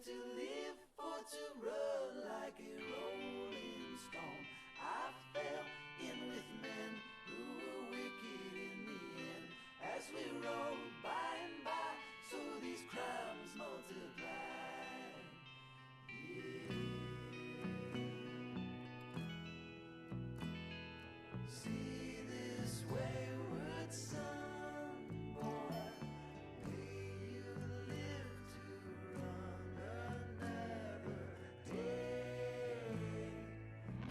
to live, for to run like a rolling stone. I fell in with men who were wicked in the end. As we rolled by and by, so these crimes multiplied. Yeah. See this wayward son, boy, may you live to run another day.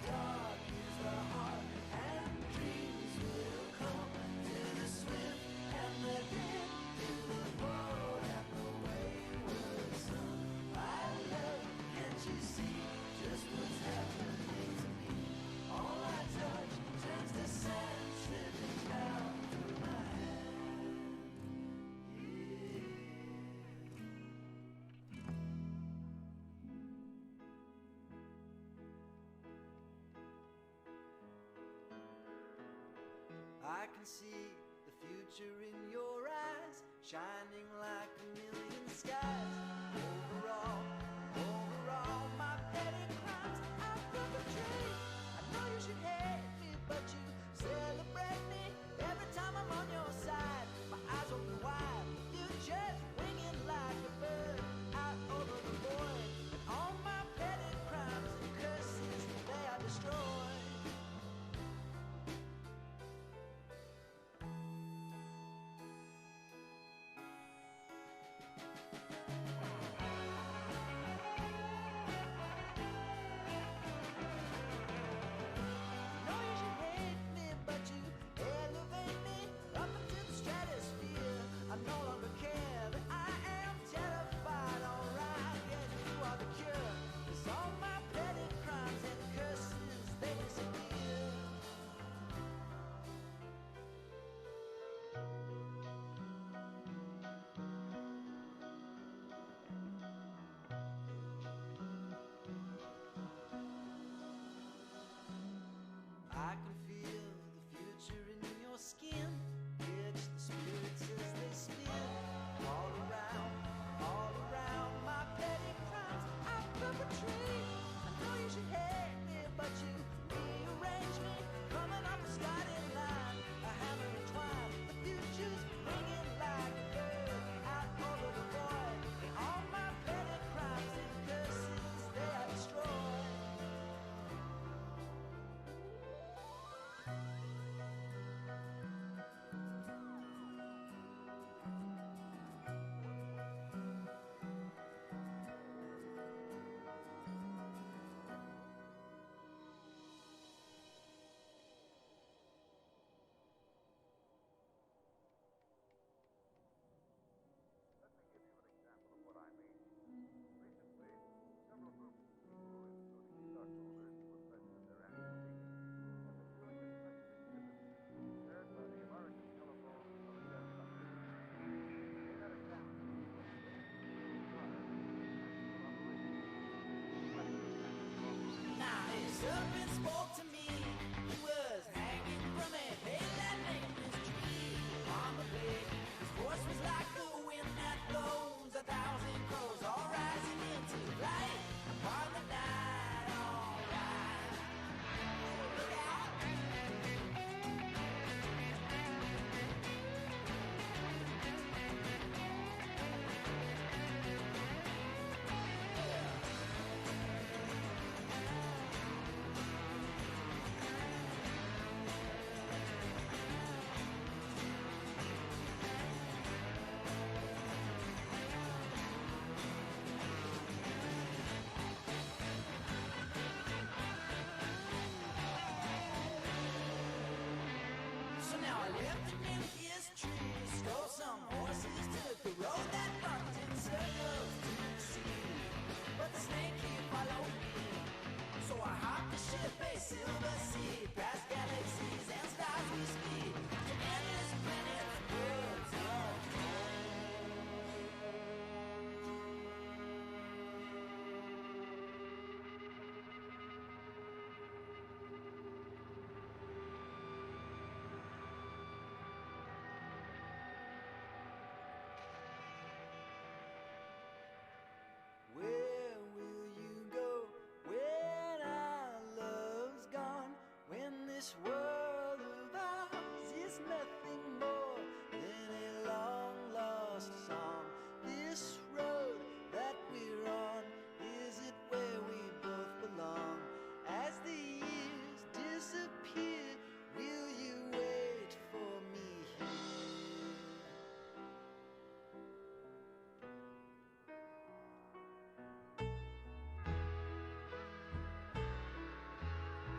Dark is the heart and dreams will come to the swift and the dead, to the bold and the wayward son. My love, can't you see just what's happening to me? All I touch turns to sand slipping down through my hand. Yeah. I can see the future in your eyes, shining like a million skies. Overall, my petty crimes I perpetrate. I know you should hate me, but you celebrate me every time I'm on your side. My eyes open wide, you just winging like a bird out over the void. And all my petty crimes and curses, they are destroyed. I can feel the future in your skin. Catch the spirits as they spin. All around my petty crimes I perpetrate. I know you should hate me, but you rearrange me. Coming off a starting line, a hammer and twine. The future's ringing like a bird out over the void. And all my petty crimes and curses, they are destroyed. Let me give you an example of what I mean. Recently, several groups of people, including stock holders, were present at their annual meeting and were viewing a special exhibit prepared by the American Telephone Telegraph Company. They had a chance to see what the Now his serpent spoke to me. He was hanging from a pale and nameless tree. On the blade, his voice was like the wind that blows 1,000 crows, all rising into light upon the night. All right, look out! So now I left the Memphis tree, stole some horses, took the road that runs in circles to the sea. But the snake he followed me, so I hopped the ship a silver sea, past galaxies and stars we speed to endless planets, worlds of well, This world of ours is nothing more than a long lost song. This road that we're on, is it where we both belong? As the years disappear, will you wait for me here?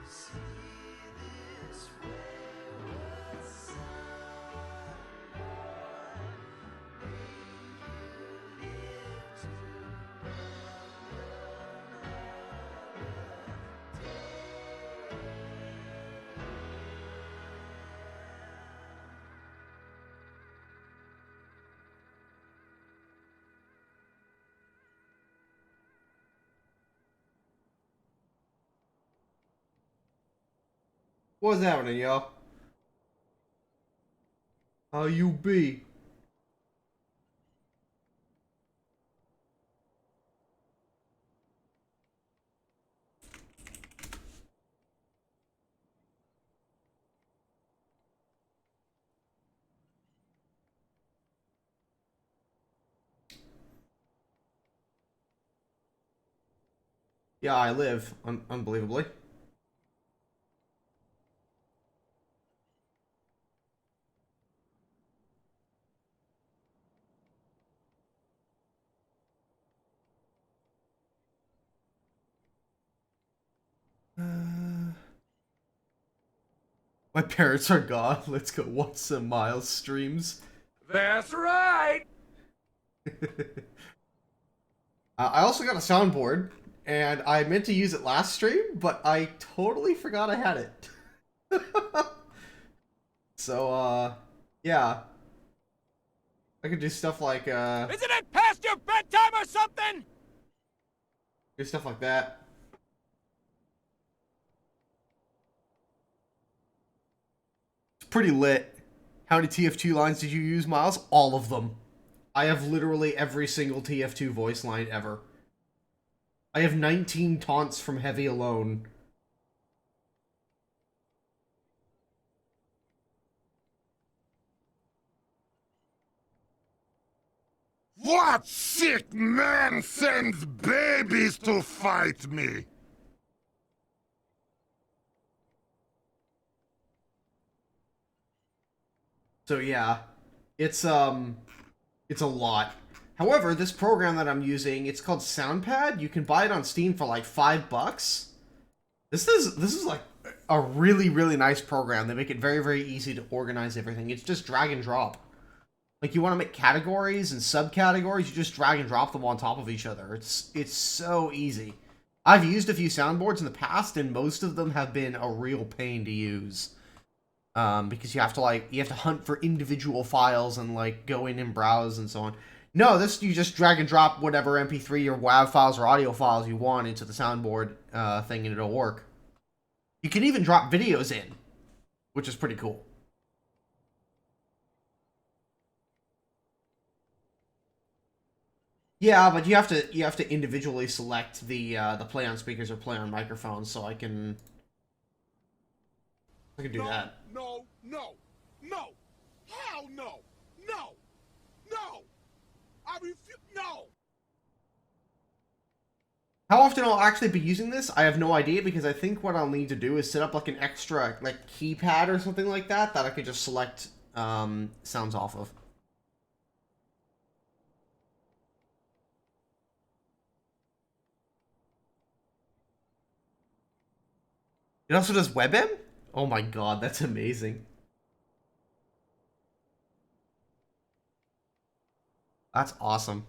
See this wayward son, boy, may you live to What's happening, y'all? How you be? Yeah, I live, unbelievably. My parents are gone. Let's go watch some Miles streams. That's right! I also got a soundboard, and I meant to use it last stream, but I totally forgot I had it. So, yeah. I could do stuff like, Isn't it past your bedtime or something? do stuff like that. It's pretty lit. How many TF2 lines did you use, Miles? All of them. I have literally every single TF2 voice line ever. I have 19 taunts from Heavy alone. What sick man sends babies to fight me? So yeah, it's a lot. However, this program that I'm using, it's called SoundPad. You can buy it on Steam for like $5. This is like a really, really nice program. They make it very, very easy to organize everything. It's just drag and drop. Like, you want to make categories and subcategories, you just drag and drop them on top of each other. It's so easy. I've used a few soundboards in the past, and most of them have been a real pain to use. Because you have to hunt for individual files and like go in and browse and so on. No, this, you just drag and drop whatever MP3 or WAV files or audio files you want into the soundboard thing, and it'll work. You can even drop videos in, which is pretty cool. Yeah, but you have to individually select the play on speakers or play on microphones, so I can do that. No, no, no! Hell no! No! No! I refuse. No! How often I'll actually be using this, I have no idea, because I think what I'll need to do is set up like an extra like keypad or something like that I could just select sounds off of. It also does WebM? Oh my god, that's amazing. That's awesome.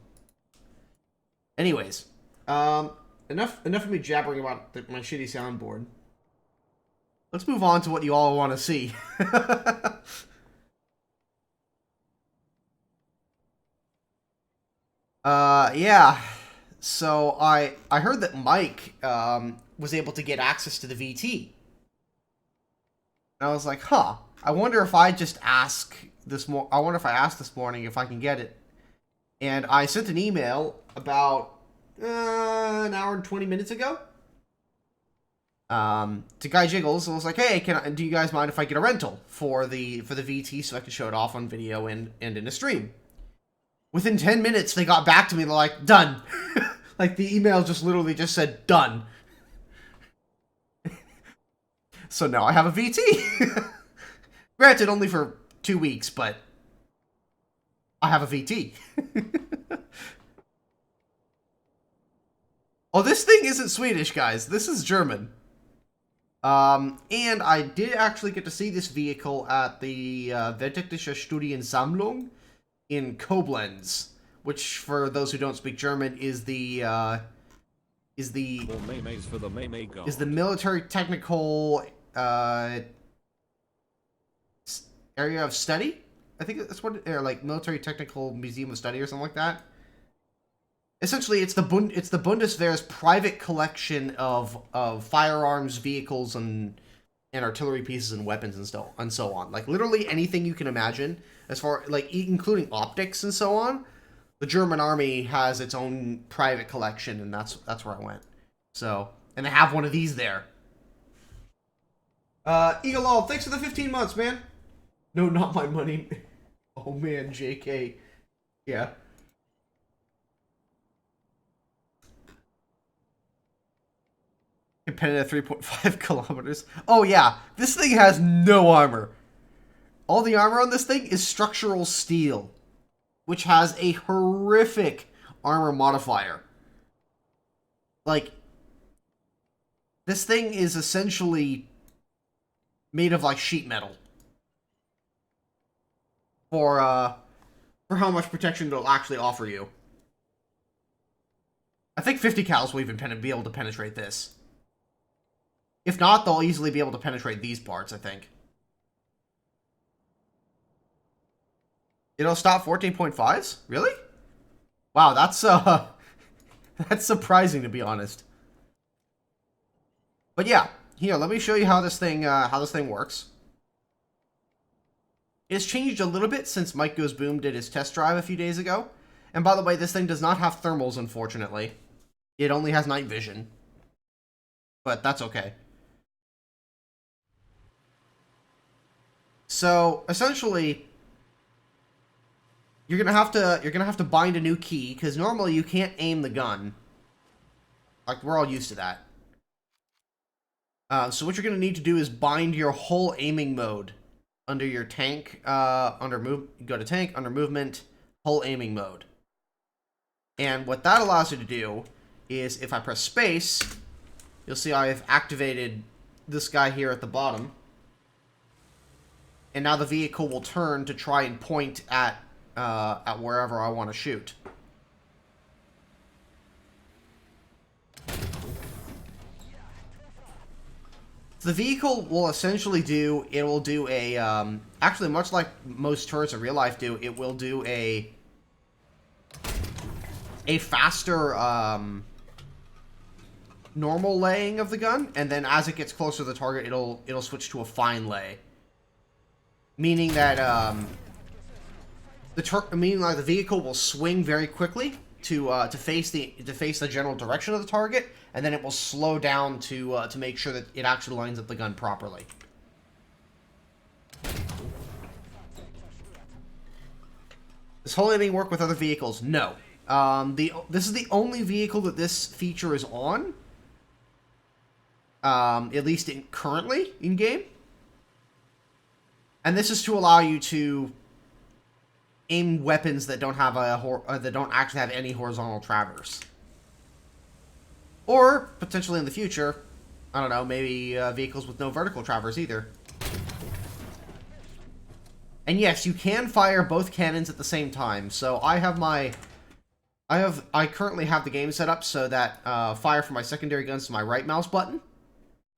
Anyways, enough of me jabbering about my shitty soundboard. Let's move on to what you all want to see. Yeah. So I heard that Mike was able to get access to the VT. And I was like, huh. I wonder if I just ask I wonder if I asked this morning if I can get it. And I sent an email about an hour and 20 minutes ago. to Guy Jiggles. I was like, hey, do you guys mind if I get a rental for the VT so I can show it off on video and in a stream? Within 10 minutes, they got back to me. They're like, done. Like, the email just literally just said, done. So now I have a VT. Granted, only for 2 weeks, but I have a VT. Oh, this thing isn't Swedish, guys. This is German. And I did actually get to see this vehicle at the Vertiktische Studiensammlung in Koblenz, which, for those who don't speak German, is the military technical area of study. I think that's what, or like military technical museum of study or something like that. Essentially, it's the Bundeswehr's private collection of firearms, vehicles, and artillery pieces and weapons and so on. Like literally anything you can imagine, as far like including optics and so on. The German army has its own private collection, and that's where I went. So, and they have one of these there. Eagle, thanks for the 15 months, man. No, not my money. Oh man, JK. Yeah. Competitive 3.5 kilometers. Oh yeah, this thing has no armor. All the armor on this thing is structural steel, which has a horrific armor modifier. Like, this thing is essentially made of like sheet metal for how much protection it'll actually offer you. I think 50 cals will even be able to penetrate this. If not, they'll easily be able to penetrate these parts, I think. It'll stop 14.5s? Really? Wow, that's that's surprising, to be honest. But yeah, here, let me show you how this thing works. It's changed a little bit since Mike Goes Boom did his test drive a few days ago. And by the way, this thing does not have thermals, unfortunately. It only has night vision. But that's okay. So essentially, you're gonna have to bind a new key, because normally you can't aim the gun. Like, we're all used to that. So what you're gonna need to do is bind your whole aiming mode under your tank. Go to tank, under movement, whole aiming mode. And what that allows you to do is, if I press space, you'll see I've activated this guy here at the bottom. And now the vehicle will turn to try and point at wherever I want to shoot. The vehicle will essentially do, it will do a, actually much like most turrets in real life do, it will do a faster, normal laying of the gun, and then as it gets closer to the target, it'll switch to a fine lay. Meaning that, the vehicle will swing very quickly to face the general direction of the target, and then it will slow down to make sure that it actually lines up the gun properly. Does whole aiming work with other vehicles? No. This is the only vehicle that this feature is on. At least currently in game. And this is to allow you to aim weapons that don't have that don't actually have any horizontal traverse. Or potentially in the future, I don't know, maybe vehicles with no vertical traverse either. And yes, you can fire both cannons at the same time. So I currently have the game set up so that fire from my secondary guns to my right mouse button.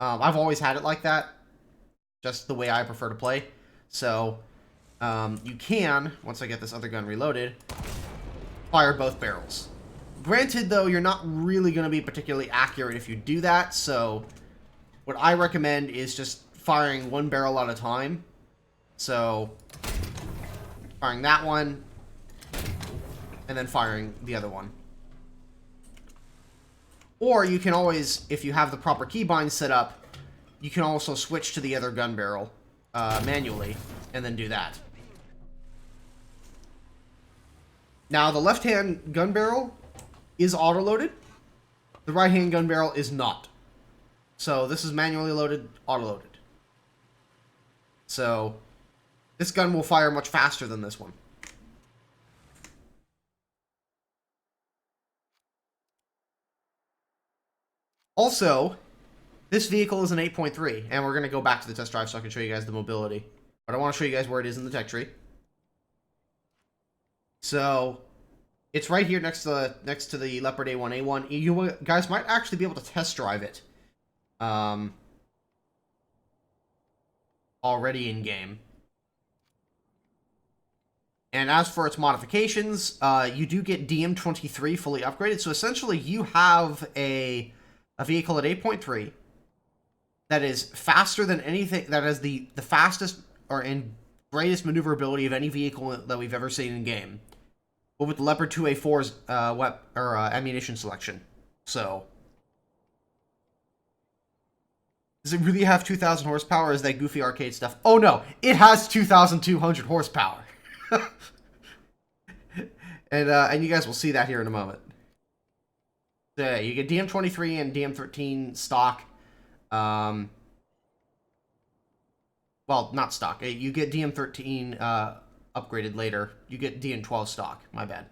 I've always had it like that, just the way I prefer to play. So, you can, once I get this other gun reloaded, fire both barrels. Granted, though, you're not really going to be particularly accurate if you do that, so what I recommend is just firing one barrel at a time. So, firing that one, and then firing the other one. Or you can always, if you have the proper keybind set up, you can also switch to the other gun barrel manually, and then do that. Now, the left-hand gun barrel is auto-loaded. The right-hand gun barrel is not. So, this is manually loaded, auto-loaded. So, this gun will fire much faster than this one. Also, this vehicle is an 8.3, and we're going to go back to the test drive so I can show you guys the mobility. But I want to show you guys where it is in the tech tree. So, it's right here next to the Leopard A1A1. You guys might actually be able to test drive it. Already in game. And as for its modifications, you do get DM23 fully upgraded. So essentially, you have a vehicle at 8.3 that is faster than anything, that has the fastest and greatest maneuverability of any vehicle that we've ever seen in game. But with the Leopard 2A4's ammunition selection. So, does it really have 2,000 horsepower? Is that goofy arcade stuff? Oh no, it has 2,200 horsepower. And you guys will see that here in a moment. So yeah, you get DM23 and DM13 stock. Well, not stock. You get DM13 upgraded later. You get DM12 stock. My bad.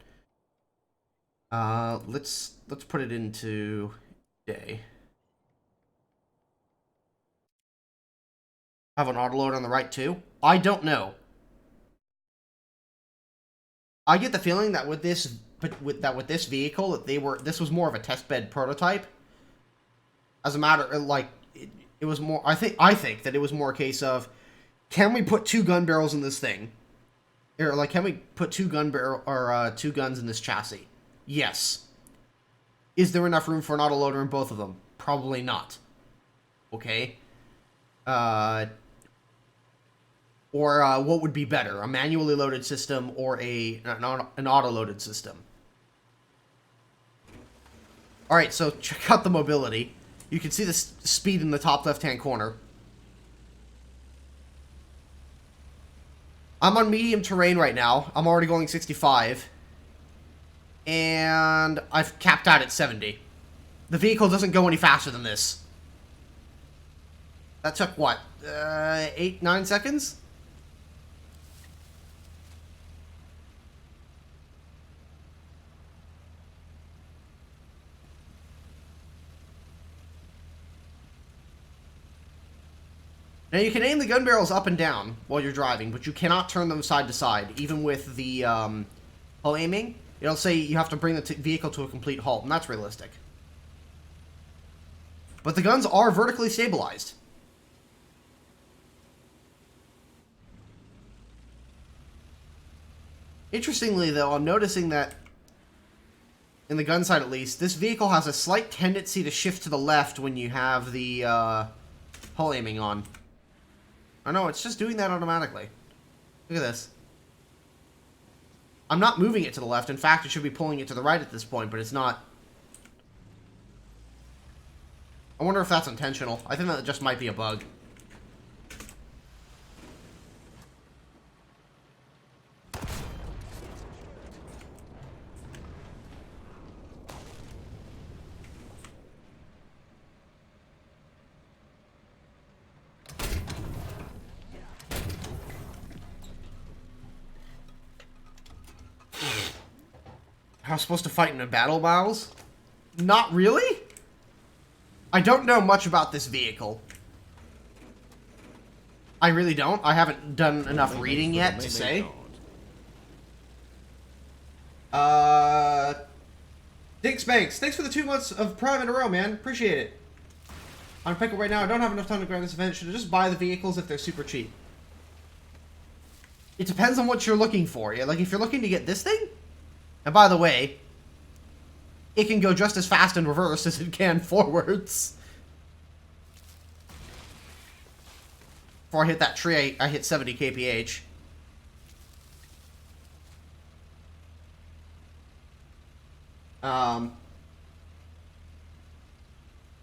Let's put it into day. Have an autoload on the right too? I don't know. I get the feeling that with this vehicle that this was more of a test bed prototype. As a matter like it was more I think that it was more a case of, can we put two gun barrels in this thing? Or like, can we put two guns in this chassis? Yes. Is there enough room for an autoloader in both of them? Probably not. Okay. Or what would be better, a manually loaded system or an auto-loaded system? Alright, so check out the mobility. You can see the speed in the top left-hand corner. I'm on medium terrain right now. I'm already going 65. And I've capped out at 70. The vehicle doesn't go any faster than this. That took, what, 8-9 seconds? Now, you can aim the gun barrels up and down while you're driving, but you cannot turn them side to side. Even with the hull aiming, it'll say you have to bring the vehicle to a complete halt, and that's realistic. But the guns are vertically stabilized. Interestingly, though, I'm noticing that, in the gun side at least, this vehicle has a slight tendency to shift to the left when you have the hull aiming on. I know, it's just doing that automatically. Look at this. I'm not moving it to the left. In fact, it should be pulling it to the right at this point, but it's not. I wonder if that's intentional. I think that just might be a bug. I was supposed to fight in a battle miles? Not really? I don't know much about this vehicle. I really don't. I haven't done enough reading yet to say. Dinks Banks, thanks for the 2 months of Prime in a row, man. Appreciate it. I'm pickle right now. I don't have enough time to grab this event. Should I just buy the vehicles if they're super cheap? It depends on what you're looking for. Yeah, like if you're looking to get this thing. And by the way, it can go just as fast in reverse as it can forwards. Before I hit that tree, I hit 70 kph.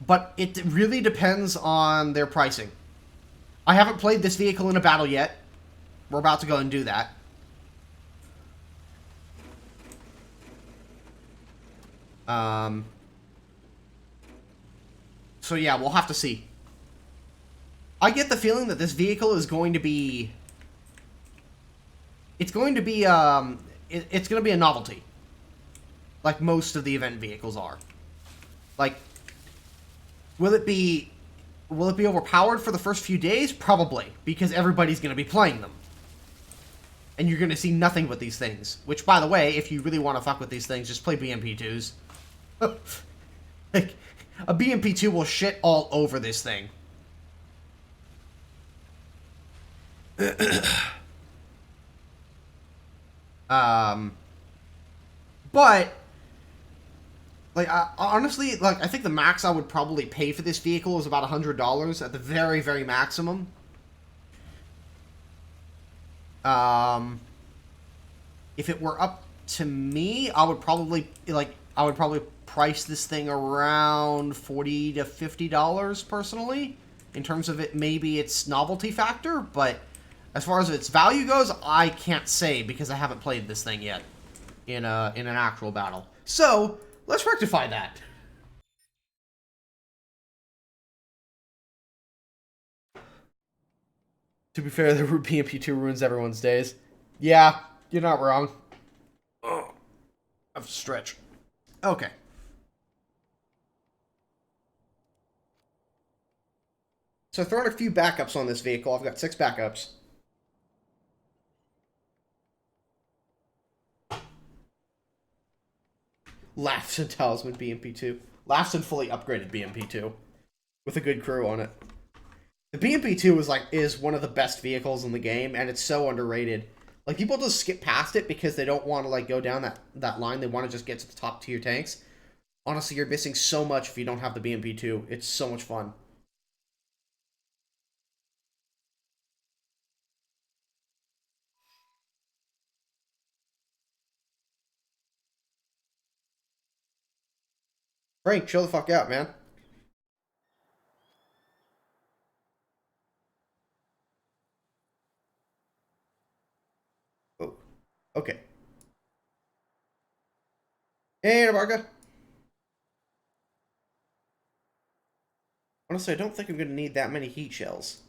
but it really depends on their pricing. I haven't played this vehicle in a battle yet. We're about to go and do that. So yeah, we'll have to see. I get the feeling that this vehicle is going to be... It's going to be a novelty. Like most of the event vehicles are. Like, will it be overpowered for the first few days? Probably, because everybody's going to be playing them. And you're going to see nothing but these things. Which, by the way, if you really want to fuck with these things, just play BMP2s. Like, a BMP2 will shit all over this thing. But, like, honestly, like, I think the max I would probably pay for this vehicle is about $100 at the very, very maximum. If it were up to me, I would probably price this thing around $40 to $50 personally, in terms of maybe its novelty factor, but as far as its value goes, I can't say because I haven't played this thing yet in an actual battle. So, let's rectify that. To be fair, the BMP2 ruins everyone's days. Yeah, you're not wrong. Oh, I have to stretch. Okay. So throwing a few backups on this vehicle. I've got 6 backups. Laughs and Talisman BMP2. Laughs and fully upgraded BMP2. With a good crew on it. The BMP2 is one of the best vehicles in the game, and it's so underrated. Like, people just skip past it because they don't want to, like, go down that line. They want to just get to the top tier tanks. Honestly, you're missing so much if you don't have the BMP2. It's so much fun. Frank, chill the fuck out, man. Oh, okay. Hey, Nabarka. Honestly, I don't think I'm going to need that many heat shells.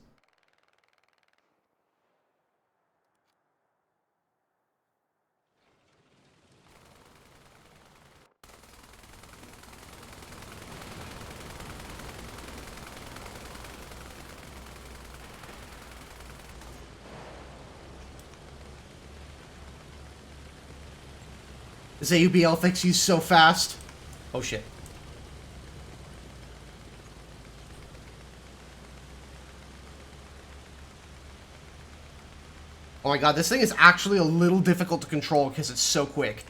This AUBL thinks he's so fast. Oh shit. Oh my god, this thing is actually a little difficult to control because it's so quick.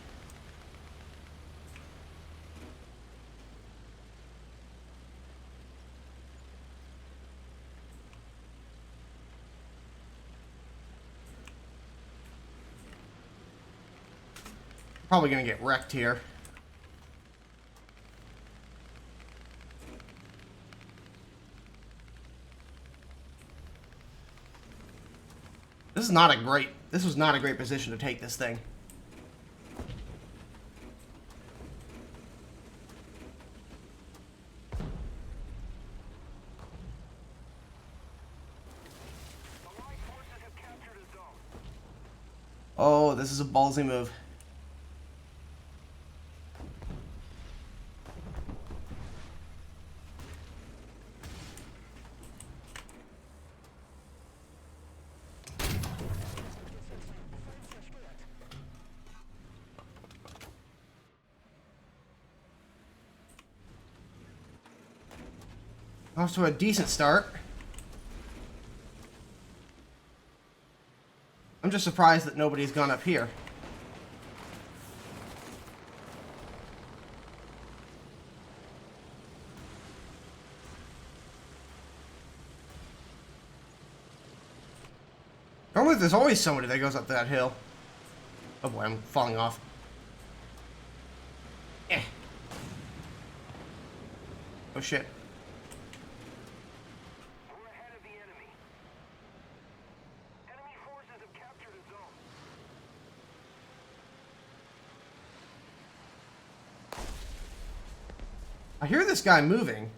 Probably gonna get wrecked here. This was not a great position to take this thing. Oh, this is a ballsy move. Off to a decent start. I'm just surprised that nobody's gone up here. Normally there's always somebody that goes up that hill. Oh boy, I'm falling off. Eh. Oh shit. I hear this guy moving.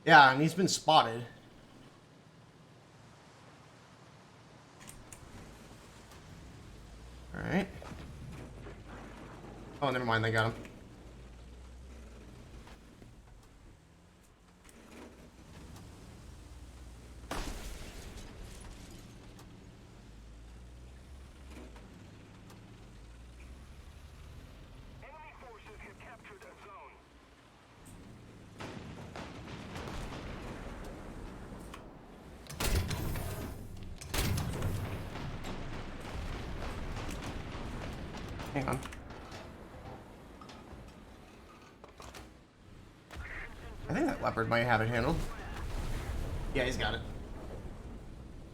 Yeah, and he's been spotted. Alright. Oh, never mind, they got him. Enemy forces have captured a zone. Hang on. I think that leopard might have it handled. Yeah, he's got it.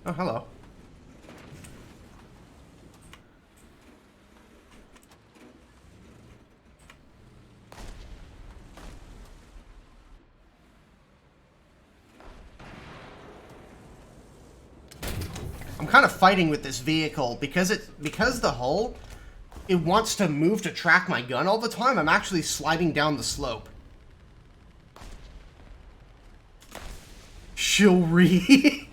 Oh, hello. I'm kind of fighting with this vehicle because the hull, it wants to move to track my gun all the time. I'm actually sliding down the slope. Chivalry.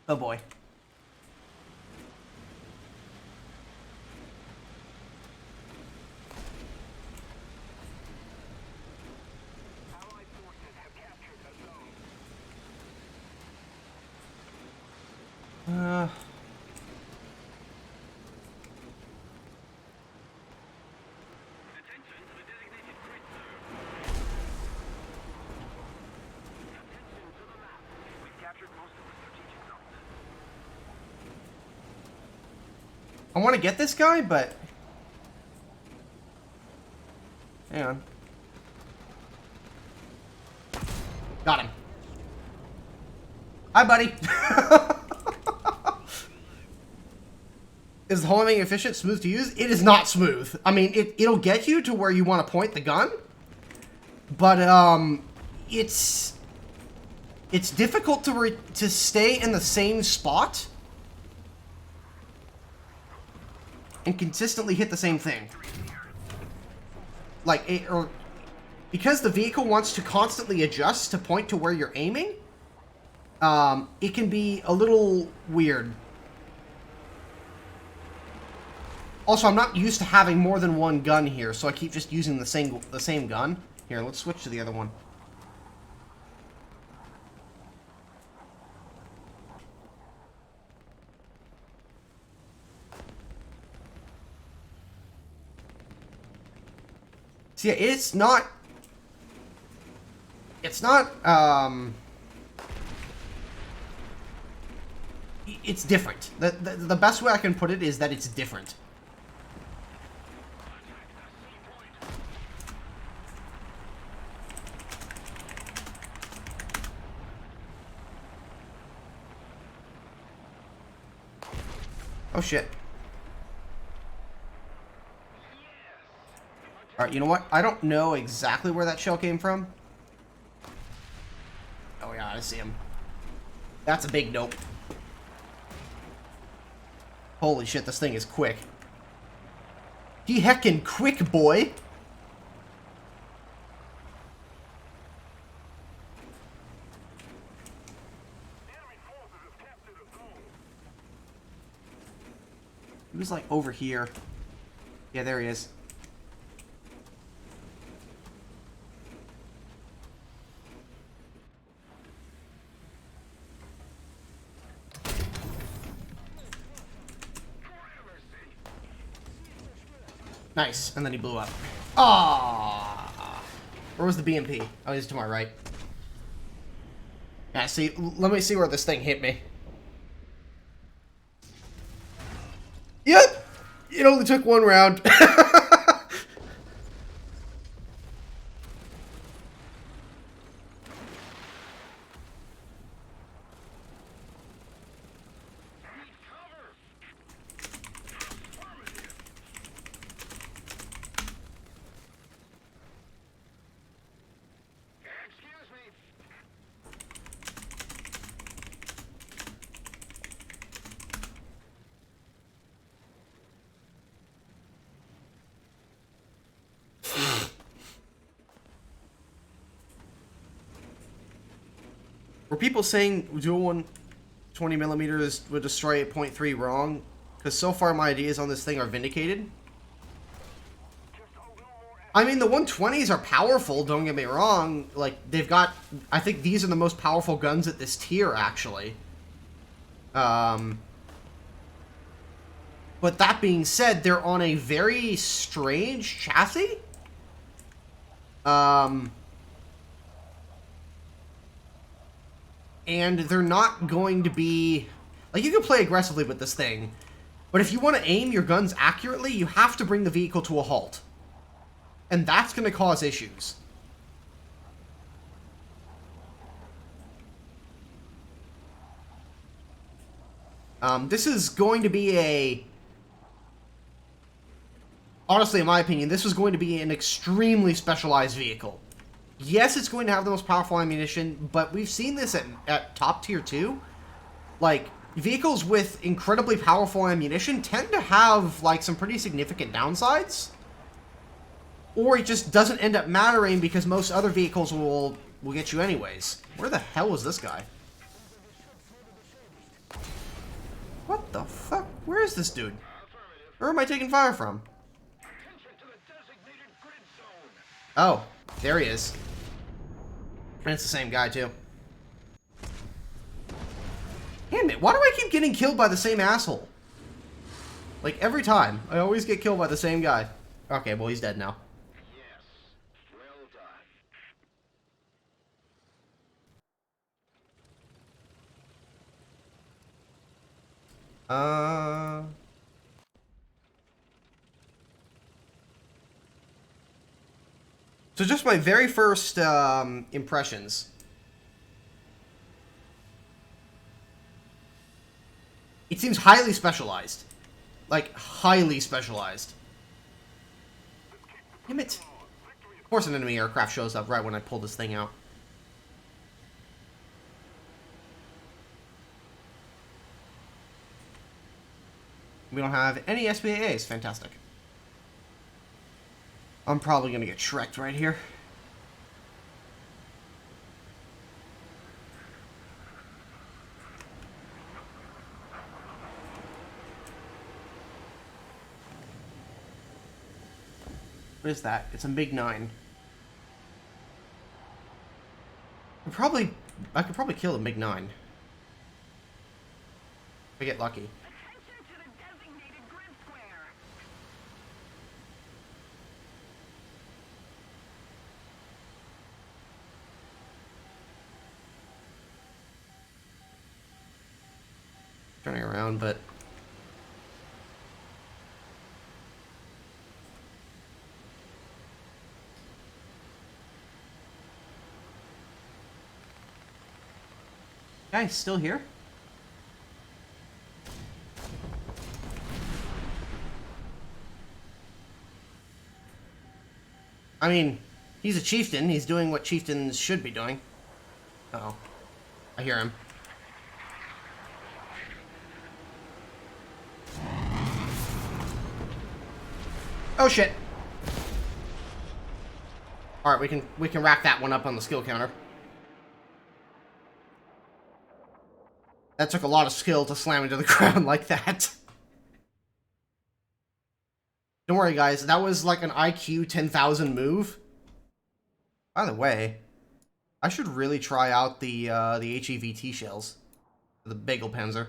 Oh boy. Allied forces have captured a zone. Attention to the designated grid zone. Attention to the map. We've captured most of the strategic zones. I want to get this guy, but... Hang on. Got him. Hi, buddy. Is the homing efficient, smooth to use? It is not smooth. I mean, it'll get you to where you want to point the gun, but it's difficult to stay in the same spot and consistently hit the same thing. Like because the vehicle wants to constantly adjust to point to where you're aiming. It can be a little weird. Also, I'm not used to having more than one gun here, so I keep just using the same gun. Here, let's switch to the other one. See, it's not, it's different. The best way I can put it is that it's different. Oh shit. Alright, you know what? I don't know exactly where that shell came from. Oh yeah, I see him. That's a big nope. Holy shit, this thing is quick. He heckin' quick, boy! He was like over here. Yeah, there he is. Nice, and then he blew up. Ah! Where was the BMP? Oh, he's to my right. Yeah, see, let me see where this thing hit me. Yep! It only took one round. Were people saying dual 120 millimeters would destroy at 0.3 wrong? Because so far my ideas on this thing are vindicated. I mean, the 120s are powerful, don't get me wrong. Like, they've got... I think these are the most powerful guns at this tier, actually. But that being said, they're on a very strange chassis. And they're not going to be... Like, you can play aggressively with this thing, but if you want to aim your guns accurately, you have to bring the vehicle to a halt. And that's going to cause issues. This is going to be a... Honestly, in my opinion, this is going to be an extremely specialized vehicle. Yes, it's going to have the most powerful ammunition, but we've seen this at top tier 2. Like, vehicles with incredibly powerful ammunition tend to have, like, some pretty significant downsides. Or it just doesn't end up mattering because most other vehicles will get you anyways. Where the hell is this guy? What the fuck? Where is this dude? Where am I taking fire from? Oh, there he is. And it's the same guy, too. Damn it, why do I keep getting killed by the same asshole? Like, every time. I always get killed by the same guy. Okay, well, he's dead now. So just my very first impressions. It seems highly specialized. Like, highly specialized. Damn it. Of course an enemy aircraft shows up right when I pull this thing out. We don't have any SBAAs. Fantastic. I'm probably going to get Shrek'd right here. What is that? It's a MiG-9. I could probably kill a MiG-9. If I get lucky. Turning around, but guy's still here? I mean, he's a chieftain. He's doing what chieftains should be doing. Uh-oh. I hear him. Oh shit. All right, we can rack that one up on the skill counter. That took a lot of skill to slam into the ground like that. Don't worry, guys. That was like an IQ 10,000 move. By the way, I should really try out the HEVT shells, the Bagel Panzer.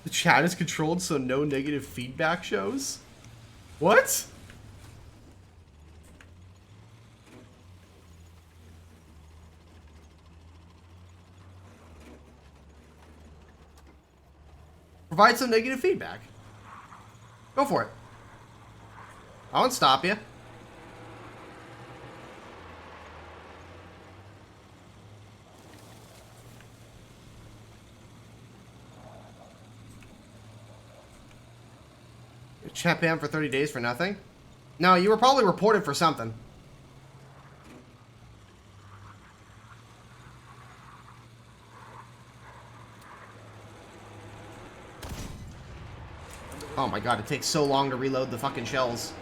The chat is controlled so no negative feedback shows? What? Provide some negative feedback. Go for it. I won't stop you. Chat ban for 30 days for nothing? No, you were probably reported for something. Oh my god, it takes so long to reload the fucking shells.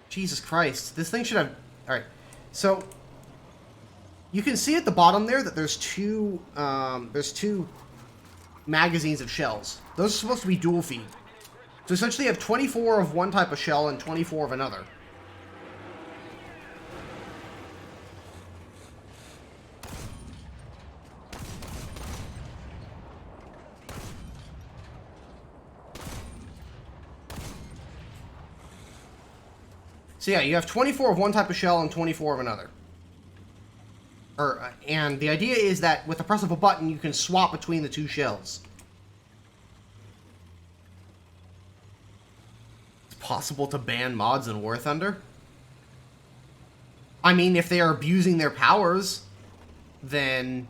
Jesus Christ. This thing should have... Alright. So, you can see at the bottom there that there's two magazines of shells. Those are supposed to be dual feed. So essentially you have 24 of one type of shell and 24 of another. So yeah, you have 24 of one type of shell and 24 of another. And the idea is that with the press of a button, you can swap between the two shells. It's possible to ban mods in War Thunder. I mean, if they are abusing their powers, then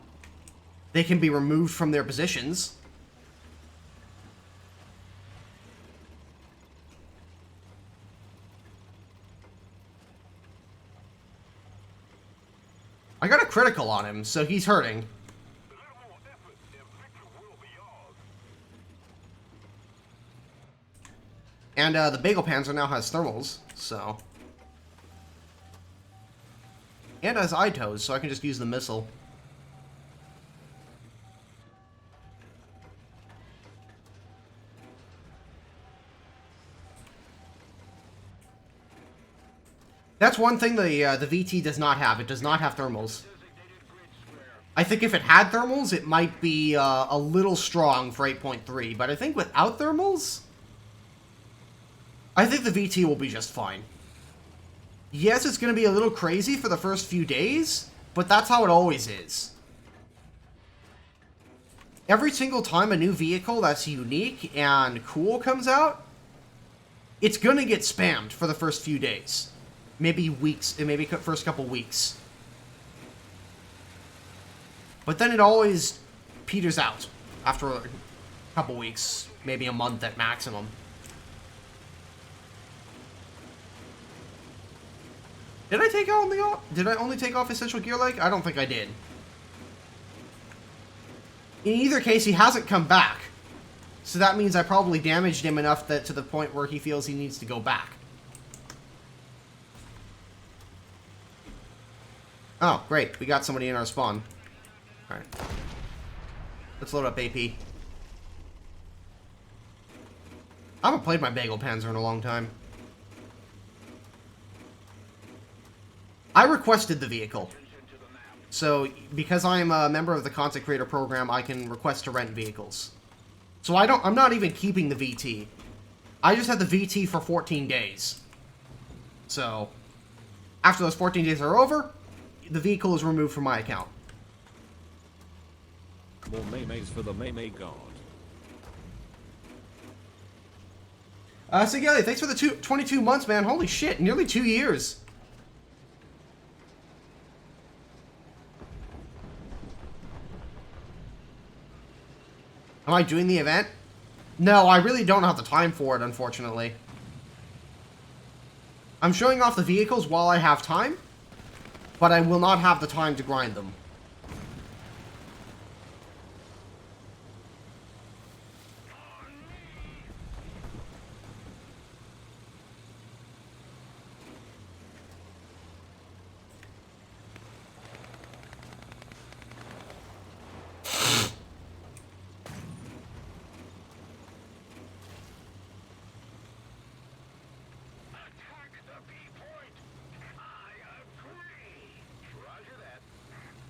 they can be removed from their positions. I got a critical on him, so he's hurting. And the Bagel Panzer now has thermals, so... And has eye toes, so I can just use the missile. That's one thing the VT does not have. It does not have thermals. I think if it had thermals, it might be a little strong for 8.3, but I think without thermals, I think the VT will be just fine. Yes, it's going to be a little crazy for the first few days, but that's how it always is. Every single time a new vehicle that's unique and cool comes out, it's going to get spammed for the first few days. Maybe weeks, maybe first couple weeks. But then it always peters out after a couple weeks, maybe a month at maximum. Did I take out did I only take off Essential Gear Leg? I don't think I did. In either case, he hasn't come back. So that means I probably damaged him enough that to the point where he feels he needs to go back. Oh, great. We got somebody in our spawn. Alright. Let's load up AP. I haven't played my Bagel Panzer in a long time. I requested the vehicle. So, because I'm a member of the Content Creator Program, I can request to rent vehicles. So I'm not even keeping the VT. I just had the VT for 14 days. So, after those 14 days are over, the vehicle is removed from my account. More maymays for the maymay god. Sigali, thanks for the 22 months, man. Holy shit, nearly 2 years. Am I doing the event? No, I really don't have the time for it, unfortunately. I'm showing off the vehicles while I have time, but I will not have the time to grind them.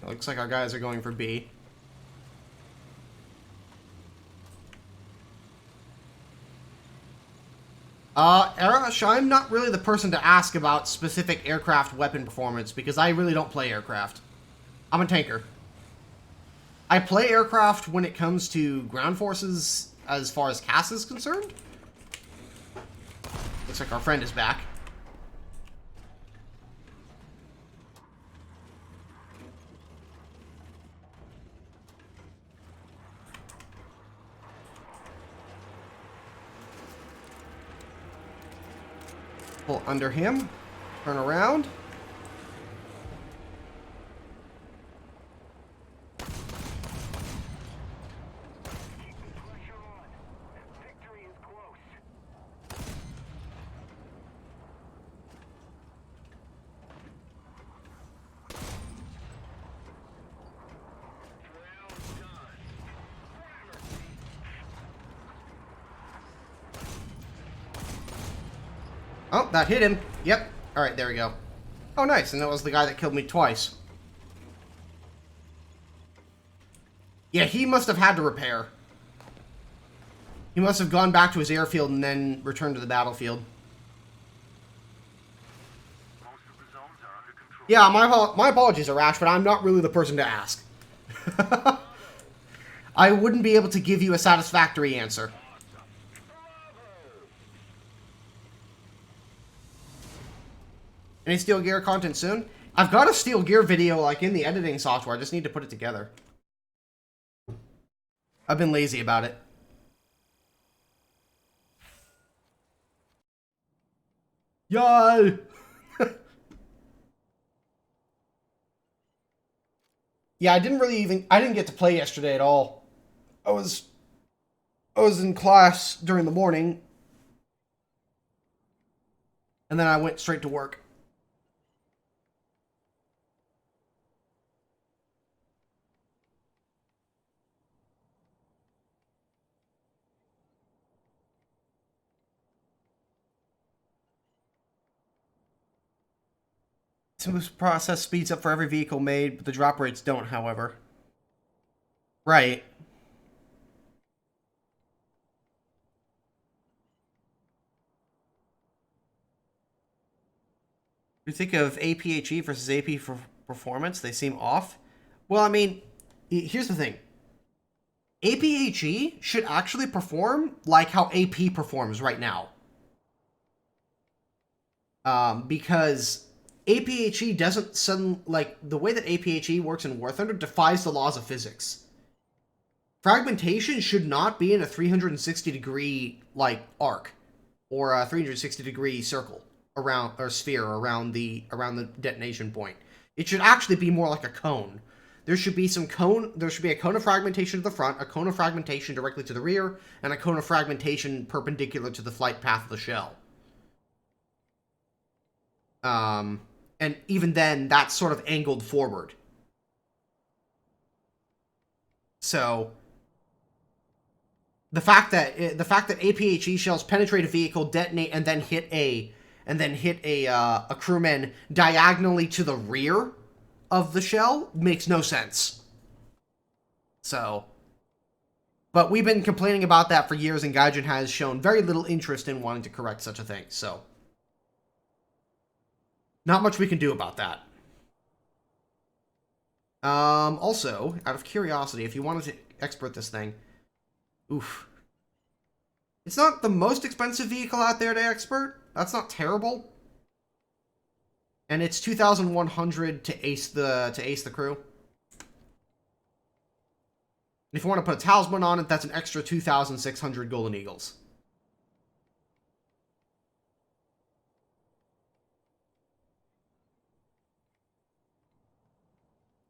It looks like our guys are going for B. Arash, I'm not really the person to ask about specific aircraft weapon performance because I really don't play aircraft. I'm a tanker. I play aircraft when it comes to ground forces as far as CAS is concerned. Looks like our friend is back. Pull under him, turn around. Oh, that hit him. Yep. Alright, there we go. Oh, nice. And that was the guy that killed me twice. Yeah, he must have had to repair. He must have gone back to his airfield and then returned to the battlefield. Yeah, my apologies, Arash, but I'm not really the person to ask. I wouldn't be able to give you a satisfactory answer. Any Steel Gear content soon? I've got a Steel Gear video, like, in the editing software. I just need to put it together. I've been lazy about it. Yo! Yeah, I didn't get to play yesterday at all. I was in class during the morning, and then I went straight to work. Smooth process speeds up for every vehicle made, but the drop rates don't, however. Right. You think of APHE versus AP for performance? They seem off. Well, I mean, here's the thing. APHE should actually perform like how AP performs right now. Because APHE doesn't the way that APHE works in War Thunder defies the laws of physics. Fragmentation should not be in a 360 degree arc or a 360 degree circle around or sphere around the detonation point. It should actually be more like a cone. There should be a cone of fragmentation to the front, a cone of fragmentation directly to the rear, and a cone of fragmentation perpendicular to the flight path of the shell. And even then, that's sort of angled forward. So, the fact that APHE shells penetrate a vehicle, detonate, and then hit a crewman diagonally to the rear of the shell makes no sense. So, but we've been complaining about that for years, and Gaijin has shown very little interest in wanting to correct such a thing. So, not much we can do about that. Also, out of curiosity, if you wanted to export this thing, oof. It's not the most expensive vehicle out there to export. That's not terrible. And it's 2,100 to ace the crew. And if you want to put a talisman on it, that's an extra 2,600 golden eagles.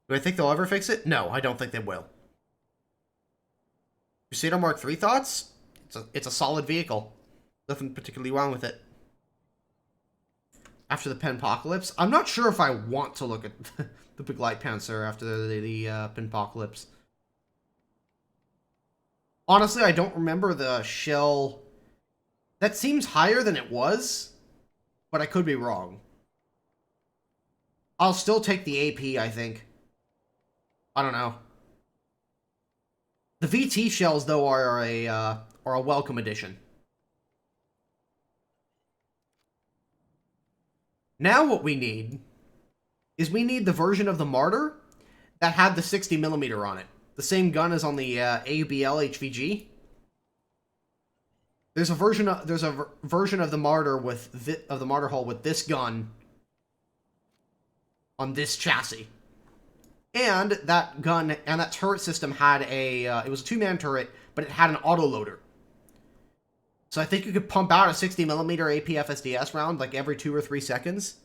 Do I think they'll ever fix it? No, I don't think they will. Crusader Mark III thoughts? It's a solid vehicle. Nothing particularly wrong with it. After the Penpocalypse? I'm not sure if I want to look at the Big Light Panzer after the Penpocalypse. Honestly, I don't remember the shell. That seems higher than it was, but I could be wrong. I'll still take the AP, I think. I don't know. The VT shells, though, are a welcome addition. Now what we need is the version of the Martyr that had the 60mm on it. The same gun as on the ABL HVG. There's a version of the Martyr of the Martyr hull with this gun on this chassis. And that gun and that turret system had it was a 2-man turret, but it had an autoloader. So I think you could pump out a 60mm AP FSDS round like every 2 or 3 seconds.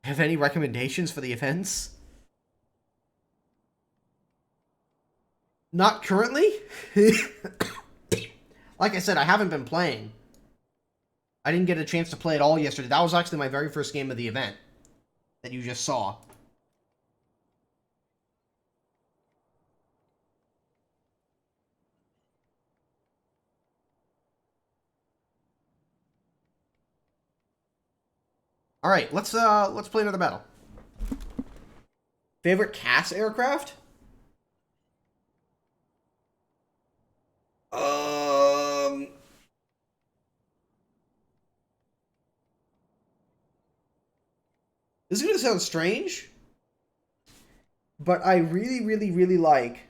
Have any recommendations for the events? Not currently. Like I said, I haven't been playing. I didn't get a chance to play it all yesterday. That was actually my very first game of the event that you just saw. All right, let's play another battle. Favorite CAS aircraft? This is gonna sound strange, but I really, really, really like.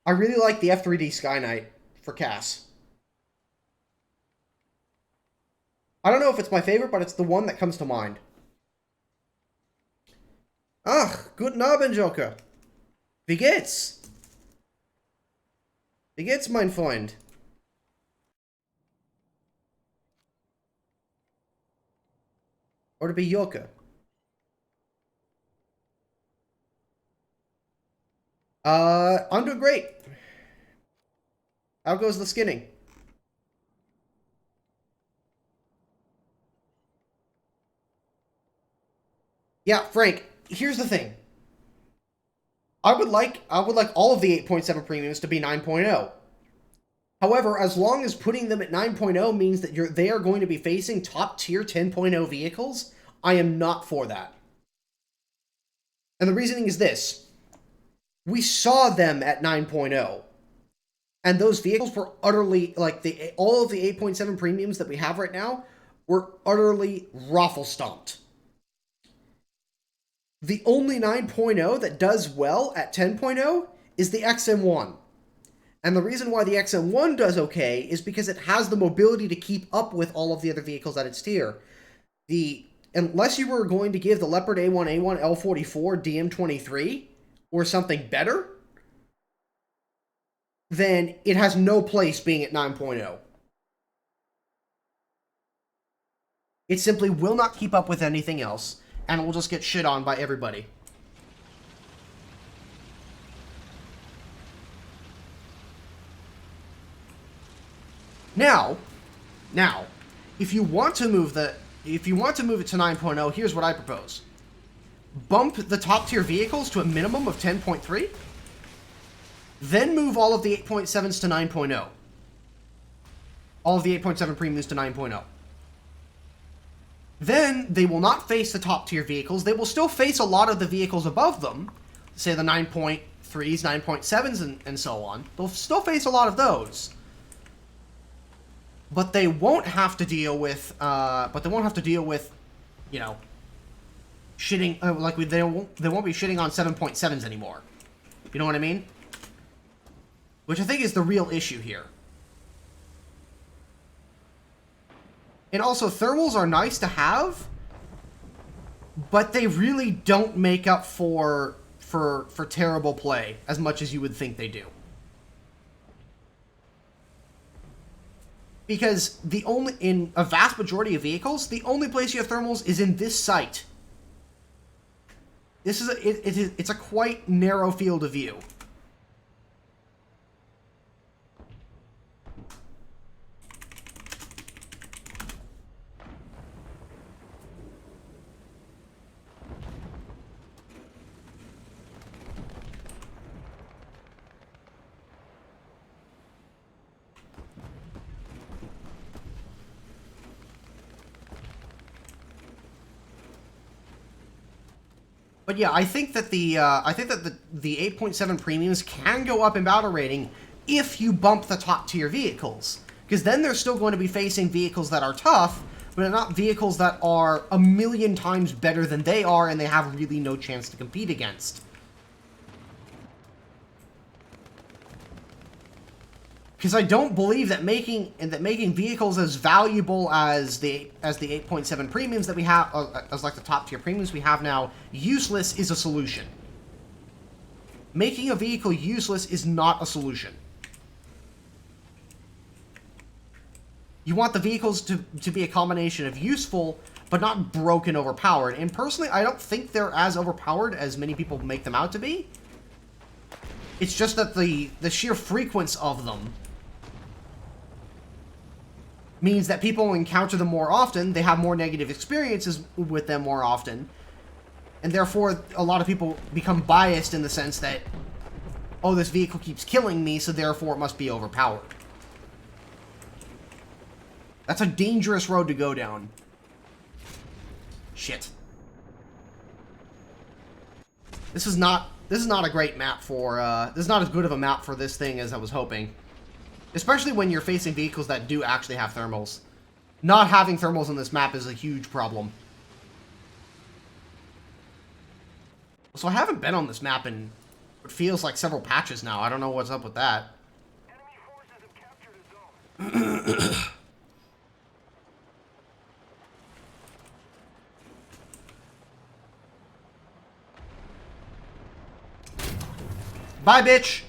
I really like the F3D Skyknight for CAS. I don't know if it's my favorite, but it's the one that comes to mind. Ach, guten Abend, Joker. Wie geht's? Wie geht's, mein Freund? Or to be Joker. I'm doing great. How goes the skinning? Yeah, Frank, here's the thing. I would like all of the 8.7 premiums to be 9.0. However, as long as putting them at 9.0 means that they are going to be facing top tier 10.0 vehicles, I am not for that. And the reasoning is this. We saw them at 9.0. And those vehicles were utterly, like, all of the 8.7 premiums that we have right now were utterly raffle-stomped. The only 9.0 that does well at 10.0 is the XM1. And the reason why the XM1 does okay is because it has the mobility to keep up with all of the other vehicles at its tier. Unless you were going to give the Leopard A1A1 L44 DM23 or something better, then it has no place being at 9.0. It simply will not keep up with anything else, and it will just get shit on by everybody. Now, if you want to move it to 9.0, here's what I propose. Bump the top tier vehicles to a minimum of 10.3, then move all of the 8.7s to 9.0. All of the 8.7 premiums to 9.0. Then they will not face the top tier vehicles. They will still face a lot of the vehicles above them, say the 9.3s, 9.7s, and so on. They'll still face a lot of those. But they won't have to deal with, you know, shitting, they won't be shitting on 7.7s anymore. You know what I mean? Which I think is the real issue here. And also, thermals are nice to have, but they really don't make up for terrible play as much as you would think they do. Because in a vast majority of vehicles, the only place you have thermals is in this sight. This is it's a quite narrow field of view. But yeah, I think that the 8.7 premiums can go up in battle rating if you bump the top tier vehicles, because then they're still going to be facing vehicles that are tough, but not vehicles that are a million times better than they are, and they have really no chance to compete against. Because I don't believe that making vehicles as valuable as the 8.7 premiums that we have, as like the top tier premiums we have now, useless is a solution. Making a vehicle useless is not a solution. You want the vehicles to be a combination of useful, but not broken, overpowered. And personally, I don't think they're as overpowered as many people make them out to be. It's just that the sheer frequency of them means that people encounter them more often, they have more negative experiences with them more often, and therefore a lot of people become biased in the sense that, oh, this vehicle keeps killing me, so therefore it must be overpowered. That's a dangerous road to go down. Shit. This is not a great map for, this is not as good of a map for this thing as I was hoping. Especially when you're facing vehicles that do actually have thermals. Not having thermals on this map is a huge problem. So I haven't been on this map in what feels like several patches now. I don't know what's up with that. Enemy forces have captured a zone. Bye, bitch!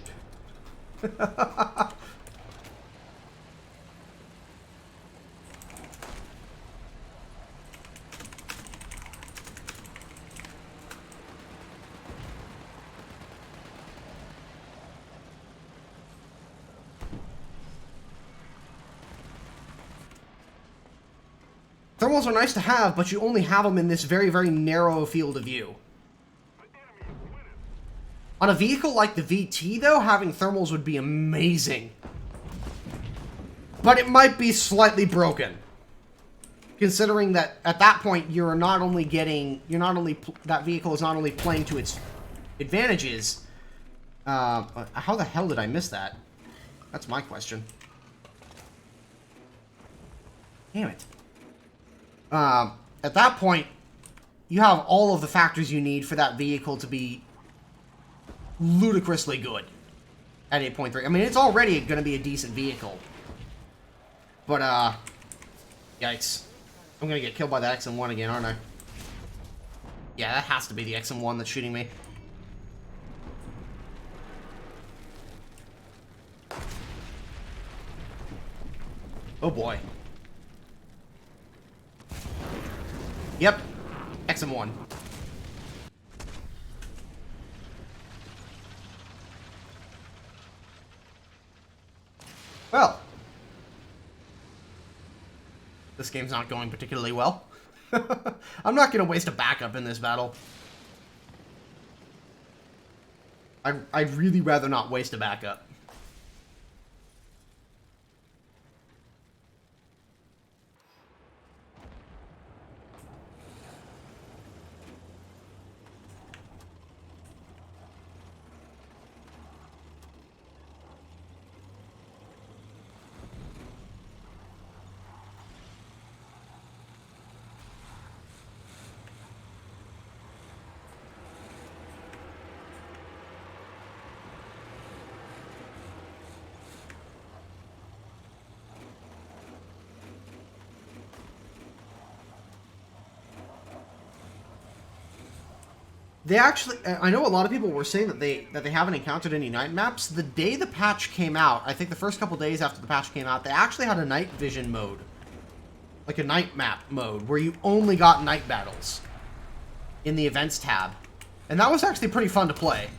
Thermals are nice to have, but you only have them in this very, very narrow field of view. On a vehicle like the VT, though, having thermals would be amazing. But it might be slightly broken. Considering that, at that point, you're not only getting... that vehicle is not only playing to its advantages... how the hell did I miss that? That's my question. Damn it. At that point, you have all of the factors you need for that vehicle to be ludicrously good at 8.3. I mean, it's already going to be a decent vehicle. But, yikes. I'm going to get killed by the XM1 again, aren't I? Yeah, that has to be the XM1 that's shooting me. Oh boy. Yep. XM1. Well. This game's not going particularly well. I'm not going to waste a backup in this battle. I'd really rather not waste a backup. They actually, I know a lot of people were saying that they haven't encountered any night maps. The day the patch came out, I think the first couple days after the patch came out, they actually had a night vision mode. Like a night map mode, where you only got night battles in the events tab. And that was actually pretty fun to play.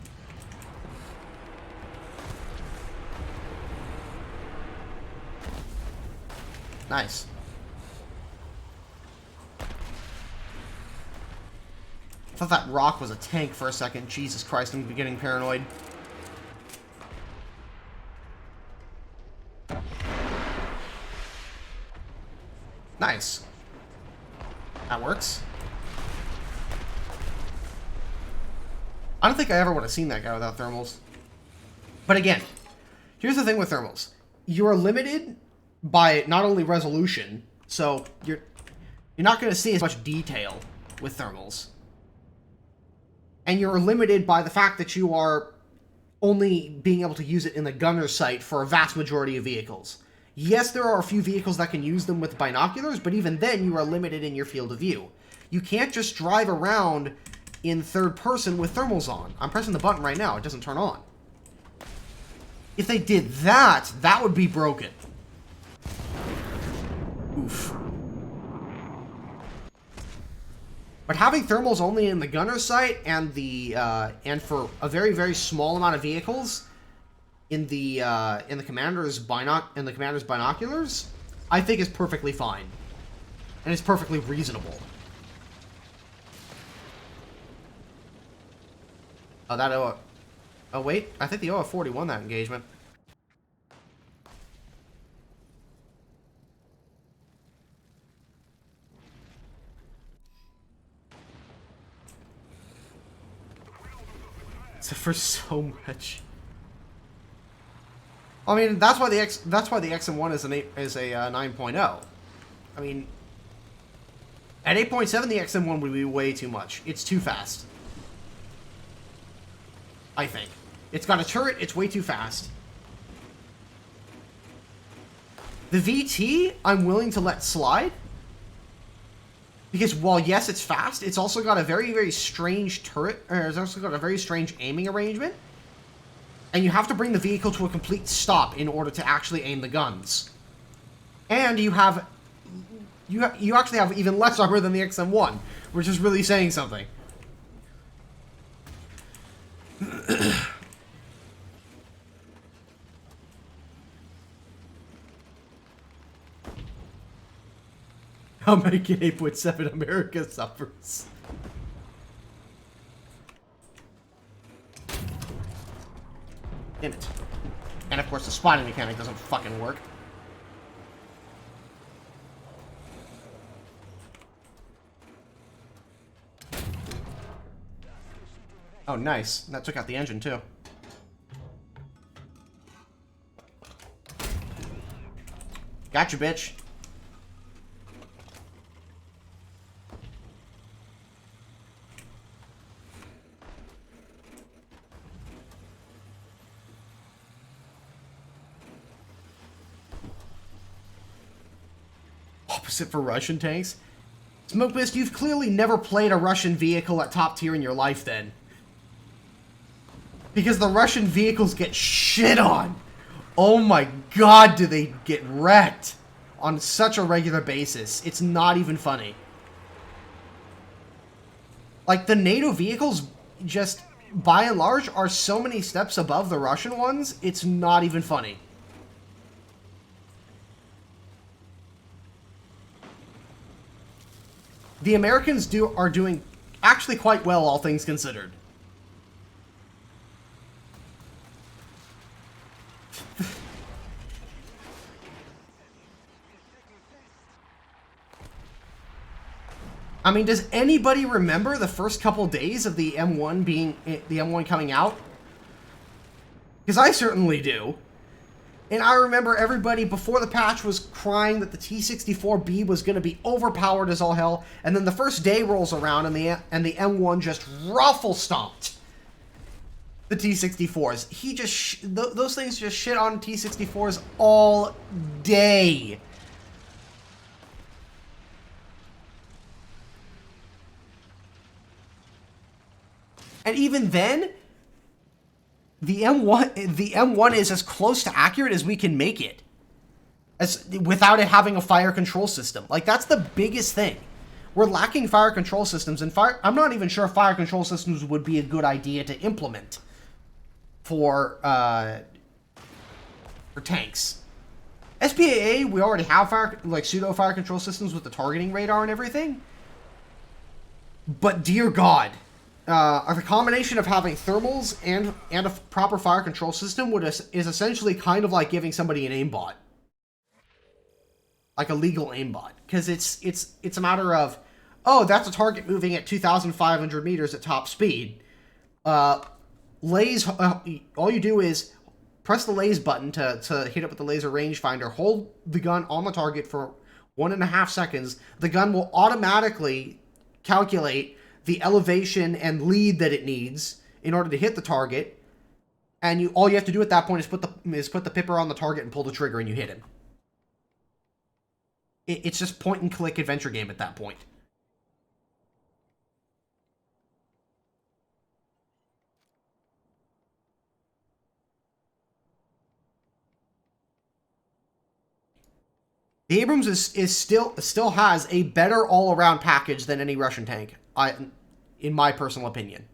Nice. I thought that rock was a tank for a second. Jesus Christ, I'm getting paranoid. Nice. That works. I don't think I ever would have seen that guy without thermals. But again, here's the thing with thermals. You are limited by not only resolution, so you're not going to see as much detail with thermals. And you're limited by the fact that you are only being able to use it in the gunner's sight for a vast majority of vehicles. Yes, there are a few vehicles that can use them with binoculars, but even then you are limited in your field of view. You can't just drive around in third person with thermals on. I'm pressing the button right now, it doesn't turn on. If they did that, that would be broken. Oof. But having thermals only in the gunner sight and the and for a very, very small amount of vehicles in the commander's binoculars, I think is perfectly fine. And it's perfectly reasonable. Oh, that OA... Oh, wait. I think the OA-40 won that engagement. For so much. I mean, that's why the XM1 is a 9.0. I mean, at 8.7, the XM1 would be way too much. It's too fast. I think. It's got a turret, it's way too fast. The VT, I'm willing to let slide. Because while, yes, it's fast, it's also got a very, very strange turret. It's also got a very strange aiming arrangement. And you have to bring the vehicle to a complete stop in order to actually aim the guns. And you have... You actually have even less armor than the XM1, which is really saying something. How many 8.7 America suffers? Damn it. And of course the spotting mechanic doesn't fucking work. Oh, nice. That took out the engine, too. Gotcha, bitch. Opposite for Russian tanks? Smoke Mist, you've clearly never played a Russian vehicle at top tier in your life, then. Because the Russian vehicles get shit on. Oh my god, do they get wrecked on such a regular basis. It's not even funny. Like, the NATO vehicles just, by and large, are so many steps above the Russian ones, it's not even funny. The Americans are doing actually quite well, all things considered. I mean, does anybody remember the first couple days of the M1 coming out? Because I certainly do. And I remember everybody before the patch was crying that the T64B was going to be overpowered as all hell, and then the first day rolls around and the M1 just ruffle stomped the T64s. He just those things just shit on T64s all day. And even then, the M1 is as close to accurate as we can make it, without it having a fire control system. Like, that's the biggest thing. We're lacking fire control systems, and I'm not even sure fire control systems would be a good idea to implement for tanks. SPAA, we already have pseudo fire control systems with the targeting radar and everything. But dear God. The combination of having thermals and a proper fire control system is essentially kind of like giving somebody an aimbot, like a legal aimbot, because it's a matter of, oh, that's a target moving at 2,500 meters at top speed. Laze. All you do is press the laze button to hit it with the laser rangefinder. Hold the gun on the target for 1.5 seconds. The gun will automatically calculate the elevation and lead that it needs in order to hit the target, and all you have to do at that point is put the pipper on the target and pull the trigger, and you hit him. It's just point and click adventure game at that point. The Abrams still has a better all-around package than any Russian tank, in my personal opinion.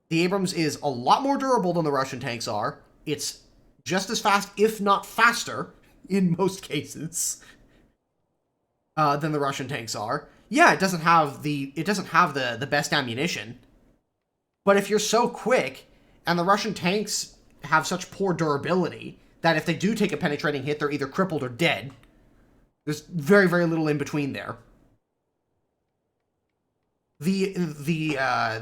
The Abrams is a lot more durable than the Russian tanks are. It's just as fast, if not faster, in most cases, than the Russian tanks are. Yeah, it doesn't have the best ammunition, but if you're so quick, and the Russian tanks have such poor durability that if they do take a penetrating hit, they're either crippled or dead. There's very, very little in between there. The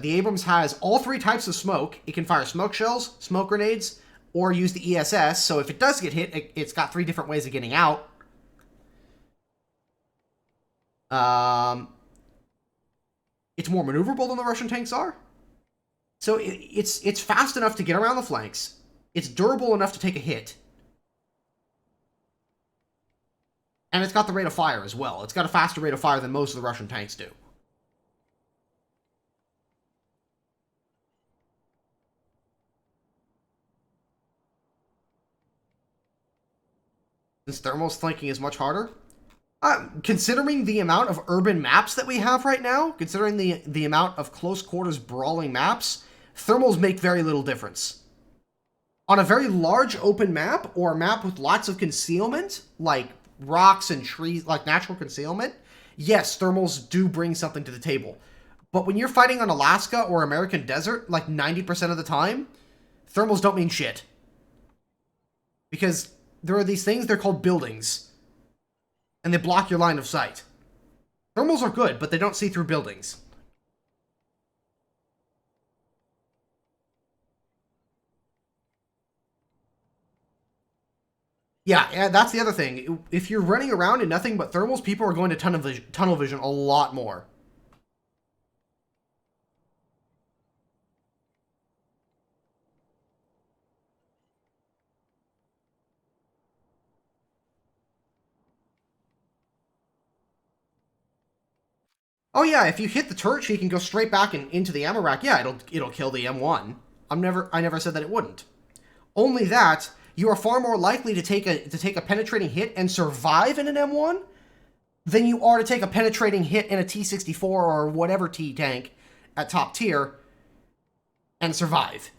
Abrams has all 3 types of smoke. It can fire smoke shells, smoke grenades, or use the ESS. So if it does get hit, it's got 3 different ways of getting out. It's more maneuverable than the Russian tanks are. So it's fast enough to get around the flanks. It's durable enough to take a hit. And it's got the rate of fire as well. It's got a faster rate of fire than most of the Russian tanks do. Since thermal's flanking is much harder. Considering the amount of urban maps that we have right now, considering the amount of close quarters brawling maps, thermals make very little difference. On a very large open map, or a map with lots of concealment, like rocks and trees, like natural concealment, yes, thermals do bring something to the table. But when you're fighting on Alaska or American desert, like 90% of the time, thermals don't mean shit. Because there are these things, they're called buildings. And they block your line of sight. Thermals are good, but they don't see through buildings. Yeah, that's the other thing. If you're running around in nothing but thermals, people are going to tunnel vision a lot more. Oh yeah, if you hit the turret, you can go straight back and into the ammo rack. Yeah, it'll kill the M1. I never said that it wouldn't. Only that you are far more likely to take a penetrating hit and survive in an M1 than you are to take a penetrating hit in a T-64 or whatever T tank at top tier and survive.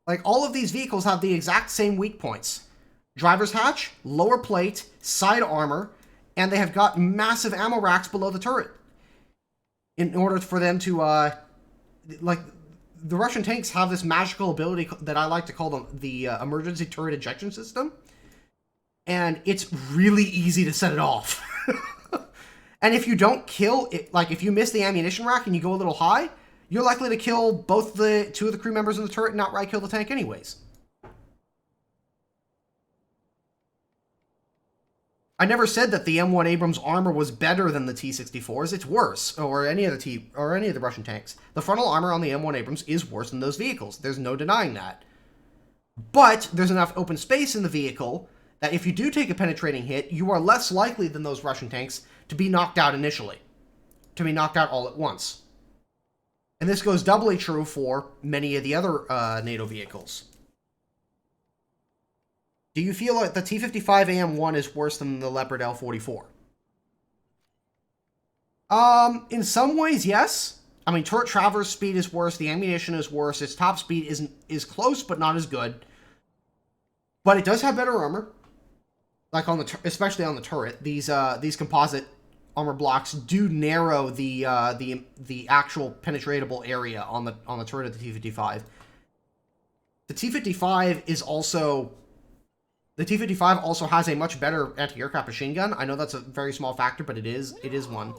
Like, all of these vehicles have the exact same weak points. Driver's hatch, lower plate, side armor, and they have got massive ammo racks below the turret. In order for them to, like, the Russian tanks have this magical ability that I like to call the emergency turret ejection system. And it's really easy to set it off. And if you don't kill it, like, if you miss the ammunition rack and you go a little high, you're likely to kill both the 2 of the crew members in the turret and outright kill the tank anyways. I never said that the M1 Abrams armor was better than the T-64s. It's worse, or any of the Russian tanks. The frontal armor on the M1 Abrams is worse than those vehicles. There's no denying that. But there's enough open space in the vehicle that if you do take a penetrating hit, you are less likely than those Russian tanks to be knocked out initially, to be knocked out all at once. And this goes doubly true for many of the other NATO vehicles. Do you feel like the T-55 AM1 is worse than the Leopard L-44? In some ways, yes. I mean, turret traverse speed is worse, the ammunition is worse, its top speed is close, but not as good. But it does have better armor. Like, especially on the turret. These composite armor blocks do narrow the actual penetratable area on the turret of the T-55. The T-55 is also... The T-55 also has a much better anti-aircraft machine gun. I know that's a very small factor, but it is one.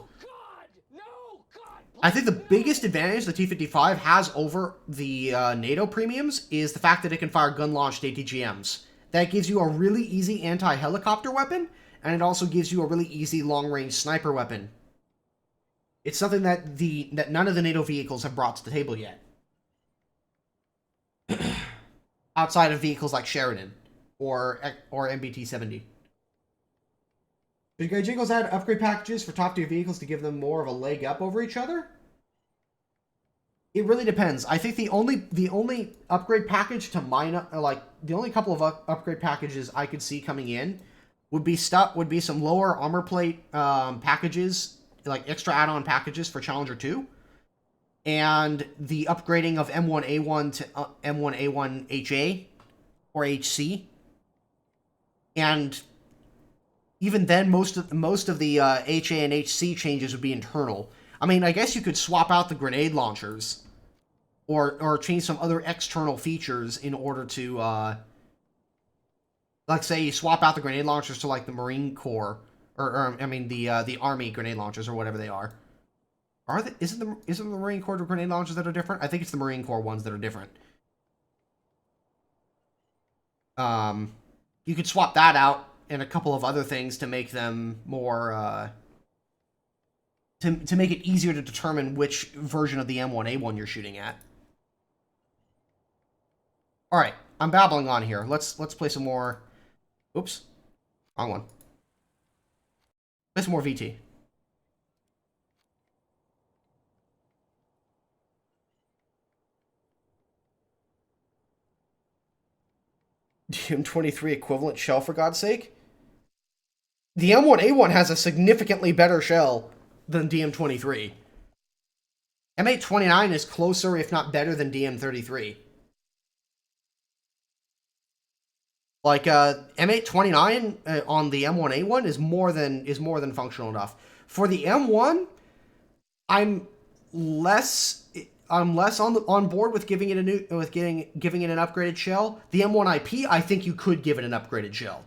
I think the biggest advantage the T-55 has over the NATO premiums is the fact that it can fire gun-launched ATGMs. That gives you a really easy anti-helicopter weapon, and it also gives you a really easy long-range sniper weapon. It's something that none of the NATO vehicles have brought to the table yet. Outside of vehicles like Sheridan. Or MBT-70. Did Gaijingles add upgrade packages for top-tier vehicles to give them more of a leg up over each other? It really depends. I think the only upgrade package to mine, like, the only couple of upgrade packages I could see coming in would be some lower armor plate packages, like extra add-on packages for Challenger 2, and the upgrading of M1A1 to M1A1HA or HC. And even then, most of the HA and HC changes would be internal. I mean, I guess you could swap out the grenade launchers, or change some other external features in order to, like, say, you swap out the grenade launchers to, like, the Marine Corps or I mean the Army grenade launchers or whatever they are. Isn't the Marine Corps grenade launchers that are different? I think it's the Marine Corps ones that are different. You could swap that out and a couple of other things to make them more to make it easier to determine which version of the M1A1 you're shooting at. All right, I'm babbling on here. Let's play some more. Oops, wrong one. Play some more VT. DM23 equivalent shell, for God's sake. The M1A1 has a significantly better shell than DM23. M829 is closer, if not better, than DM33. Like, M829 on the M1A1 is more than functional enough. For the M1, I'm less on board with giving it giving it an upgraded shell. The M1 IP, I think you could give it an upgraded shell.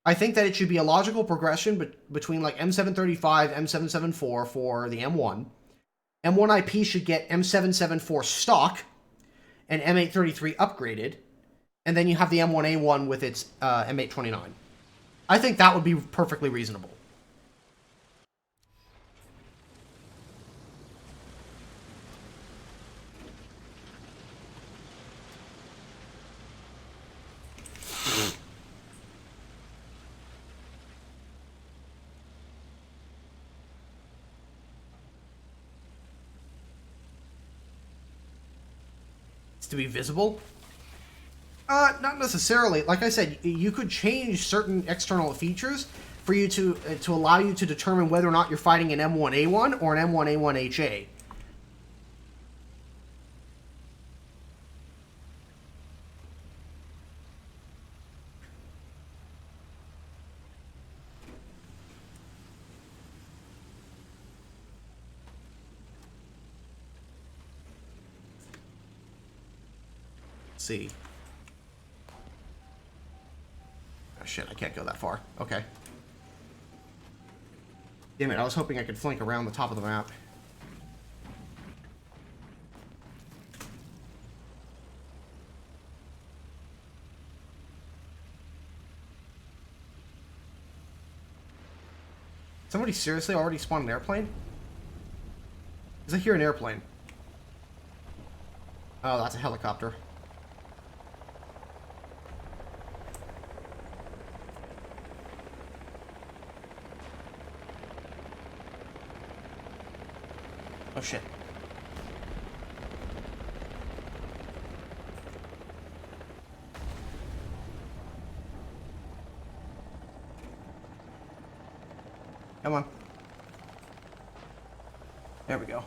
I think that it should be a logical progression between like M735, M774 for the M1. M1 IP should get M774 stock and M833 upgraded, and then you have the M1A1 with its M829. I think that would be perfectly reasonable. To be visible? Not necessarily. Like I said, you could change certain external features for you to allow you to determine whether or not you're fighting an M1A1 or an M1A1HA. See. Oh shit, I can't go that far. Okay. Damn it, I was hoping I could flank around the top of the map. Somebody seriously already spawned an airplane? Is I hear an airplane? Oh, that's a helicopter. Oh shit. Come on. There we go.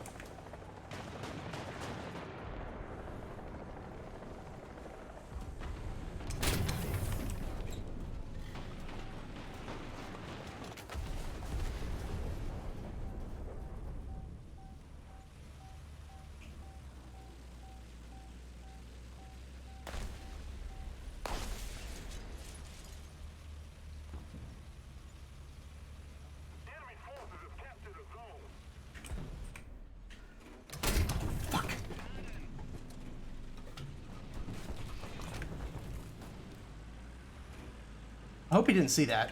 I hope he didn't see that.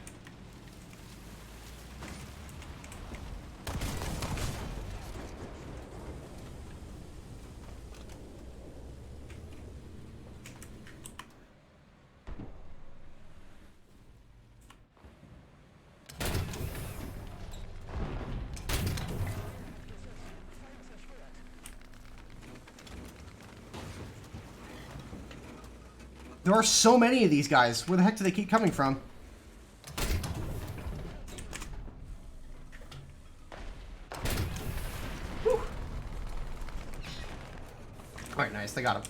There are so many of these guys. Where the heck do they keep coming from? Whew. Alright, nice. They got him.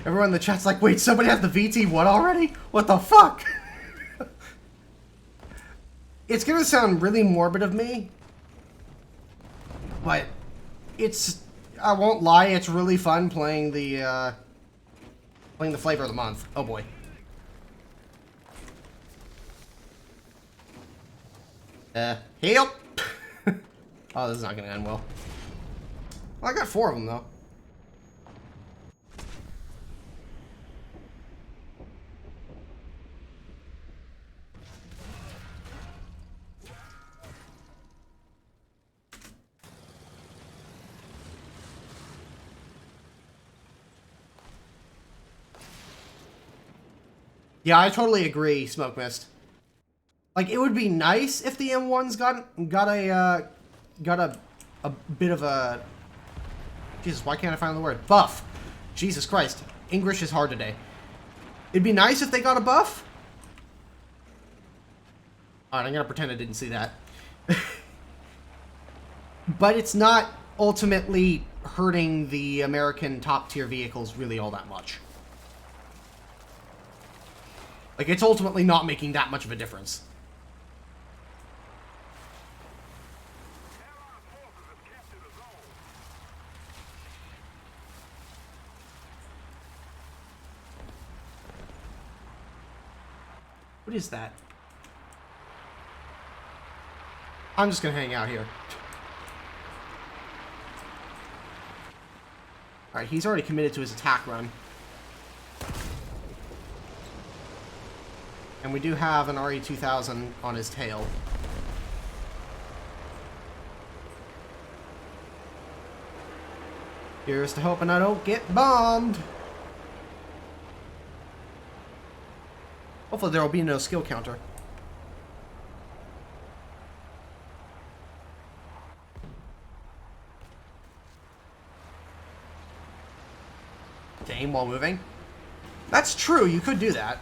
Everyone in the chat's like, wait, somebody has the VT1 already? What the fuck? It's gonna sound really morbid of me, but it's, I won't lie, it's really fun playing the flavor of the month. Oh boy. Help! Oh, this is not gonna end well. Well, I got 4 of them, though. Yeah, I totally agree, Smoke Mist. Like, it would be nice if the M1's got a bit of a... Jesus, why can't I find the word? Buff. Jesus Christ. English is hard today. It'd be nice if they got a buff. Alright, I'm gonna pretend I didn't see that. But it's not ultimately hurting the American top-tier vehicles really all that much. Like, it's ultimately not making that much of a difference. What is that? I'm just gonna hang out here. Alright, he's already committed to his attack run. And we do have an RE2000 on his tail. Here's to hoping I don't get bombed. Hopefully there will be no skill counter. To aim while moving? That's true, you could do that.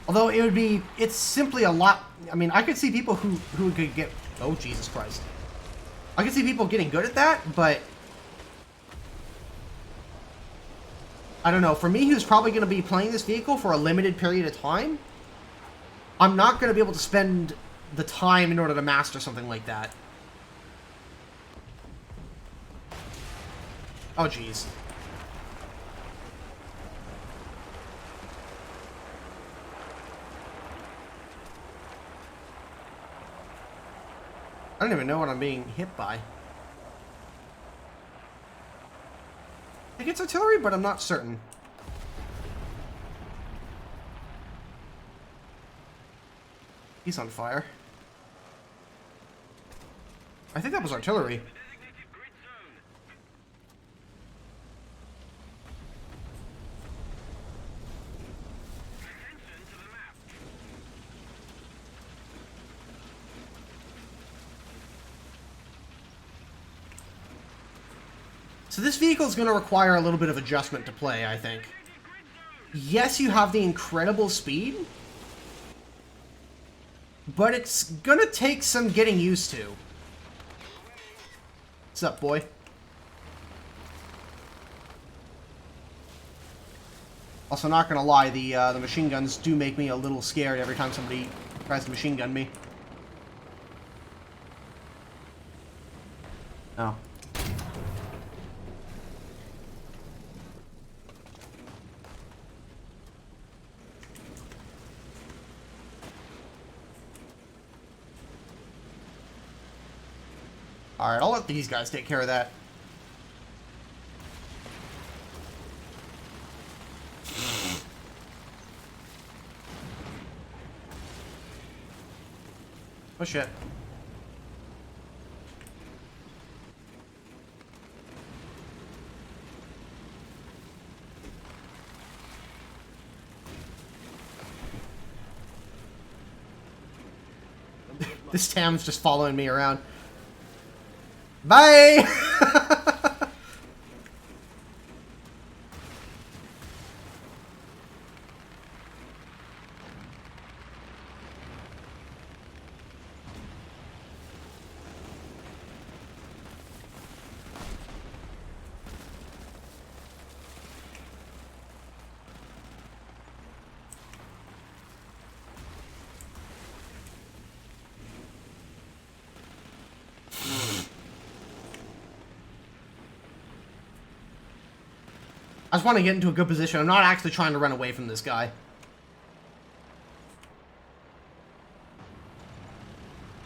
Although it would be, it's simply a lot, I mean, I could see people who could get, oh Jesus Christ. I could see people getting good at that, but I don't know, for me who's probably going to be playing this vehicle for a limited period of time, I'm not going to be able to spend the time in order to master something like that. Oh jeez. I don't even know what I'm being hit by. I think it's artillery, but I'm not certain. He's on fire. I think that was artillery. So this vehicle is going to require a little bit of adjustment to play, I think. Yes, you have the incredible speed, but it's going to take some getting used to. What's up, boy? Also, not going to lie, the machine guns do make me a little scared every time somebody tries to machine gun me. Oh. Alright, I'll let these guys take care of that. Oh shit. This Tam's just following me around. Bye! just want to get into a good position. I'm not actually trying to run away from this guy.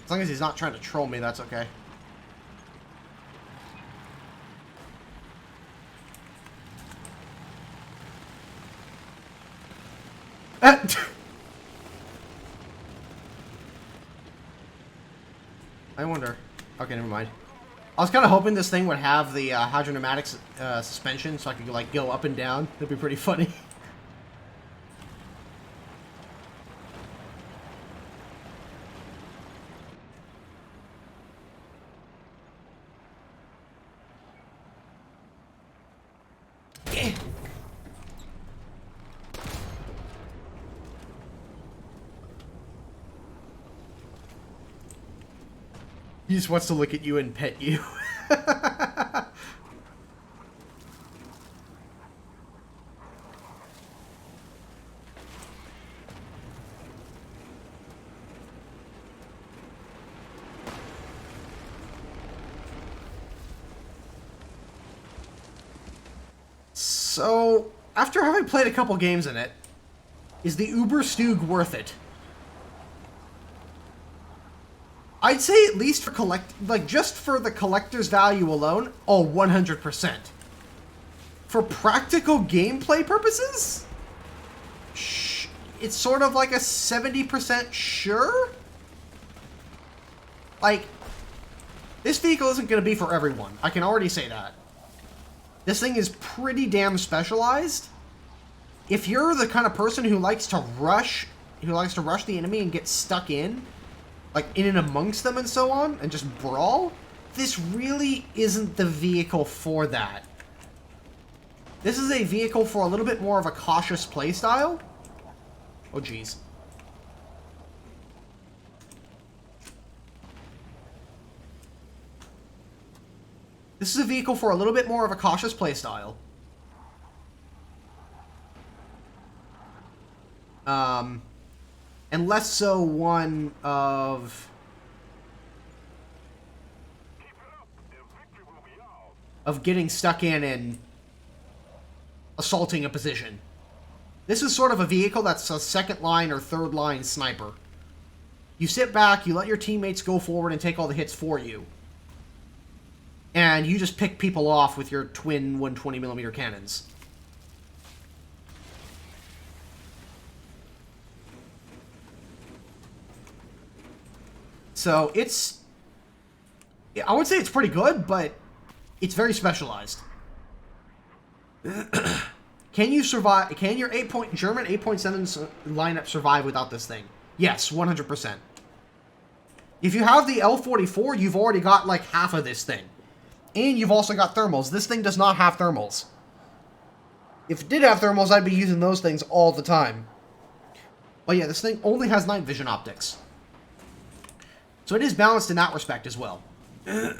As long as he's not trying to troll me, that's okay. I wonder. Okay, never mind. I was kind of hoping this thing would have the hydrodynamic suspension, so I could like go up and down. That'd be pretty funny. He just wants to look at you and pet you. So, after having played a couple games in it, is the Uber Stug worth it? I'd say at least for just for the collector's value alone, oh, 100%. For practical gameplay purposes, it's sort of like a 70% sure. Like, this vehicle isn't going to be for everyone. I can already say that. This thing is pretty damn specialized. If you're the kind of person who likes to rush the enemy and get stuck in, like in and amongst them and so on, and just brawl, this really isn't the vehicle for that. This is a vehicle for a little bit more of a cautious playstyle. Oh, jeez. This is a vehicle for a little bit more of a cautious playstyle. And less so one of getting stuck in and assaulting a position. This is sort of a vehicle that's a second line or third line sniper. You sit back, you let your teammates go forward and take all the hits for you. And you just pick people off with your twin 120mm cannons. So it's, I would say it's pretty good, but it's very specialized. Can you survive? Can your German 8.7 lineup survive without this thing? Yes, 100%. If you have the L44, you've already got like half of this thing. And you've also got thermals. This thing does not have thermals. If it did have thermals, I'd be using those things all the time. But yeah, this thing only has night vision optics. So it is balanced in that respect as well. But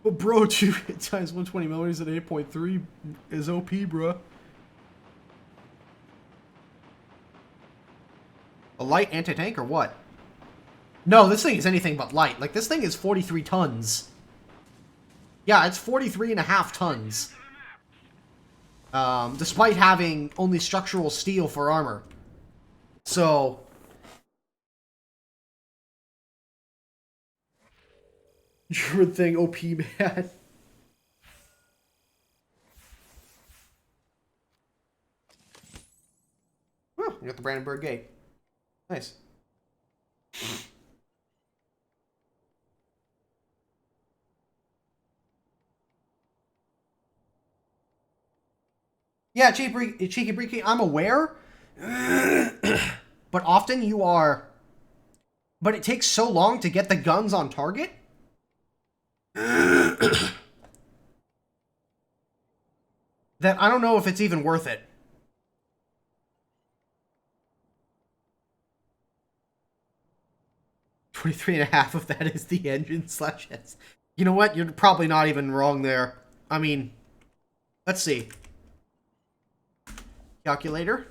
bro, 2 times 120mm at 8.3 is OP, bro. A light anti-tank or what? No, this thing is anything but light. Like, this thing is 43 tons. Yeah, it's 43.5 tons. Despite having only structural steel for armor. So... Druid thing, OP, man. Oh, you got the Brandenburg Gate. Nice. Yeah, Cheeky Breaky, I'm aware. But often you are... But it takes so long to get the guns on target. That I don't know if it's even worth it. $23.5 of that is the engine / S. You know what? You're probably not even wrong there. I mean, let's see. Calculator.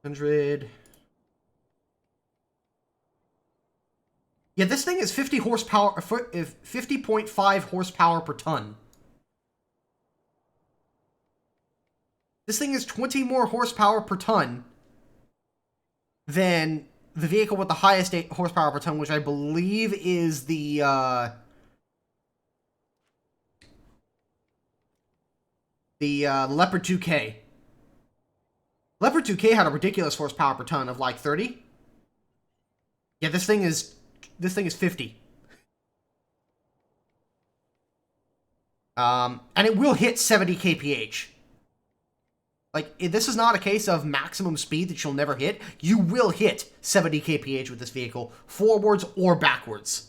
100 Yeah, this thing is 50 horsepower, 50.5 horsepower per ton. This thing is 20 more horsepower per ton than the vehicle with the highest horsepower per ton, which I believe is the Leopard 2K. Leopard 2K had a ridiculous horsepower per ton of like 30. Yeah, this thing is 50. And it will hit 70 kph. Like, this is not a case of maximum speed that you'll never hit. You will hit 70 kph with this vehicle, forwards or backwards.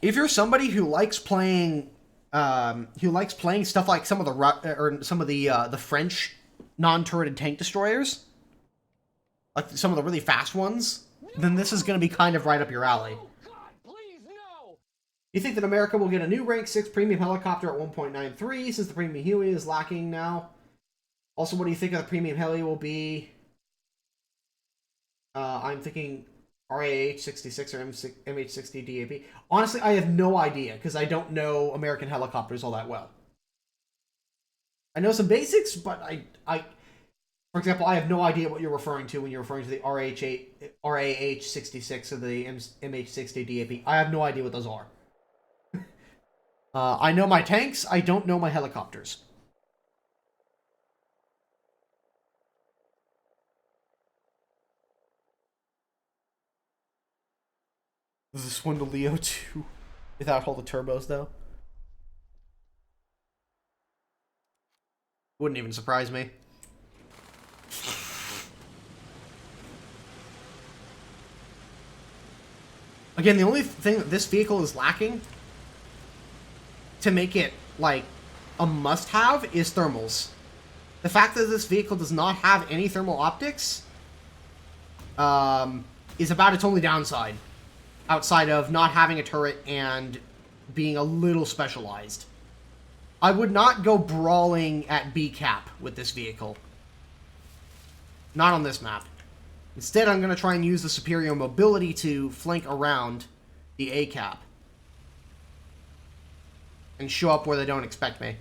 If you're somebody who likes playing stuff like some of the French non-turreted tank destroyers, like some of the really fast ones, then this is going to be kind of right up your alley. You think that America will get a new Rank 6 premium helicopter at 1.93 since the premium Huey is lacking now? Also, what do you think of the premium heli will be? I'm thinking RAH-66 or MH-60 DAP. Honestly, I have no idea because I don't know American helicopters all that well. I know some basics, but for example, I have no idea what you're referring to when you're referring to the RAH-66 or the MH-60 DAP. I have no idea what those are. I know my tanks, I don't know my helicopters. Is this one the Leo 2 without all the turbos, though? Wouldn't even surprise me. Again, the only thing that this vehicle is lacking to make it, like, a must-have is thermals. The fact that this vehicle does not have any thermal optics is about its only downside, outside of not having a turret and being a little specialized. I would not go brawling at B-cap with this vehicle. Not on this map. Instead, I'm going to try and use the superior mobility to flank around the A-cap and show up where they don't expect me.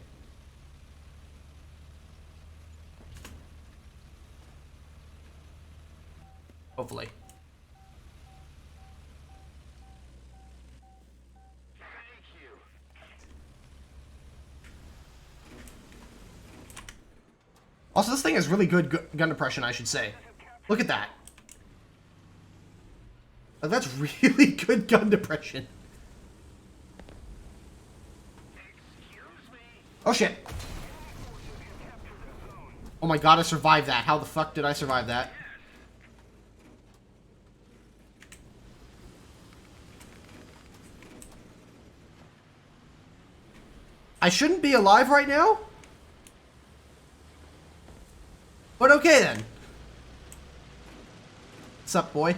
Hopefully. Also, this thing has really good gun depression, I should say. Look at that. Like, that's really good gun depression. Oh shit. Oh my god, I survived that. How the fuck did I survive that? I shouldn't be alive right now? But okay then. What's up, boy?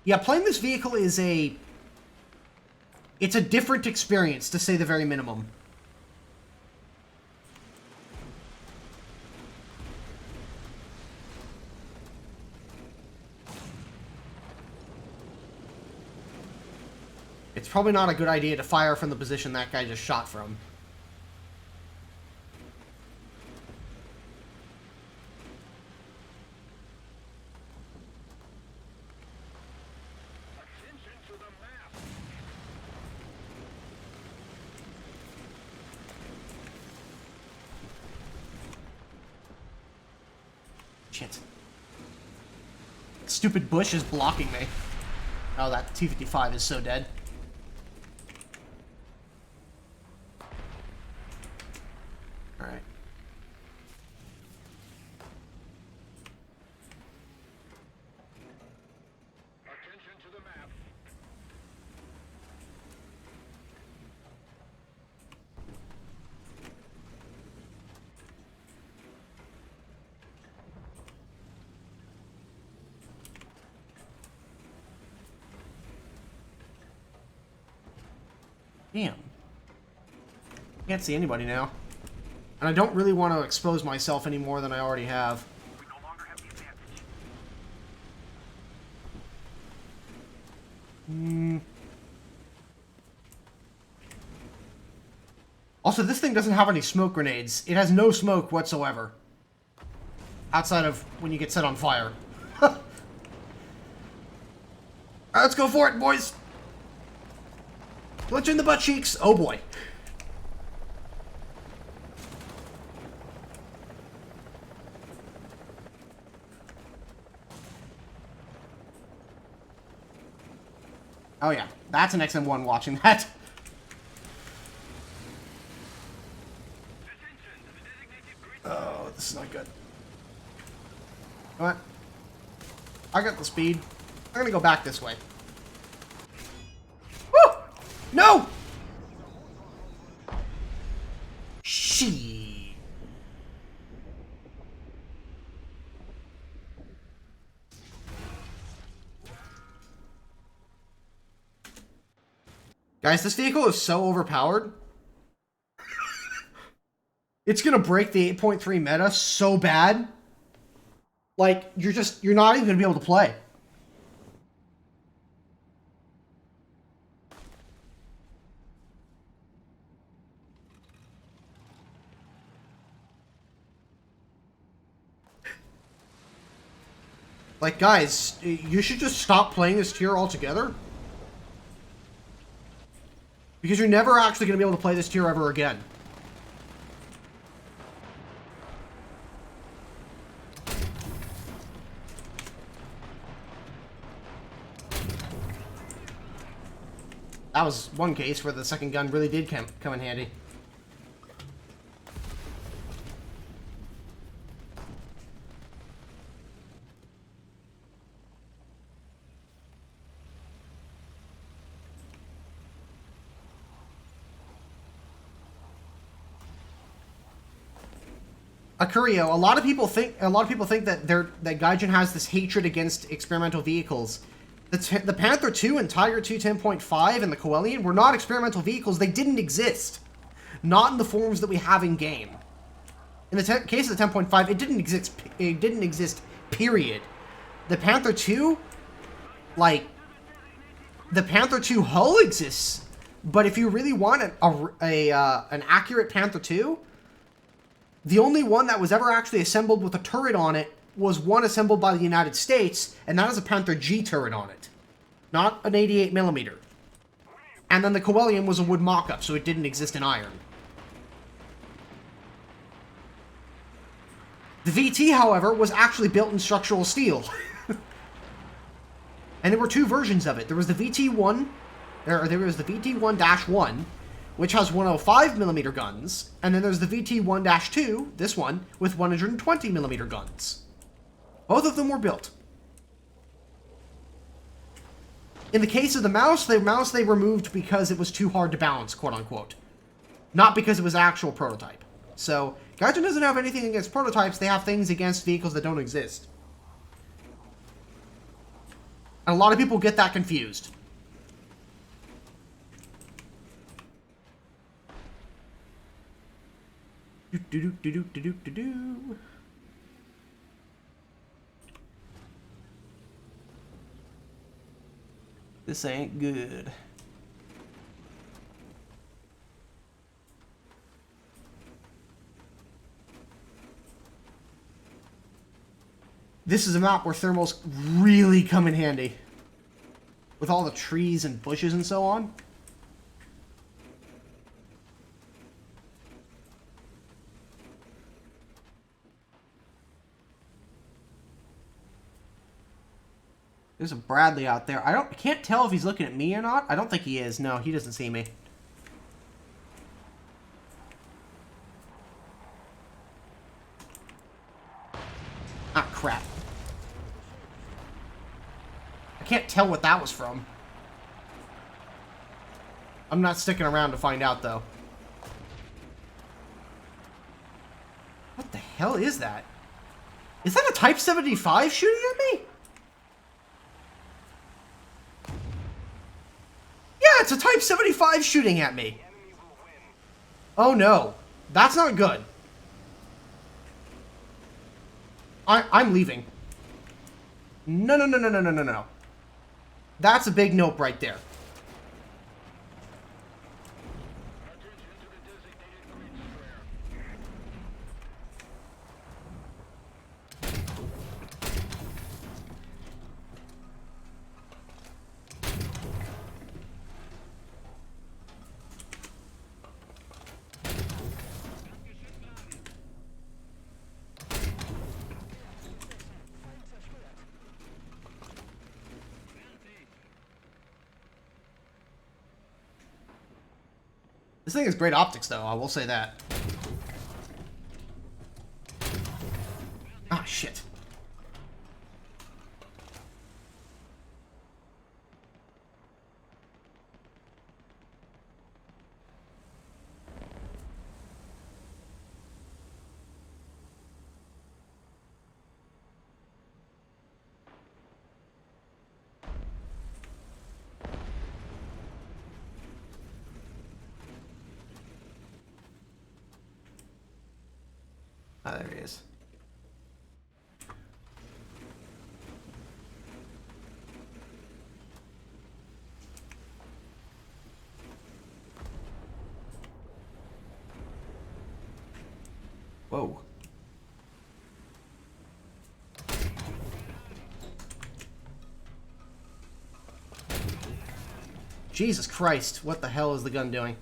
Yeah, playing this vehicle is it's a different experience, to say the very minimum. It's probably not a good idea to fire from the position that guy just shot from. Shit. Stupid bush is blocking me. Oh, that T-55 is so dead. Alright. Attention to the map. Damn. Can't see anybody now. And I don't really want to expose myself any more than I already have. Also, this thing doesn't have any smoke grenades. It has no smoke whatsoever. Outside of when you get set on fire. Alright, let's go for it, boys! Let's in the butt cheeks. Oh boy. Oh yeah, that's an XM1 watching that. Oh, this is not good. What? I got the speed. I'm gonna go back this way. Woo! No! She. Guys, this vehicle is so overpowered. It's gonna break the 8.3 meta so bad. Like, you're not even gonna be able to play. Like, guys, you should just stop playing this tier altogether. Because you're never actually going to be able to play this tier ever again. That was one case where the second gun really did come in handy. Akurio, a lot of people think that that Gaijin has this hatred against experimental vehicles. The Panther 2 and Tiger 2 10.5 and the Coelian were not experimental vehicles. They didn't exist. Not in the forms that we have in game. In the case of the 10.5, it didn't exist. It didn't exist. Period. The Panther 2, like, the Panther 2 hull exists, but if you really want an accurate Panther 2. The only one that was ever actually assembled with a turret on it was one assembled by the United States, and that is a Panther G turret on it. Not an 88mm. And then the Coelian was a wood mock-up, so it didn't exist in iron. The VT, however, was actually built in structural steel. And there were two versions of it. There was the VT1, there was the VT1-1, which has 105mm guns, and then there's the VT1-2, this one, with 120mm guns. Both of them were built. In the case of the mouse they removed because it was too hard to balance, quote-unquote. Not because it was an actual prototype. So, Gaijin doesn't have anything against prototypes, they have things against vehicles that don't exist. And a lot of people get that confused. This ain't good. This is a map where thermals really come in handy. With all the trees and bushes and so on. There's a Bradley out there. I can't tell if he's looking at me or not. I don't think he is. No, he doesn't see me. Ah, crap. I can't tell what that was from. I'm not sticking around to find out, though. What the hell is that? Is that a Type 75 shooting at me? Yeah, it's a Type 75 shooting at me. Oh no. That's not good. I'm leaving. No, no, no, no, no, no, no, no. That's a big nope right there. This thing is great optics, though, I will say that. Ah, shit. Ah, there he is. Whoa. Jesus Christ, what the hell is the gun doing?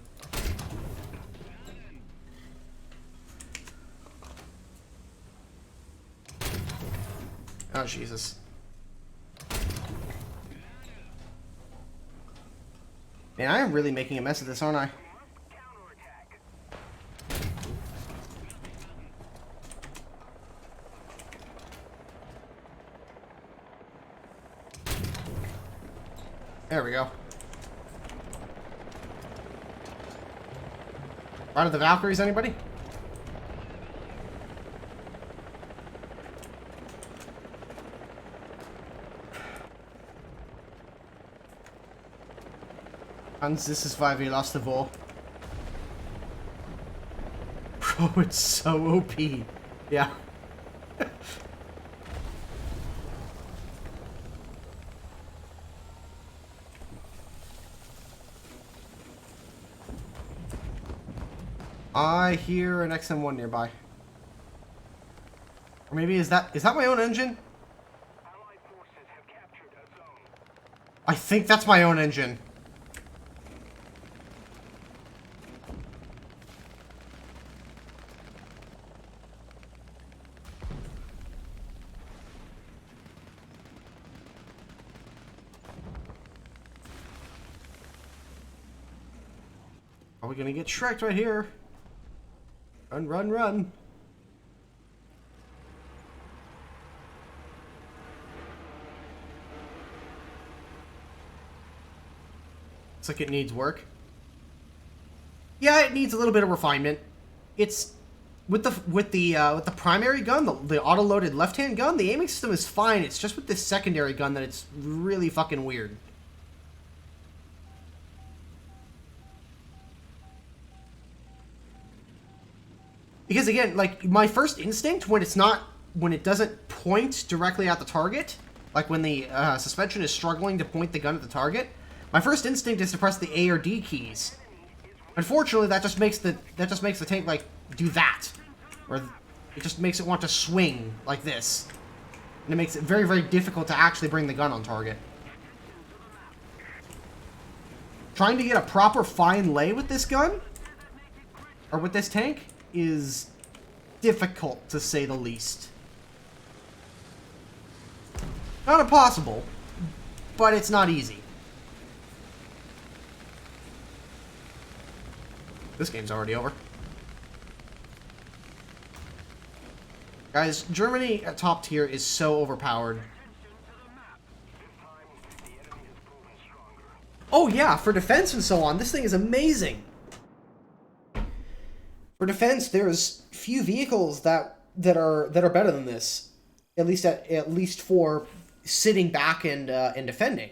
Oh, Jesus. Man, I am really making a mess of this, aren't I? There we go. Out of the Valkyries, anybody? And this is why we lost the war. Bro, it's so OP. Yeah. I hear an XM1 nearby. Or maybe is that my own engine? I think that's my own engine. Are we gonna get Shrek'd right here? Run, run, run. Looks like it needs work. Yeah, it needs a little bit of refinement. It's with the primary gun, the auto-loaded left-hand gun, the aiming system is fine. It's just with this secondary gun that it's really fucking weird. Because again, like, my first instinct when it doesn't point directly at the target, like when the suspension is struggling to point the gun at the target, my first instinct is to press the A or D keys. Unfortunately, that just makes the tank like do that, or it just makes it want to swing like this, and it makes it very, very difficult to actually bring the gun on target. Trying to get a proper fine lay with this gun, or with this tank, is difficult to say the least. Not impossible, but it's not easy. This game's already over. Guys, Germany at top tier is so overpowered. Oh yeah, for defense and so on, this thing is amazing. For defense, there's few vehicles that are better than this, at least for sitting back and defending.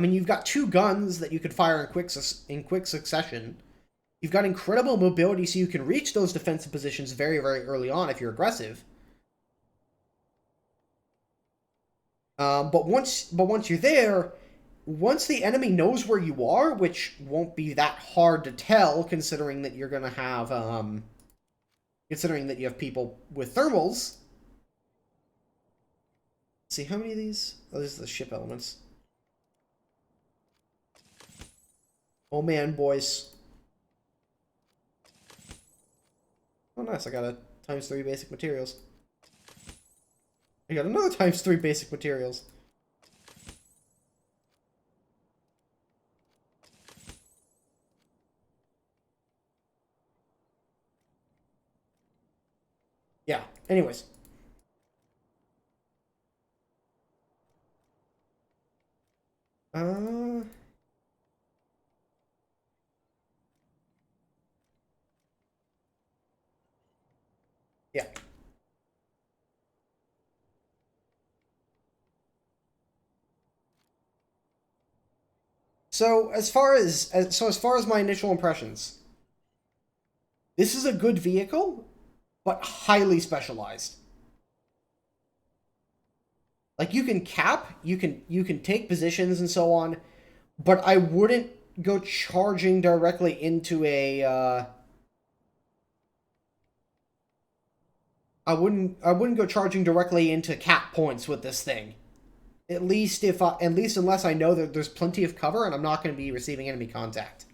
I mean, you've got 2 guns that you could fire in quick succession. You've got incredible mobility, so you can reach those defensive positions very, very early on if you're aggressive. But once you're there, once the enemy knows where you are, which won't be that hard to tell, considering that you're gonna have, considering that you have people with thermals. Let's see, how many of these? Oh, this is the ship elements. Oh man, boys. Oh nice, I got a ×3 basic materials. I got another ×3 basic materials. Yeah, anyways. Yeah. So as far as my initial impressions, this is a good vehicle, but highly specialized. Like you can cap, you can take positions and so on, but I wouldn't go charging directly into a I wouldn't go charging directly into cap points with this thing. At least unless I know that there's plenty of cover and I'm not going to be receiving enemy contact.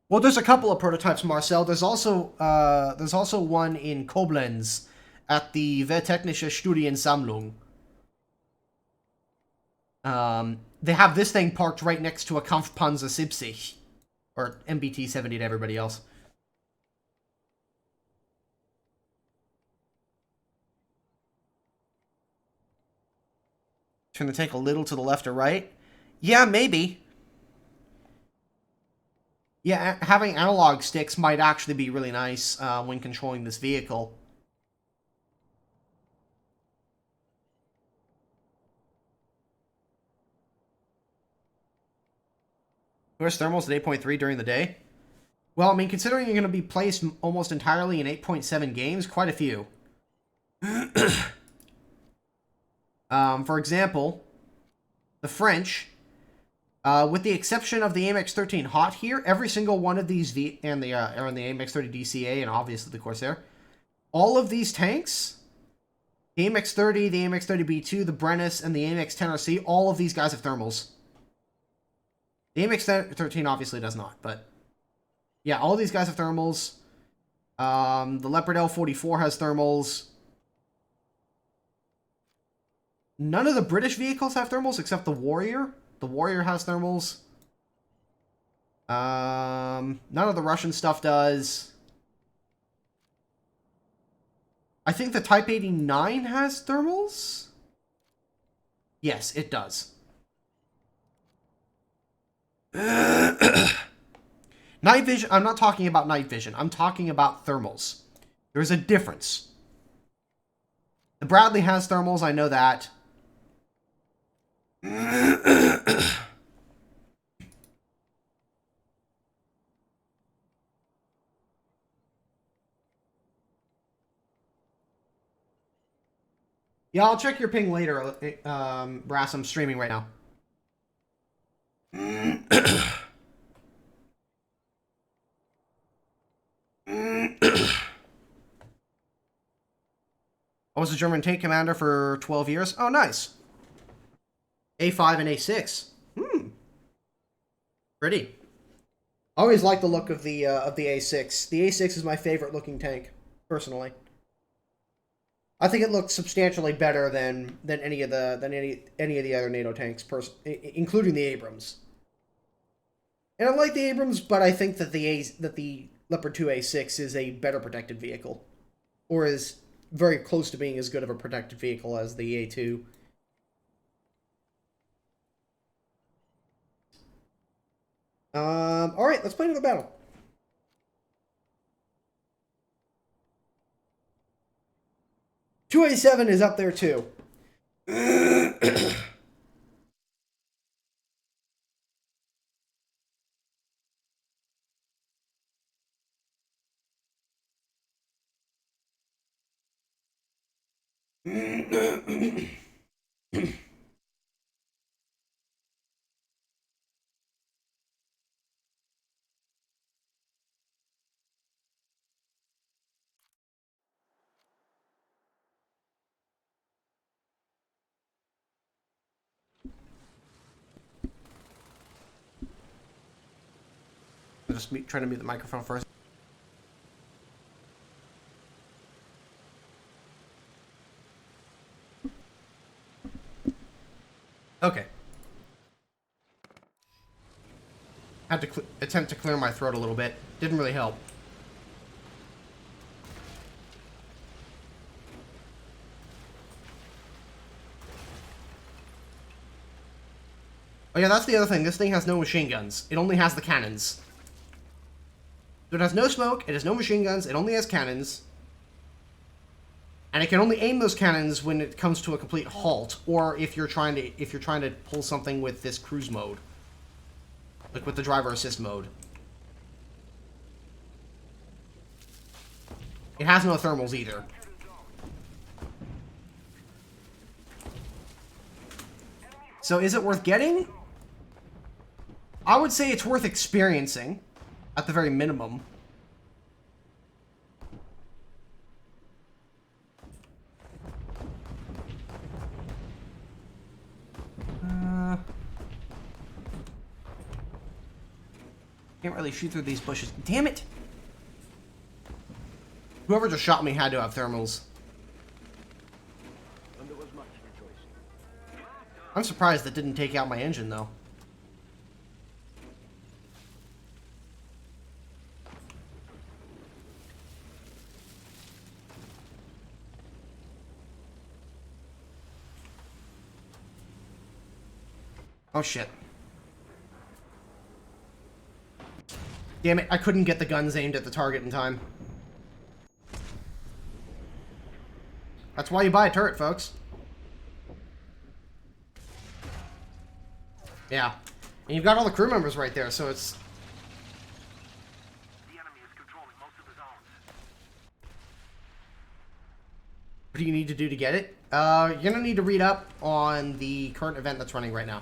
Well, there's a couple of prototypes, Marcel. There's also one in Koblenz at the Wehrtechnische Studiensammlung. They have this thing parked right next to a Kampfpanzer 70. Or MBT 70 to everybody else. Turn the tank a little to the left or right? Yeah, maybe. Yeah, having analog sticks might actually be really nice when controlling this vehicle. Where's thermals at 8.3 during the day? Well, I mean, considering you're going to be placed almost entirely in 8.7 games, quite a few. For example, the French, with the exception of the AMX-13 Hot here, every single one of these and the AMX-30 DCA and obviously the Corsair, all of these tanks, the AMX-30, the AMX-30B2, the Brennus, and the AMX-10RC, all of these guys have thermals. The AMX-13 obviously does not, but yeah, all these guys have thermals. The Leopard L44 has thermals. None of the British vehicles have thermals except the Warrior. The Warrior has thermals. None of the Russian stuff does. I think the Type 89 has thermals? Yes, it does. Night vision, I'm not talking about night vision. I'm talking about thermals. There's a difference. The Bradley has thermals, I know that. Yeah, I'll check your ping later, Brass. I'm streaming right now. I was a German tank commander for 12 years. Oh, nice. A5 and A6. Pretty. I always like the look of the A6. The A6 is my favorite looking tank, personally. I think it looks substantially better than any of the other NATO tanks, including the Abrams. And I like the Abrams, but I think that the Leopard 2 A6 is a better protected vehicle, or is very close to being as good of a protected vehicle as the A2. All right, let's play another battle. 287 is up there too. Just trying to mute the microphone first. Okay. Had to attempt to clear my throat a little bit. Didn't really help. Oh yeah, that's the other thing. This thing has no machine guns. It only has the cannons. So it has no smoke, it has no machine guns, it only has cannons. And it can only aim those cannons when it comes to a complete halt, or if you're trying to pull something with this cruise mode. Like with the driver assist mode. It has no thermals either. So is it worth getting? I would say it's worth experiencing. At the very minimum. Can't really shoot through these bushes. Damn it! Whoever just shot me had to have thermals. I'm surprised that didn't take out my engine, though. Oh shit. Damn it, I couldn't get the guns aimed at the target in time. That's why you buy a turret, folks. Yeah. And you've got all the crew members right there, so it's... The enemy is controlling most of the zones. What do you need to do to get it? You're gonna need to read up on the current event that's running right now.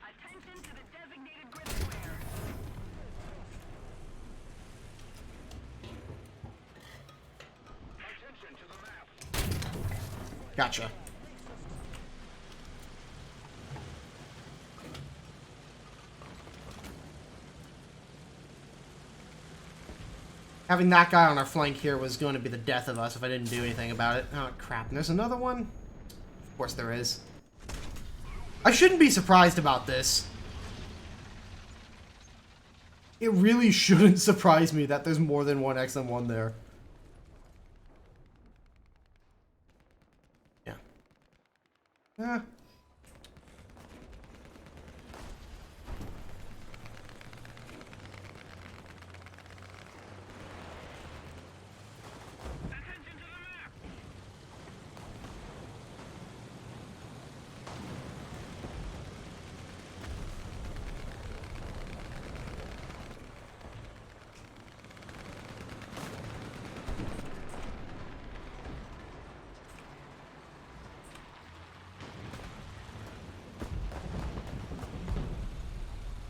Attention to the designated grid square. Attention to the map. Gotcha. Having that guy on our flank here was going to be the death of us if I didn't do anything about it. Oh, crap. And there's another one? Of course there is. I shouldn't be surprised about this. It really shouldn't surprise me that there's more than one XM1 there. Yeah. Yeah.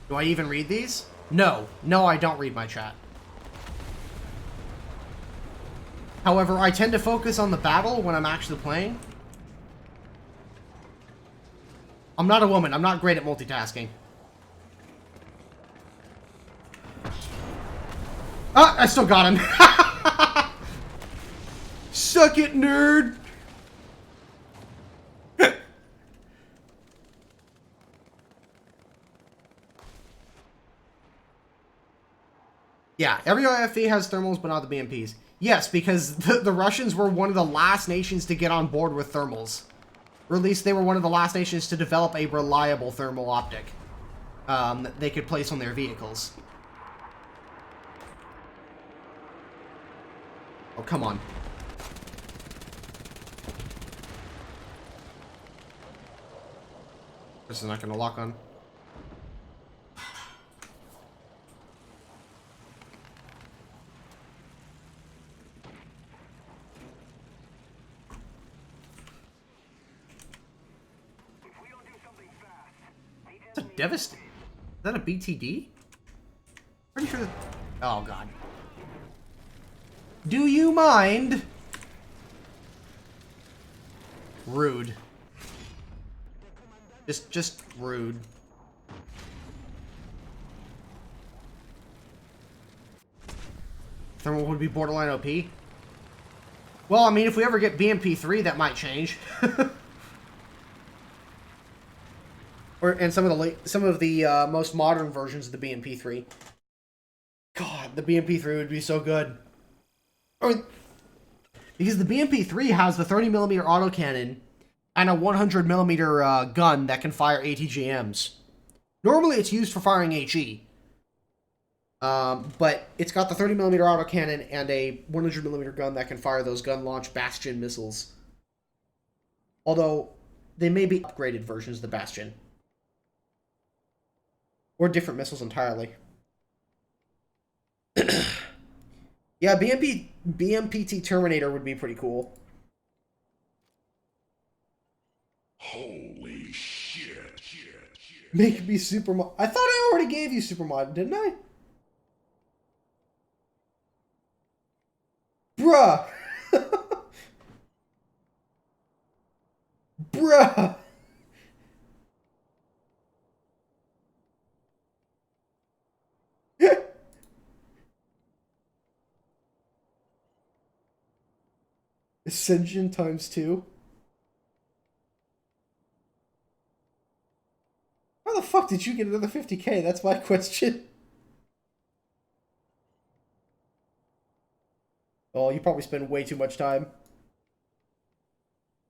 Do I even read these? No. No, I don't read my chat. However, I tend to focus on the battle when I'm actually playing. I'm not a woman. I'm not great at multitasking. Ah, I still got him. Suck it, nerd. Yeah, every IFV has thermals, but not the BMPs. Yes, because the Russians were one of the last nations to get on board with thermals. Or at least they were one of the last nations to develop a reliable thermal optic that they could place on their vehicles. Oh, come on. This is not going to lock on. It's a devastating. Is that a BTD? Pretty sure that... Oh, God. Do you mind? Rude. Just rude. Thermal would be borderline OP. Well, I mean, if we ever get BMP3, that might change. And some of the most modern versions of the BMP3. God, the BMP3 would be so good. Because the BMP3 has the 30mm autocannon and a 100mm gun that can fire ATGMs. Normally, it's used for firing HE. But it's got the 30mm autocannon and a 100mm gun that can fire those gun-launched Bastion missiles. Although, they may be upgraded versions of the Bastion. Or different missiles entirely. Yeah, BMPT Terminator would be pretty cool. Holy shit. Make me super mod. I thought I already gave you super mod, didn't I? Bruh. Bruh. Ascension times 2. How the fuck did you get another 50k? That's my question. Oh, you probably spend way too much time.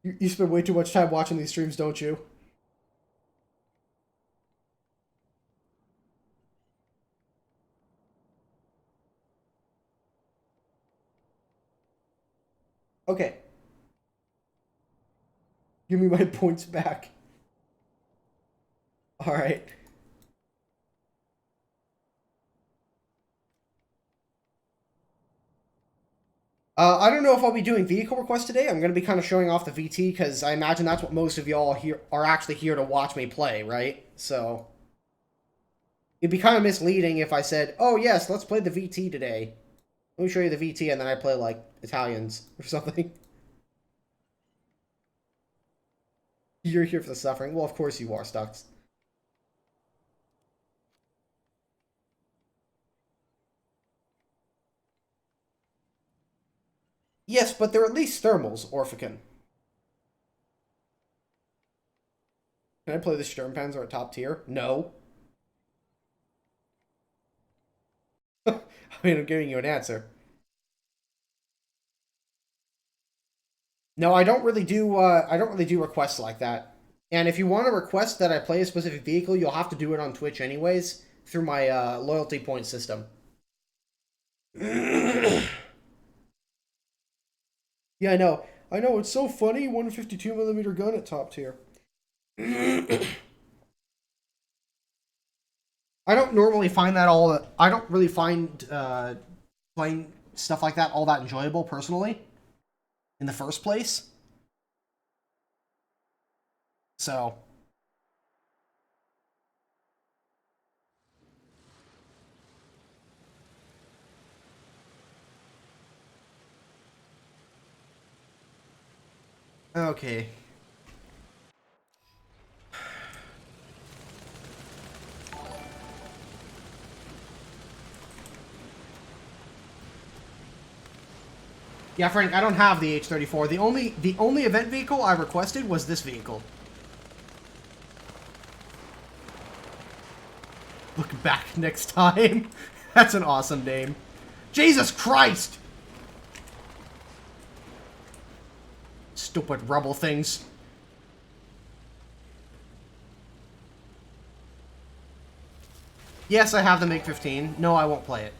You spend way too much time watching these streams, don't you? Okay. Give me my points back. Alright. I don't know if I'll be doing vehicle requests today. I'm going to be kind of showing off the VT because I imagine that's what most of y'all here are actually here to watch me play, right? So it'd be kind of misleading if I said, "Oh yes, let's play the VT today. Let me show you the VT," and then I play like Italians or something. You're here for the suffering. Well, of course you are, Stux. Yes, but they're at least thermals, Orphican. Can I play the Sturmpanzer at top tier? No. I mean, I'm giving you an answer. No, I don't really do requests like that. And if you want to request that I play a specific vehicle, you'll have to do it on Twitch anyways, through my loyalty point system. Yeah, I know. I know, it's so funny. 152mm gun at top tier. I don't normally find that I don't really find playing stuff like that all that enjoyable, personally, in the first place. So... Okay. Yeah, Frank, I don't have the H-34. The only event vehicle I requested was this vehicle. Look back next time. That's an awesome name. Jesus Christ! Stupid rebel things. Yes, I have the MiG-15. No, I won't play it.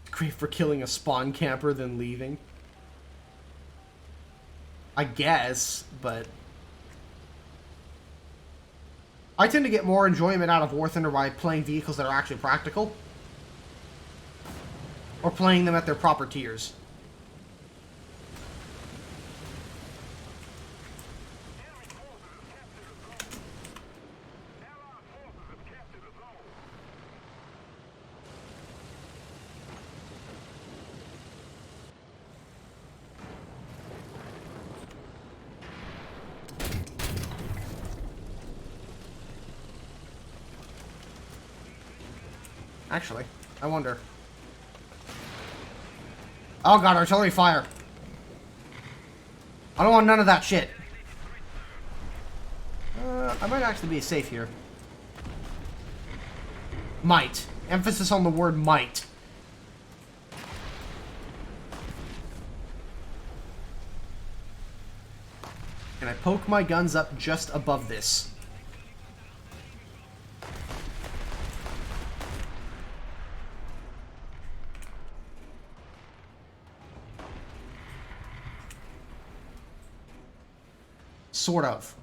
Great for killing a spawn camper, then leaving. I guess, but... I tend to get more enjoyment out of War Thunder by playing vehicles that are actually practical. Or playing them at their proper tiers. Actually, I wonder. Oh god, artillery fire. I don't want none of that shit. I might actually be safe here. Might. Emphasis on the word might. Can I poke my guns up just above this? Sort of.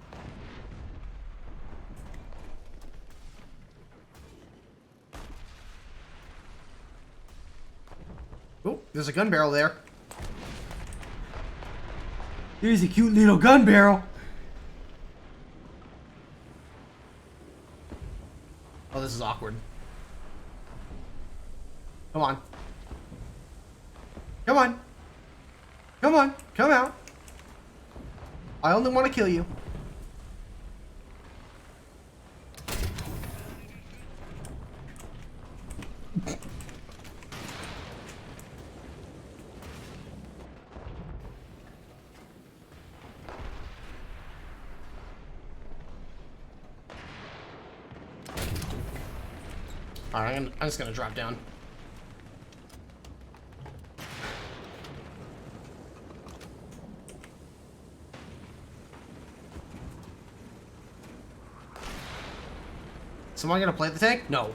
Oh, there's a gun barrel there. There's a cute little gun barrel. Oh, this is awkward. Come on. Come on. Come on. Come out. I only want to kill you. Alright, I'm just gonna drop down. So am I gonna play the tank? No.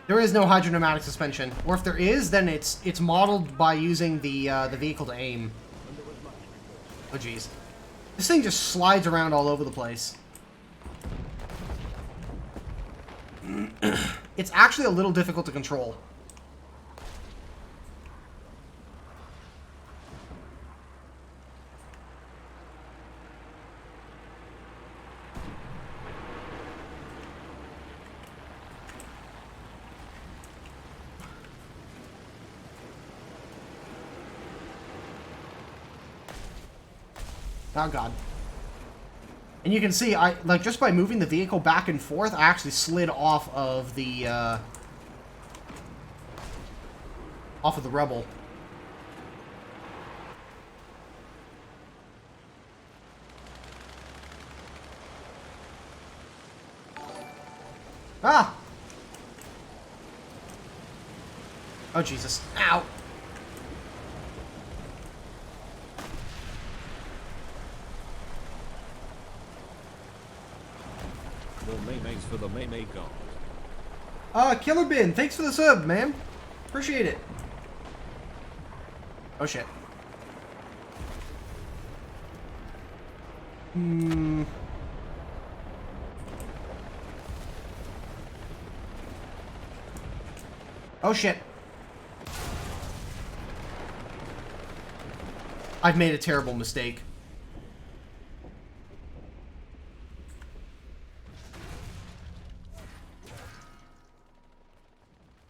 There is no hydropneumatic suspension, or if there is, then it's modeled by using the vehicle to aim. Oh jeez, this thing just slides around all over the place. It's actually a little difficult to control. Oh god. And you can see, like, just by moving the vehicle back and forth, I actually slid off of the rebel. Ah! Oh, Jesus. Ow! More maymays for the Maymay God. Killer Bin, thanks for the sub, man. Appreciate it. Oh, shit. Oh, shit. I've made a terrible mistake.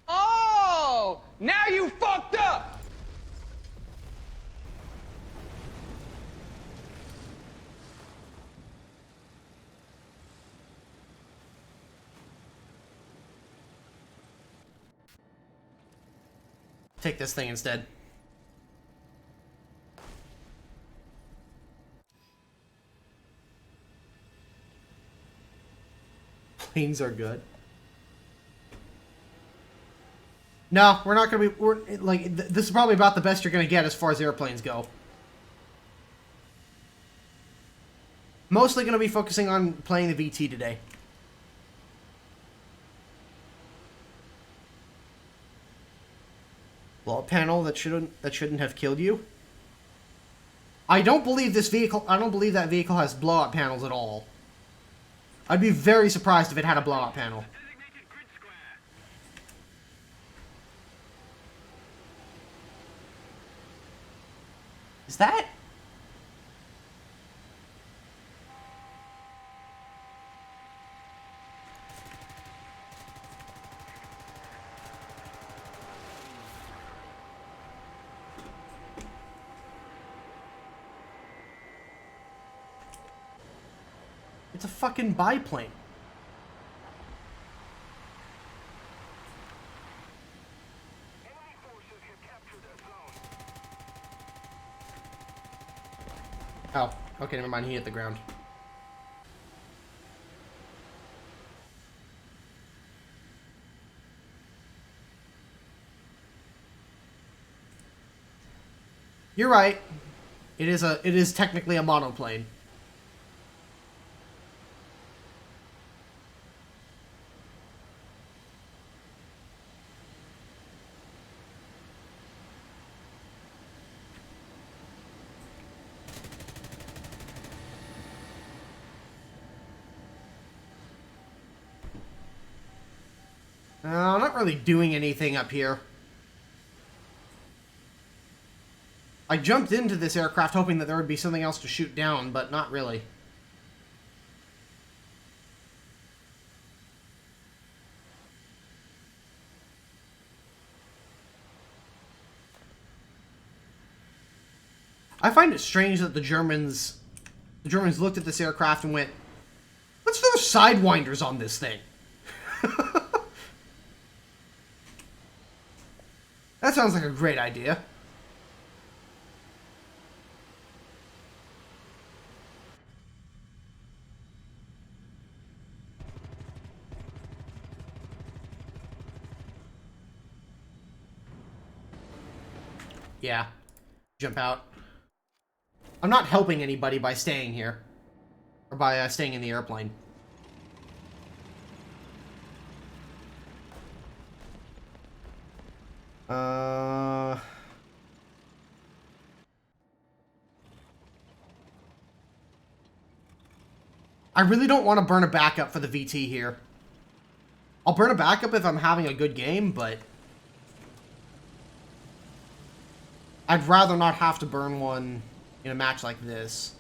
Oh! Now you fucked up! Take this thing instead. airplanes are good. No, we're not gonna be. This is probably about the best you're gonna get as far as airplanes go. Mostly gonna be focusing on playing the VT today. Blow-up panel that shouldn't have killed you. I don't believe this vehicle. I don't believe that vehicle has blow-up panels at all. I'd be very surprised if it had a blow-up panel. Is that? It's a fucking biplane. Oh, okay, never mind. He hit the ground. You're right. It is technically a monoplane. I'm not really doing anything up here. I jumped into this aircraft hoping that there would be something else to shoot down, but not really. I find it strange that the Germans looked at this aircraft and went, let's throw sidewinders on this thing. That sounds like a great idea. Yeah. Jump out. I'm not helping anybody by staying here. Or by staying in the airplane. I really don't want to burn a backup for the VT here. I'll burn a backup if I'm having a good game, but I'd rather not have to burn one in a match like this.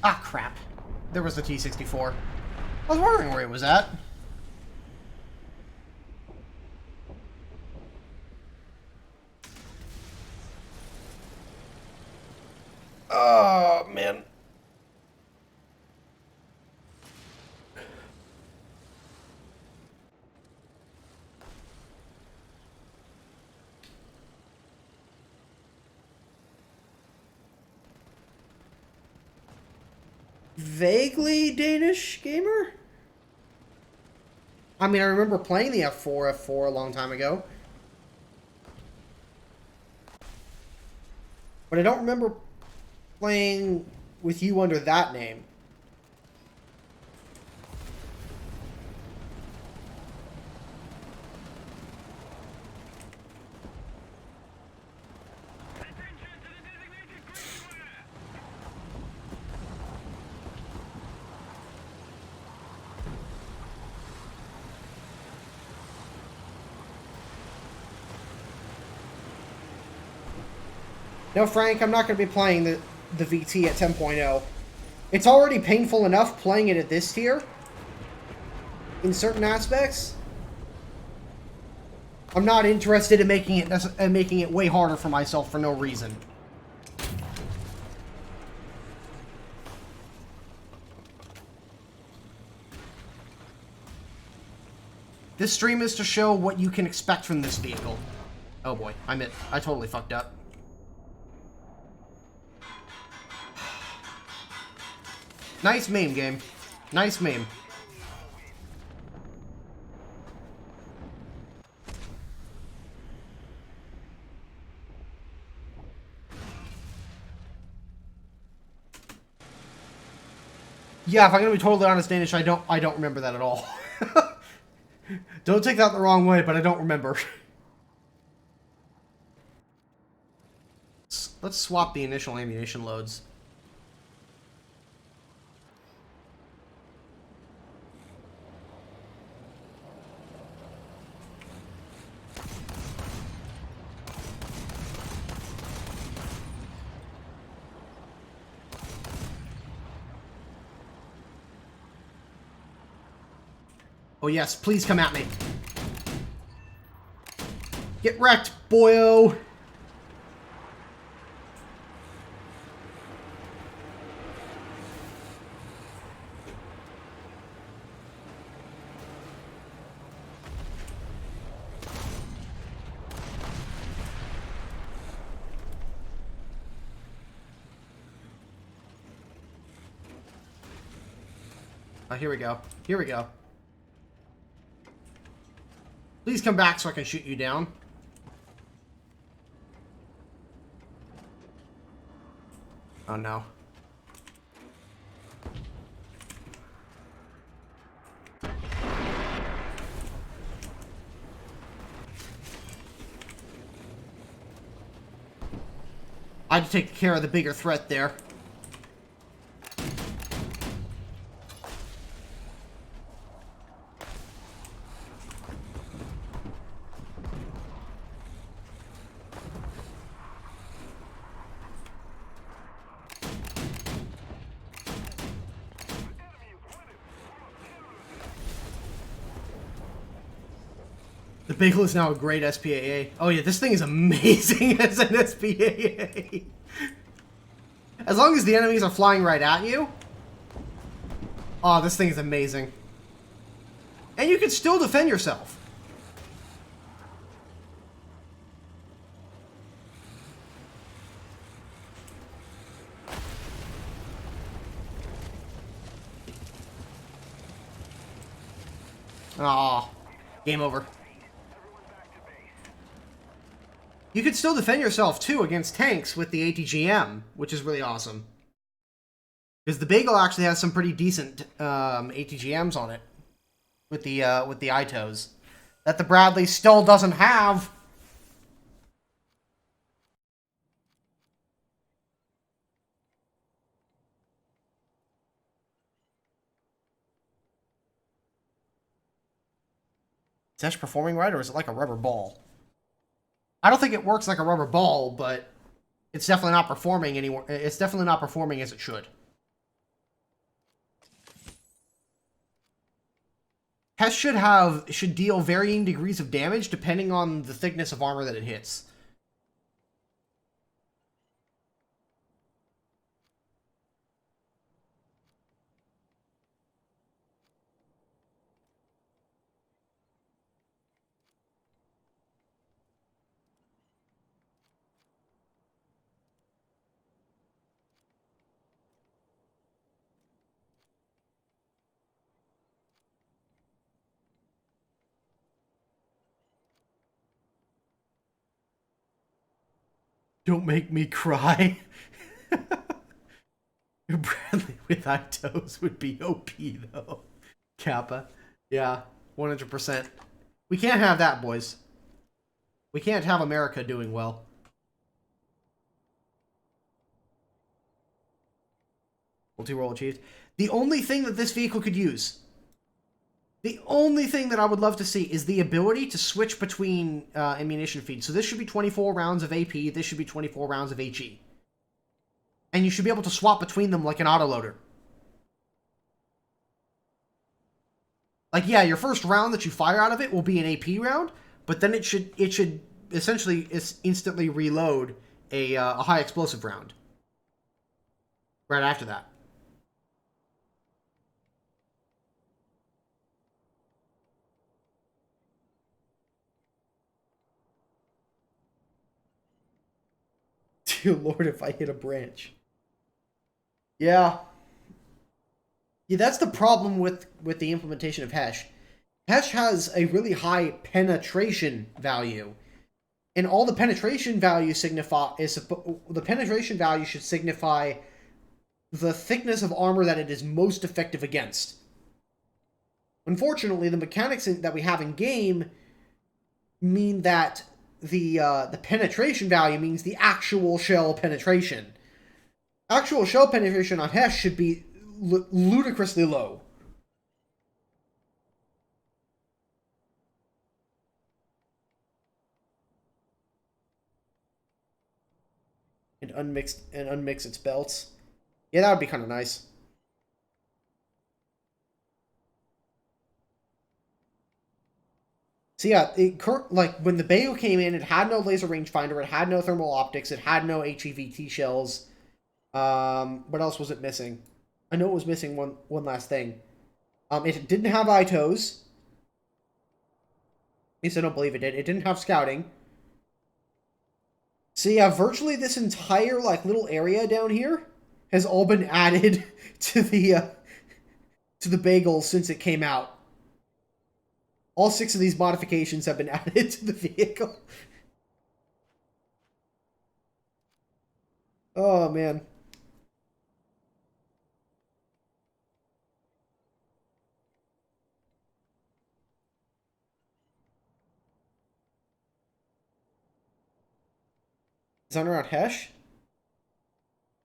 Ah, crap. There was the T-64. I was wondering where it was at. Oh, man. Vaguely Danish gamer? I mean, I remember playing the F4 a long time ago. But I don't remember playing with you under that name. No, Frank, I'm not going to be playing the VT at 10.0. It's already painful enough playing it at this tier. In certain aspects. I'm not interested in making it way harder for myself for no reason. This stream is to show what you can expect from this vehicle. Oh boy, I totally fucked up. Nice meme, game. Nice meme. Yeah, if I'm gonna be totally honest, Danish, I don't remember that at all. Don't take that the wrong way, but I don't remember. Let's swap the initial ammunition loads. Oh yes, please come at me. Get wrecked, boyo! Oh, here we go. Here we go. Please come back so I can shoot you down. Oh no. I had to take care of the bigger threat there. The Bagel is now a great SPAA. Oh yeah, this thing is amazing as an SPAA. As long as the enemies are flying right at you. Oh, this thing is amazing. And you can still defend yourself. Aw, game over. You can still defend yourself, too, against tanks with the ATGM, which is really awesome. Because the Bagel actually has some pretty decent ATGMs on it. With the ITOs. That the Bradley still doesn't have. Is that performing right, or is it like a rubber ball? I don't think it works like a rubber ball, but it's definitely not performing anymore. It's definitely not performing as it should. Hess should deal varying degrees of damage depending on the thickness of armor that it hits. Don't make me cry. Bradley with high toes would be OP, though. Kappa. Yeah, 100%. We can't have that, boys. We can't have America doing well. Multi-roll achieved. The only thing that this vehicle could use. The only thing that I would love to see is the ability to switch between ammunition feeds. So this should be 24 rounds of AP, this should be 24 rounds of HE. And you should be able to swap between them like an autoloader. Like, yeah, your first round that you fire out of it will be an AP round, but then it should essentially instantly reload a high explosive round. Right after that. Dear Lord, if I hit a branch. Yeah. Yeah, that's the problem with the implementation of Hesh. Hesh has a really high penetration value. And all the penetration value the penetration value should signify the thickness of armor that it is most effective against. Unfortunately, the mechanics that we have in game mean that the penetration value means the actual shell penetration. Actual shell penetration on Hesh should be ludicrously low. And unmix its belts. Yeah, that would be kind of nice. So yeah, like when the Bayo came in, it had no laser rangefinder, it had no thermal optics, it had no HEVT shells. What else was it missing? I know it was missing one last thing. It didn't have ITOs. At least I don't believe it did. It didn't have scouting. So yeah, virtually this entire like little area down here has all been added to the bagel since it came out. All 6 of these modifications have been added to the vehicle. Oh man. Design around Hesh?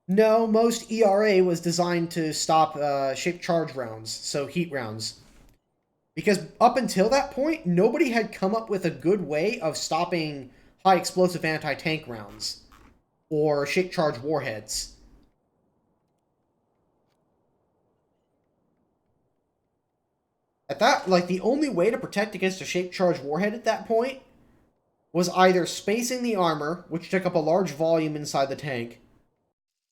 No, most ERA was designed to stop shaped charge rounds, so heat rounds. Because up until that point, nobody had come up with a good way of stopping high explosive anti-tank rounds or shaped charge warheads. The only way to protect against a shaped charge warhead at that point was either spacing the armor, which took up a large volume inside the tank,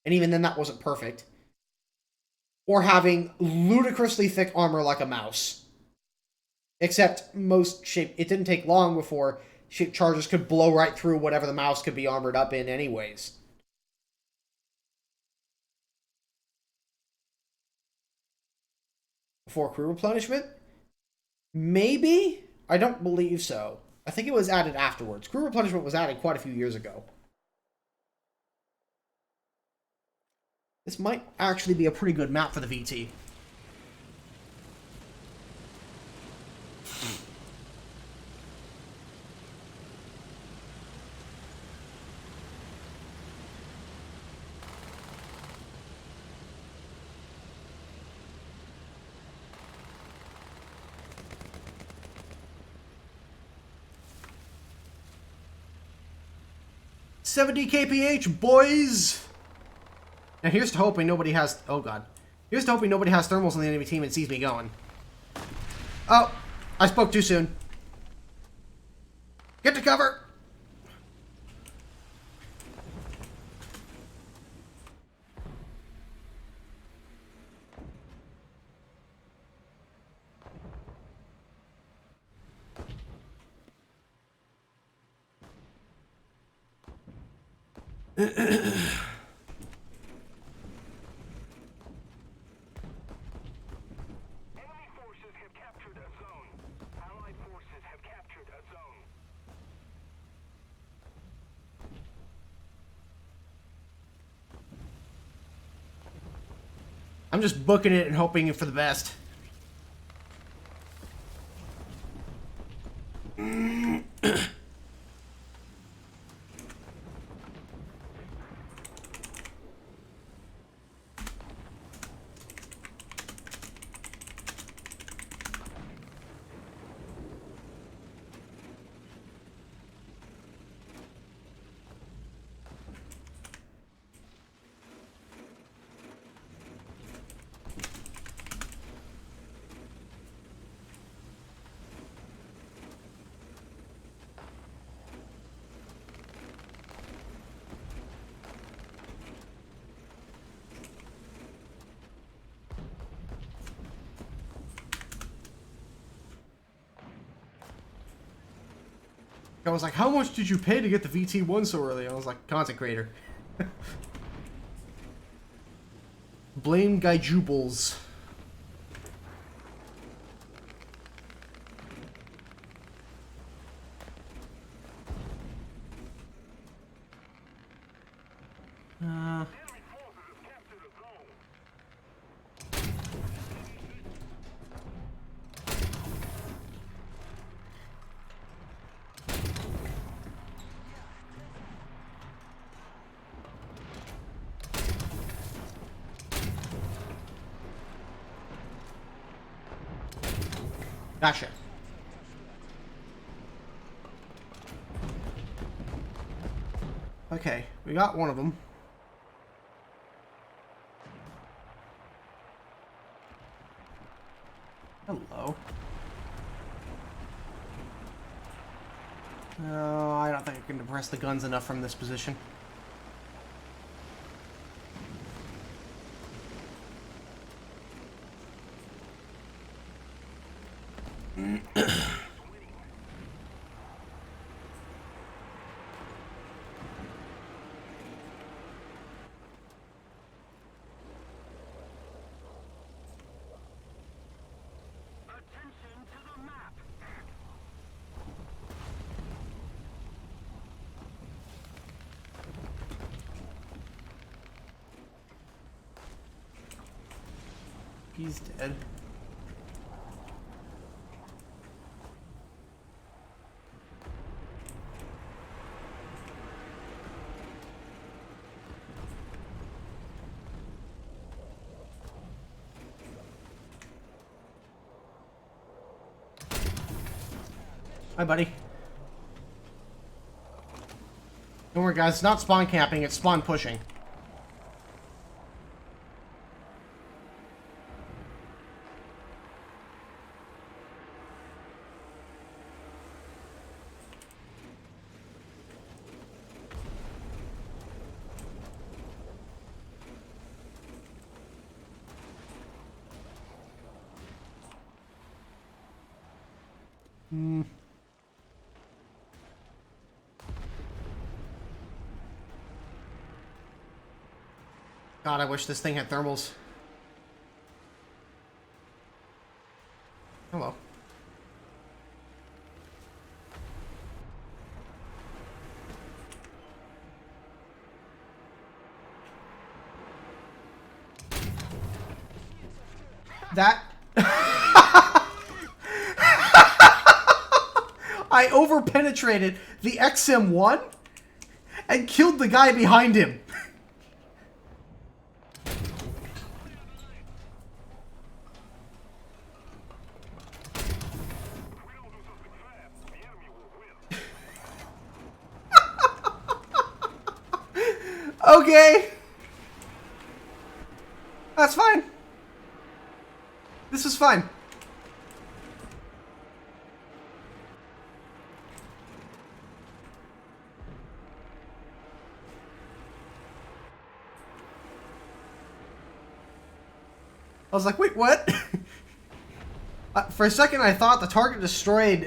and even then that wasn't perfect, or having ludicrously thick armor like a mouse. Except it didn't take long before shaped charges could blow right through whatever the mouse could be armored up in anyways. Before crew replenishment? Maybe? I don't believe so. I think it was added afterwards. Crew replenishment was added quite a few years ago. This might actually be a pretty good map for the VT. $70 kph, boys! Now here's to hoping nobody has... Oh god. Here's to hoping nobody has thermals on the enemy team and sees me going. Oh! I spoke too soon. Get to cover! I'm just booking it and hoping for the best. I was like, how much did you pay to get the VT1 so early? I was like, content creator. Blame Guy Jubles. Gotcha. Okay, we got one of them. Hello. No, I don't think I can depress the guns enough from this position. Attention to the map. He's dead. Hi, buddy. Don't worry, guys. It's not spawn camping. It's spawn pushing. God, I wish this thing had thermals. Hello. That... I overpenetrated the XM1 and killed the guy behind him. Okay. That's fine. This is fine. I was like, wait, what? For a second, I thought the target destroyed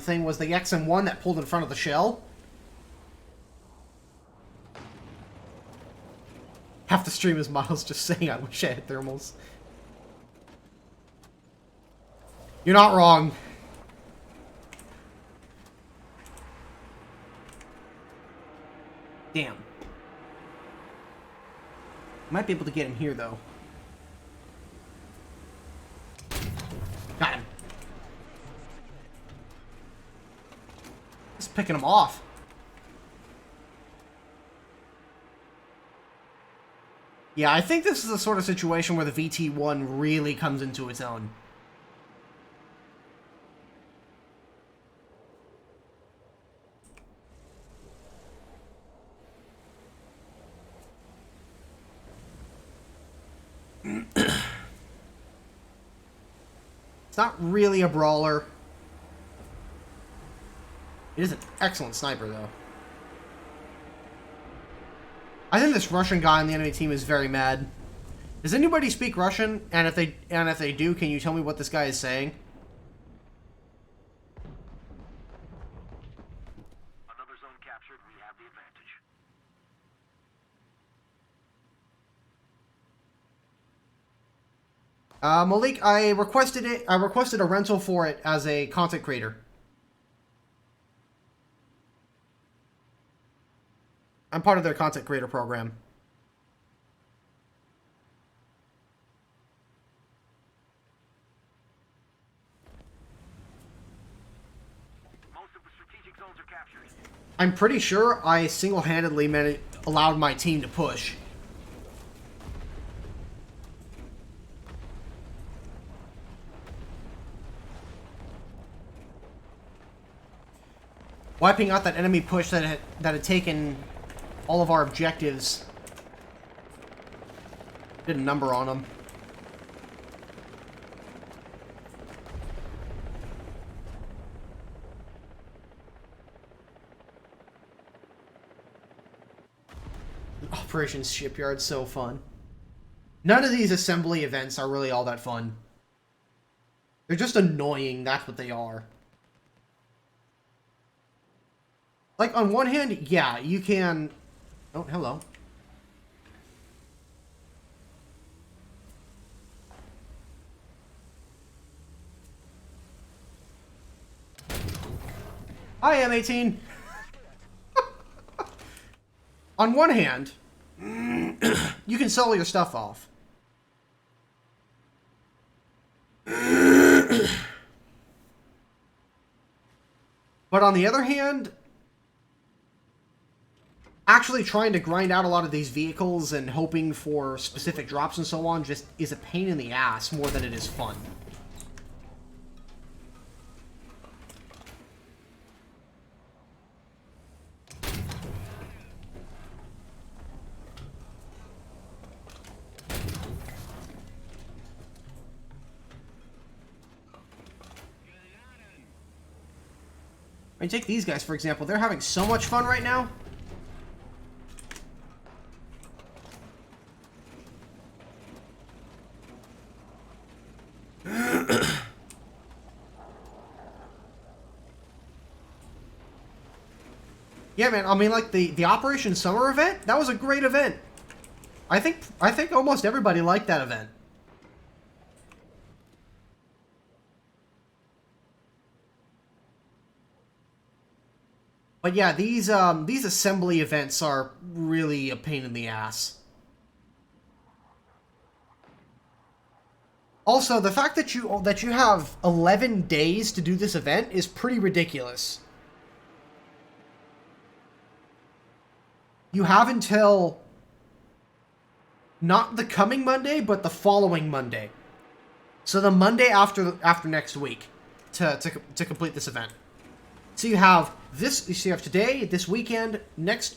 thing was the XM1 that pulled in front of the shell. Half the stream is Miles just saying, I wish I had thermals. You're not wrong. Damn. Might be able to get him here, though. Got him. Just picking him off. Yeah, I think this is the sort of situation where the VT1 really comes into its own. It's not really a brawler. It is an excellent sniper, though. I think this Russian guy on the enemy team is very mad. Does anybody speak Russian? And if they do, can you tell me what this guy is saying? Malik, I requested it. I requested a rental for it as a content creator. I'm part of their content creator program. Most of the strategic zones are captured. I'm pretty sure I single-handedly allowed my team to push. Wiping out that enemy push that had taken all of our objectives. Did a number on them. Operations Shipyard, so fun. None of these assembly events are really all that fun. They're just annoying, that's what they are. Like, on one hand, yeah, you can... Oh, hello. Hi, M18! On one hand, you can sell your stuff off. But on the other hand, actually trying to grind out a lot of these vehicles and hoping for specific drops and so on just is a pain in the ass more than it is fun. I mean, take these guys, for example. They're having so much fun right now. Yeah, man, I mean, like, the Operation Summer event, that was a great event. I think almost everybody liked that event. But yeah, these assembly events are really a pain in the ass. Also, the fact that you have 11 days to do this event is pretty ridiculous. You have until not the coming Monday, but the following Monday. So the Monday after next week to complete this event. So you have this. So you have today, this weekend,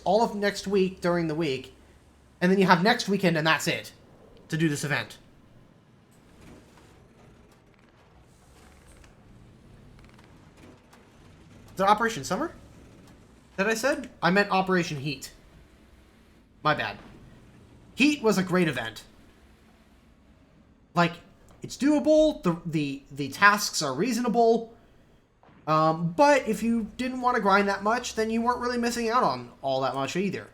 all of next week during the week, and then you have next weekend, and that's it to do this event. Is it Operation Summer? That I said? I meant Operation Heat. My bad. Heat was a great event. Like, it's doable. The tasks are reasonable. But if you didn't want to grind that much, then you weren't really missing out on all that much either.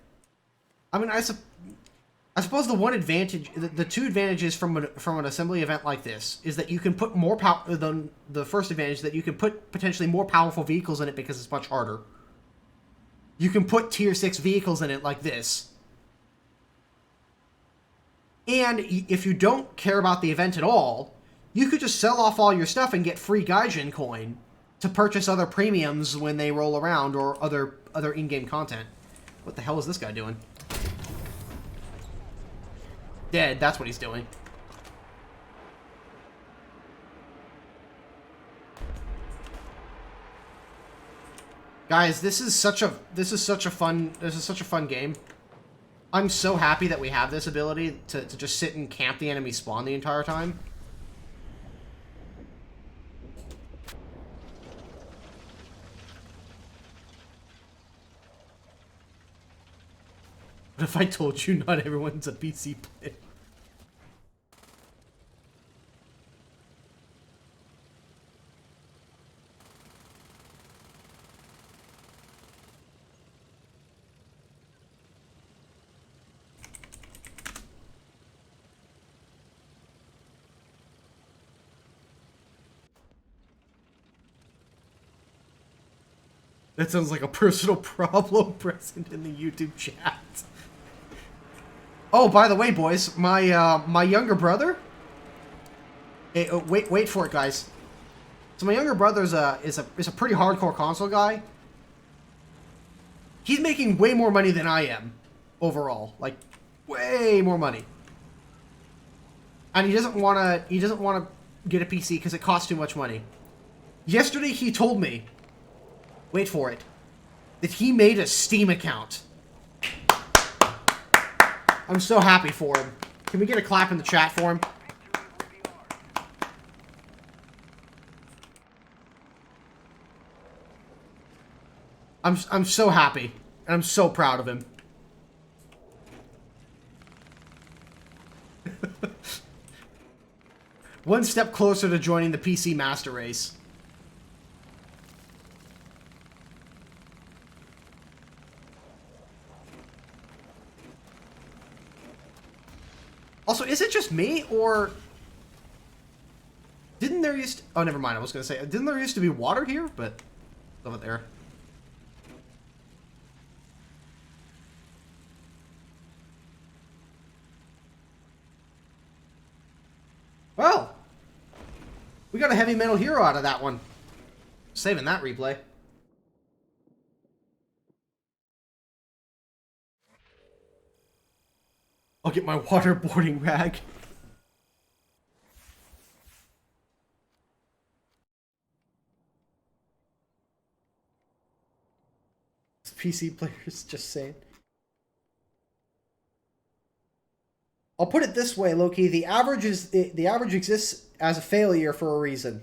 I mean, I suppose the one advantage, the two advantages from an assembly event like this is that you can put more power. The first advantage that you can put potentially more powerful vehicles in it because it's much harder. You can put tier 6 vehicles in it like this. And if you don't care about the event at all, you could just sell off all your stuff and get free Gaijin coin to purchase other premiums when they roll around, or other in-game content. What the hell is this guy doing? Dead, that's what he's doing. Guys, this is such a fun game. I'm so happy that we have this ability to just sit and camp the enemy spawn the entire time. What if I told you not everyone's a PC player? That sounds like a personal problem present in the YouTube chat. Oh, by the way, boys, my younger brother. Hey, oh, wait for it, guys. So my younger brother is a pretty hardcore console guy. He's making way more money than I am overall, like way more money. And he doesn't want to get a PC because it costs too much money. Yesterday he told me, wait for it, that he made a Steam account. I'm so happy for him. Can we get a clap in the chat for him? I'm so happy, and I'm so proud of him. One step closer to joining the PC Master Race. Also, is it just me, or didn't there used to... Oh, never mind, I was going to say, didn't there used to be water here? But, love it there. Well, we got a heavy metal hero out of that one. Saving that replay. I'll get my waterboarding rag. PC players just saying. I'll put it this way, Loki. The average exists as a failure for a reason.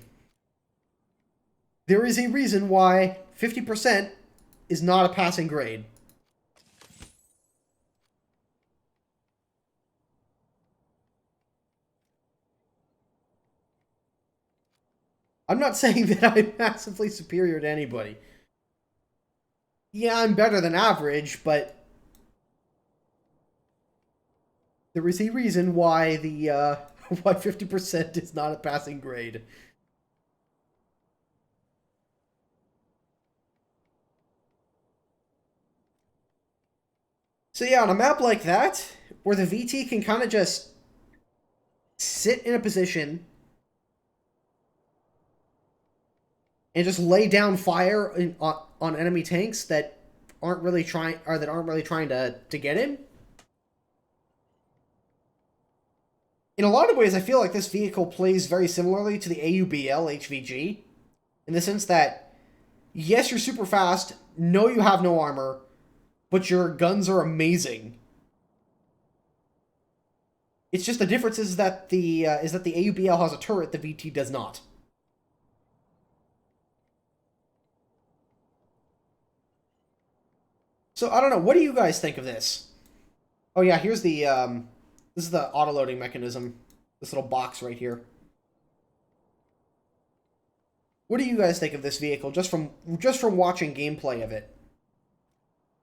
There is a reason why 50% is not a passing grade. I'm not saying that I'm massively superior to anybody. Yeah, I'm better than average, but there is a reason why the why 50% is not a passing grade. So yeah, on a map like that, where the VT can kind of just sit in a position and just lay down fire on enemy tanks that aren't really trying to get in. In a lot of ways, I feel like this vehicle plays very similarly to the AUBL HVG, in the sense that, yes, you're super fast, no, you have no armor, but your guns are amazing. It's just the difference is that the AUBL has a turret, the VT does not. So I don't know. What do you guys think of this? Oh yeah, here's the this is the auto-loading mechanism. This little box right here. What do you guys think of this vehicle just from watching gameplay of it?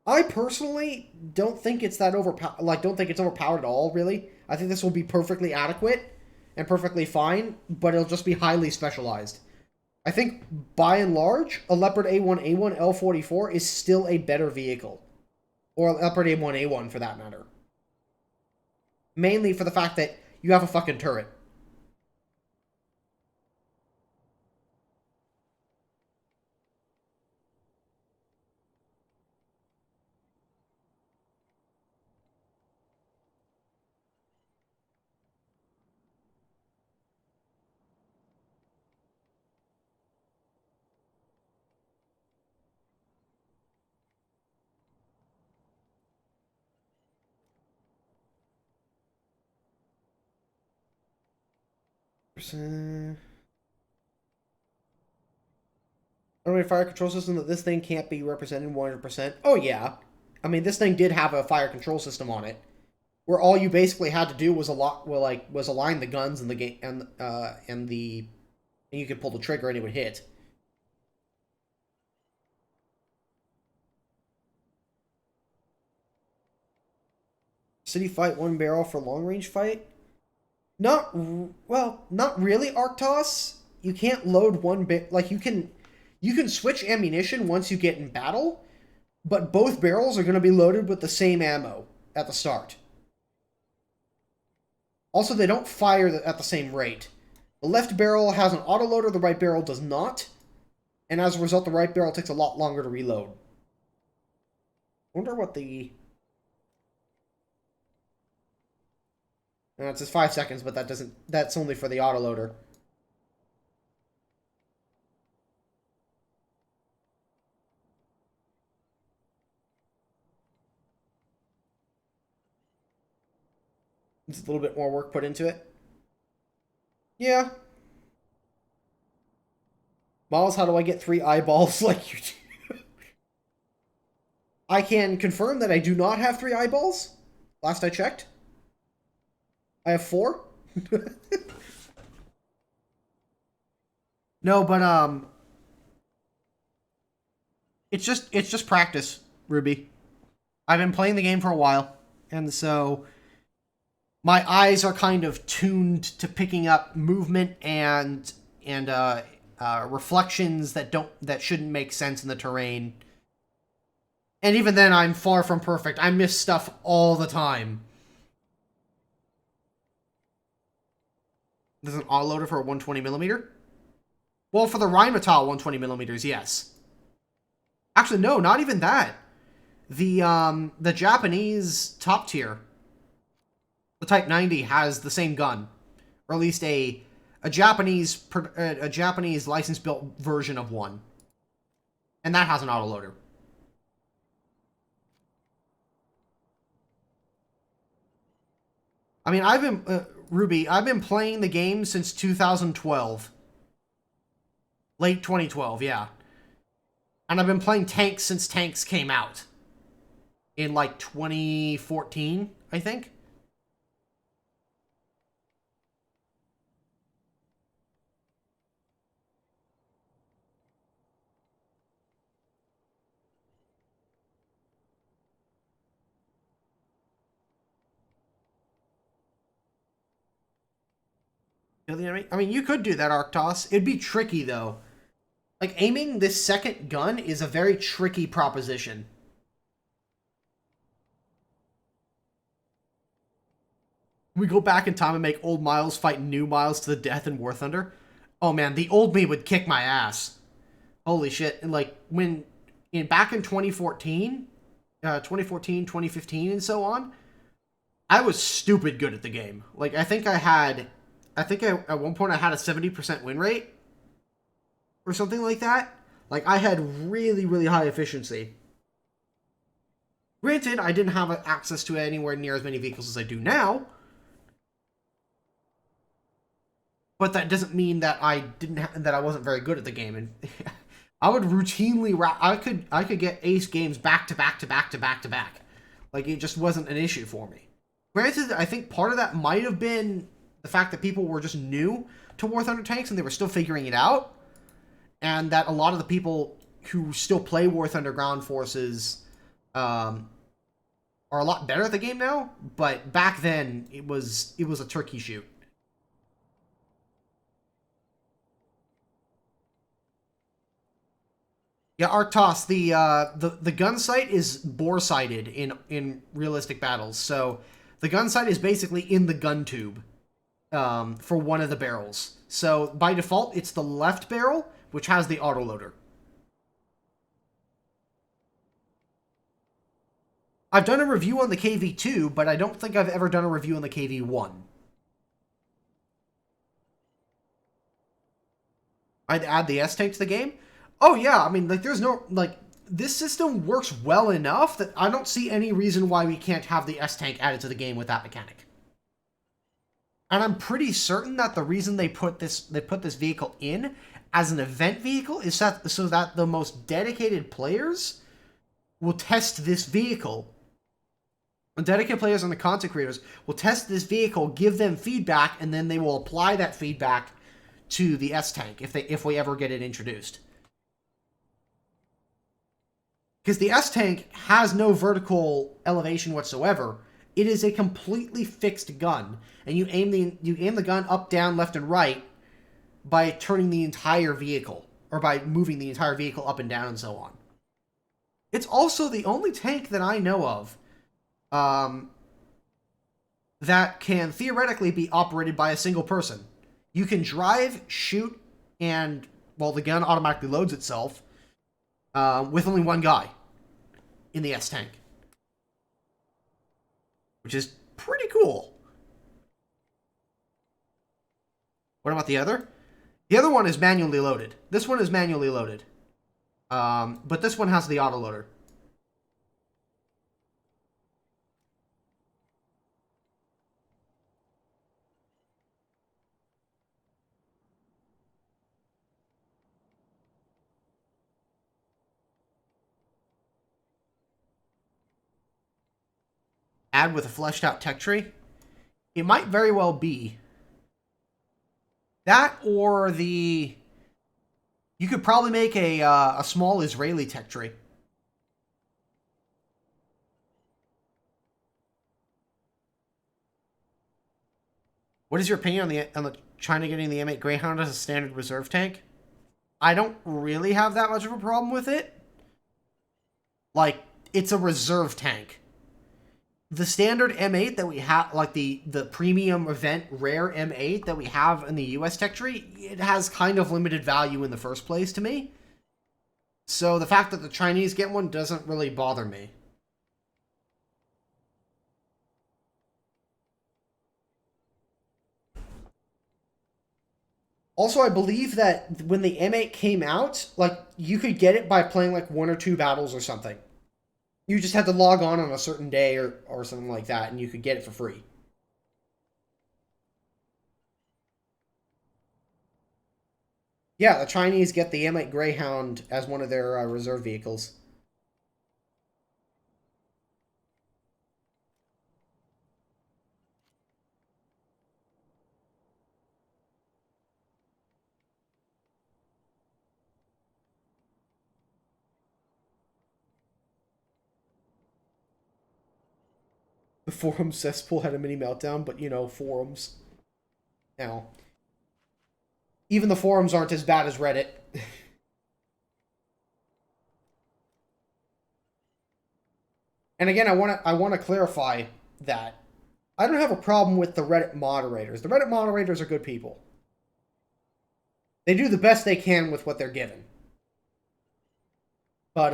I personally don't think it's that overpowered at all, really. I think this will be perfectly adequate and perfectly fine, but it'll just be highly specialized. I think, by and large, a Leopard A1A1 L44 is still a better vehicle. Or a Leopard A1A1, for that matter. Mainly for the fact that you have a fucking turret. Automated fire control system that this thing can't be represented 100%. Oh yeah, I mean this thing did have a fire control system on it, where all you basically had to do was align the guns and the game and you could pull the trigger and it would hit. City fight, one barrel for long range fight. Not really, Arctos. You can't load one bit. Like you can You can switch ammunition once you get in battle, but both barrels are going to be loaded with the same ammo at the start. Also, they don't fire at the same rate. The left barrel has an autoloader, the right barrel does not. And as a result, the right barrel takes a lot longer to reload. I wonder what the... it says 5 seconds, but that's only for the autoloader. It's a little bit more work put into it. Yeah. Miles, how do I get 3 eyeballs like you do? I can confirm that I do not have 3 eyeballs. Last I checked. I have 4. No, but it's just practice, Ruby. I've been playing the game for a while, and so my eyes are kind of tuned to picking up movement and reflections that shouldn't make sense in the terrain. And even then, I'm far from perfect. I miss stuff all the time. There's an autoloader for a 120mm? Well, for the Rheinmetall 120mm, yes. Actually, no, not even that. The Japanese top tier, the Type 90, has the same gun, or at least a Japanese license-built version of one, and that has an autoloader. I mean, Ruby, I've been playing the game since 2012. Late 2012, yeah. And I've been playing tanks since tanks came out. In, like, 2014, I think. I mean, you could do that, Arctos. It'd be tricky, though. Like, aiming this second gun is a very tricky proposition. We go back in time and make old Miles fight new Miles to the death in War Thunder. Oh man, the old me would kick my ass. Holy shit. And like, back in 2014, 2015, and so on, I was stupid good at the game. Like, at one point I had a 70% win rate. Or something like that. Like, I had really, really high efficiency. Granted, I didn't have access to anywhere near as many vehicles as I do now. But that doesn't mean that I wasn't very good at the game. And I would routinely I could get ace games back to back to back to back to back. Like, it just wasn't an issue for me. Granted, I think part of that might have been the fact that people were just new to War Thunder tanks and they were still figuring it out. And that a lot of the people who still play War Thunder Ground Forces are a lot better at the game now. But back then, it was a turkey shoot. Yeah, Arctos, the gun sight is bore-sighted in realistic battles. So the gun sight is basically in the gun tube for one of the barrels. So by default, it's the left barrel, which has the autoloader. I've done a review on the KV-2, but I don't think I've ever done a review on the KV-1. I'd add the S-Tank to the game. Oh yeah, I mean, like, there's no, like, this system works well enough that I don't see any reason why we can't have the S-Tank added to the game with that mechanic. And I'm pretty certain that the reason they put this vehicle in as an event vehicle is so that the most dedicated players will test this vehicle. The dedicated players and the content creators will test this vehicle, give them feedback, and then they will apply that feedback to the S-Tank if we ever get it introduced. Because the S-Tank has no vertical elevation whatsoever. It is a completely fixed gun, and you aim the gun up, down, left, and right by turning the entire vehicle. or by moving the entire vehicle up and down and so on. It's also the only tank that I know of that can theoretically be operated by a single person. You can drive, shoot, and, well, the gun automatically loads itself with only one guy in the S-tank. Which is pretty cool. What about the other? The other one is manually loaded. This one is manually loaded. But this one has the autoloader. Add with a fleshed out tech tree? It might very well be. That or the... You could probably make a small Israeli tech tree. What is your opinion on the China getting the M8 Greyhound as a standard reserve tank? I don't really have that much of a problem with it. Like, it's a reserve tank. The standard M8 that we have, like the premium event rare M8 that we have in the US tech tree, it has kind of limited value in the first place to me. So the fact that the Chinese get one doesn't really bother me. Also, I believe that when the M8 came out, like, you could get it by playing like 1 or 2 battles or something. You just had to log on a certain day or something like that, and you could get it for free. Yeah, the Chinese get the M8 Greyhound as one of their reserve vehicles. The forum cesspool had a mini meltdown, but, you know, forums. Now, even the forums aren't as bad as Reddit. And again, I want to clarify that I don't have a problem with the Reddit moderators. The Reddit moderators are good people. They do the best they can with what they're given. But,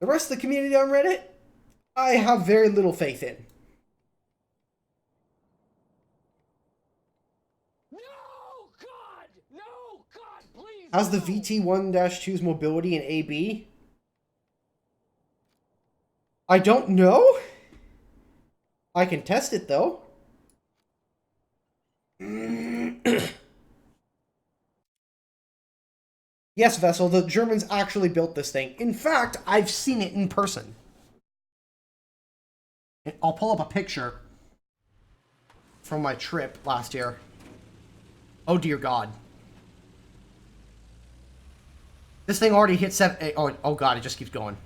the rest of the community on Reddit, I have very little faith in. No, God! No, God, please! How's the no. VT1-2's mobility in AB? I don't know. I can test it, though. Yes, Vessel, the Germans actually built this thing. In fact, I've seen it in person. I'll pull up a picture from my trip last year. Oh, dear God. This thing already hit 7... Oh, God, it just keeps going.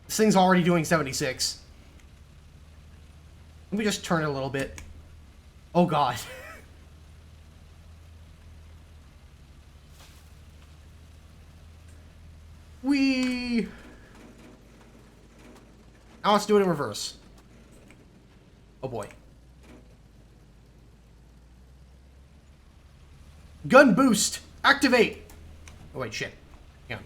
This thing's already doing 76. Let me just turn it a little bit. Oh, God. Now let's do it in reverse. Oh, boy. Gun boost! Activate! Oh, wait, shit. Hang on.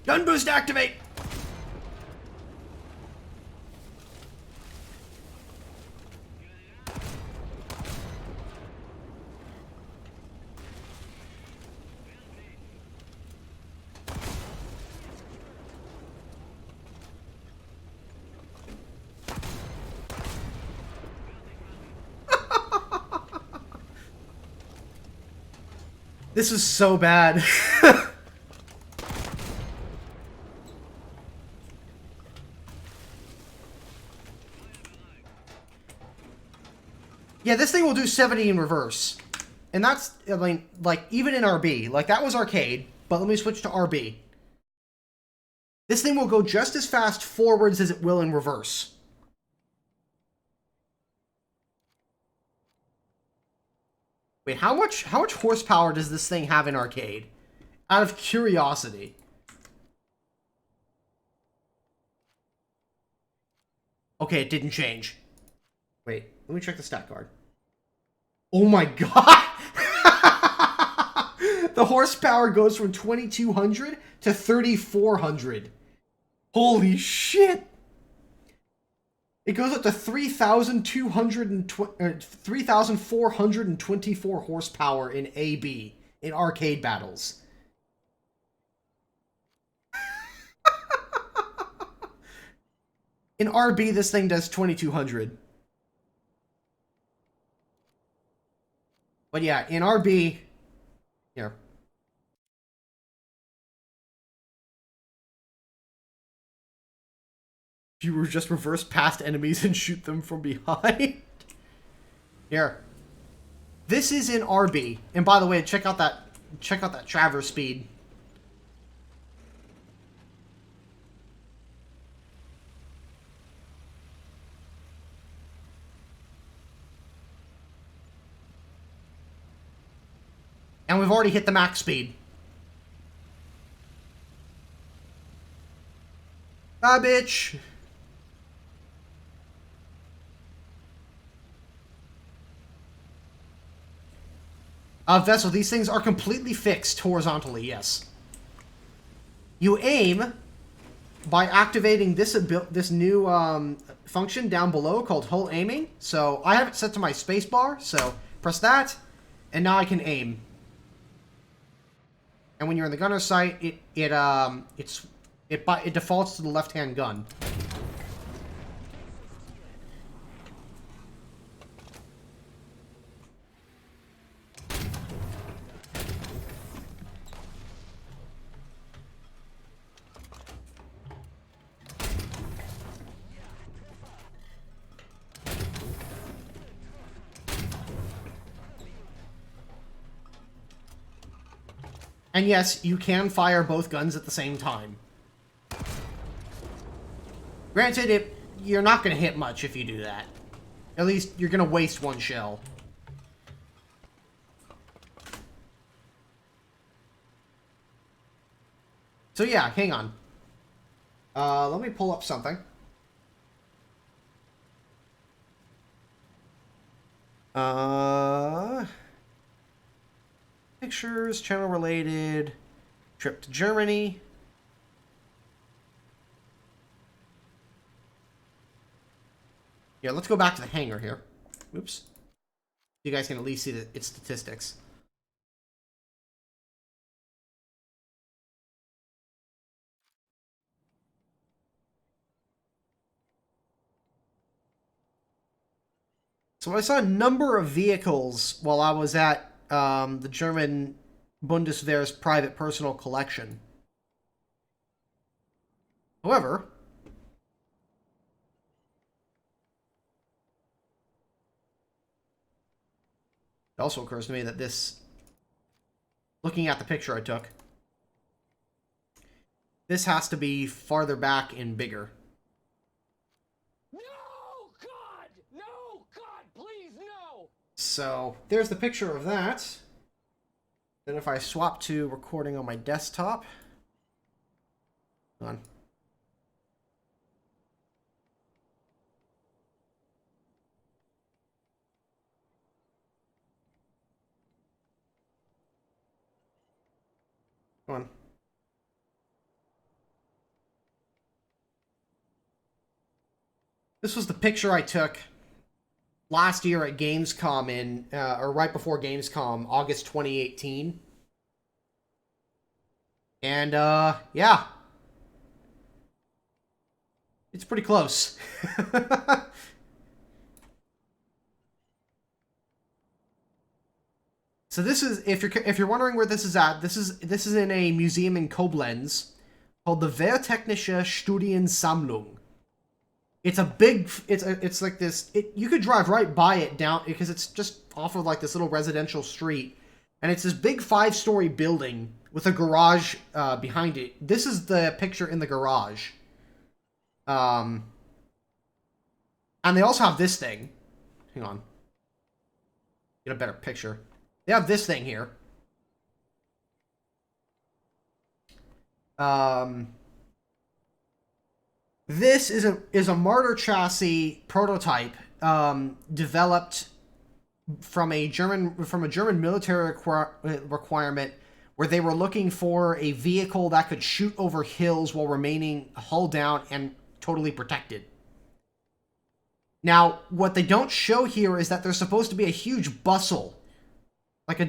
Gun boost activate! This is so bad. Yeah, this thing will do 70 in reverse. And that's, I mean, like, even in RB. Like, that was arcade, but let me switch to RB. This thing will go just as fast forwards as it will in reverse. Wait, how much horsepower does this thing have in arcade? Out of curiosity. Okay, it didn't change. Wait, let me check the stat card. Oh my god! The horsepower goes from 2200 to 3400. Holy shit! It goes up to 3,424 horsepower in AB, in arcade battles. In RB, this thing does 2,200. But yeah, in RB... Here. You were just reverse past enemies and shoot them from behind. Here. This is in RB. And by the way, check out that traverse speed. And we've already hit the max speed. Bye, bitch. Vessel, these things are completely fixed horizontally, yes. You aim by activating this new function down below called hull aiming. So I have it set to my spacebar, so press that, and now I can aim. And when you're in the gunner sight, it defaults to the left-hand gun. And yes, you can fire both guns at the same time. Granted, you're not going to hit much if you do that. At least, you're going to waste one shell. So yeah, hang on. Let me pull up something. Pictures, channel related, trip to Germany. Yeah, let's go back to the hangar here. Oops. You guys can at least see its statistics. So I saw a number of vehicles while I was at the German Bundeswehr's private personal collection. However, it also occurs to me that looking at the picture I took, this has to be farther back and bigger. No, God! No, God, please, no! So, there's the picture of that. Then if I swap to recording on my desktop... Hold on. Come on. This was the picture I took last year at Gamescom or right before Gamescom, August 2018. And, yeah. It's pretty close. So this is, if you're wondering where this is at, this is in a museum in Koblenz called the Wehrtechnische Studiensammlung. It's a big, it's like this, you could drive right by it down, because it's just off of like this little residential street. And it's this big 5-story building with a garage behind it. This is the picture in the garage. And they also have this thing. Hang on. Get a better picture. They have this thing here. This is a Martyr chassis prototype developed from a German military requirement where they were looking for a vehicle that could shoot over hills while remaining hull down and totally protected. Now, what they don't show here is that there's supposed to be a huge bustle, like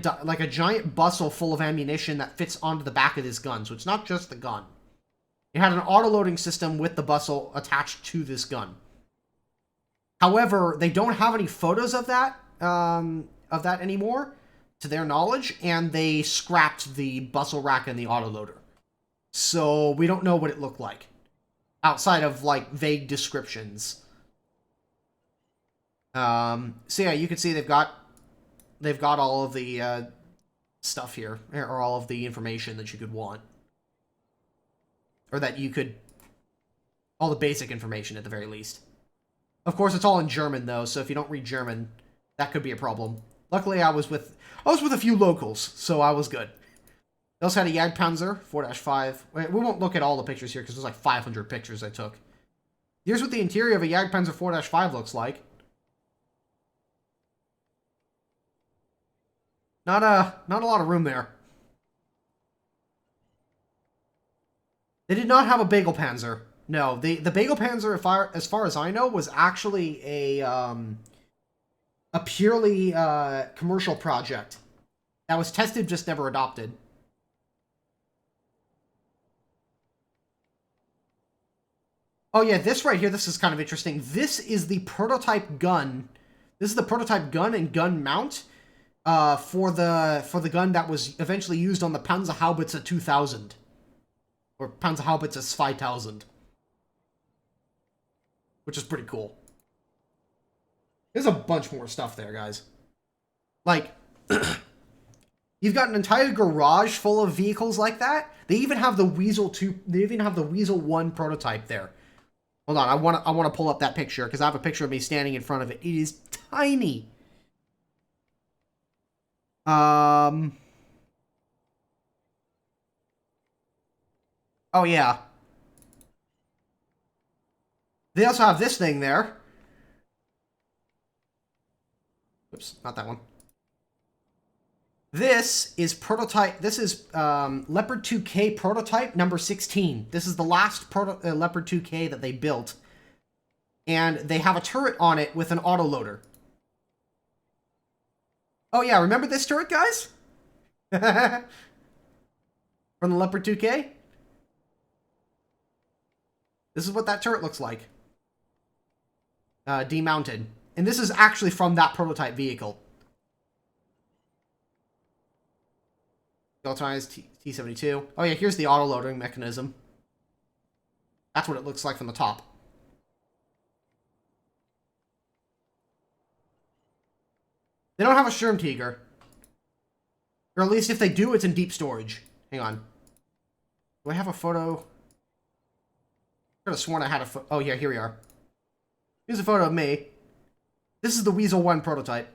a giant bustle full of ammunition that fits onto the back of this gun. So it's not just the gun. It had an auto-loading system with the bustle attached to this gun. However, they don't have any photos of that anymore, to their knowledge, and they scrapped the bustle rack and the autoloader. So we don't know what it looked like, outside of, like, vague descriptions. So yeah, you can see they've got all of the stuff here, or all of the information that you could want. Or that you could... all the basic information, at the very least. Of course, it's all in German, though, so if you don't read German, that could be a problem. Luckily, I was with a few locals, so I was good. They also had a Jagdpanzer 4-5. We won't look at all the pictures here, because there's like 500 pictures I took. Here's what the interior of a Jagdpanzer 4-5 looks like. Not a lot of room there. They did not have a Bagel Panzer. No, the Bagel Panzer, as far as I know, was actually a purely commercial project that was tested, just never adopted. Oh yeah, this right here, this is kind of interesting. This is the prototype gun. This is the prototype gun and gun mount for the gun that was eventually used on the Panzerhaubitze 2000. Or Panzerhaubitze 2000. Which is pretty cool. There's a bunch more stuff there, guys. Like, you've got an entire garage full of vehicles like that. They even have the Weasel 2, they even have the Weasel 1 prototype there. Hold on, I want to pull up that picture, because I have a picture of me standing in front of it. It is tiny. Oh, yeah. They also have this thing there. Oops, not that one. This is prototype. This is Leopard 2K prototype number 16. This is the last Leopard 2K that they built. And they have a turret on it with an autoloader. Oh yeah, remember this turret, guys? From the Leopard 2K? This is what that turret looks like. Demounted. And this is actually from that prototype vehicle. Skeletonized T-72. Oh yeah, here's the auto-loading mechanism. That's what it looks like from the top. They don't have a Sturmtiger. Or at least if they do, it's in deep storage. Hang on. Do I have a photo? I could have sworn I had a photo. Oh yeah, here we are. Here's a photo of me. This is the Weasel 1 prototype.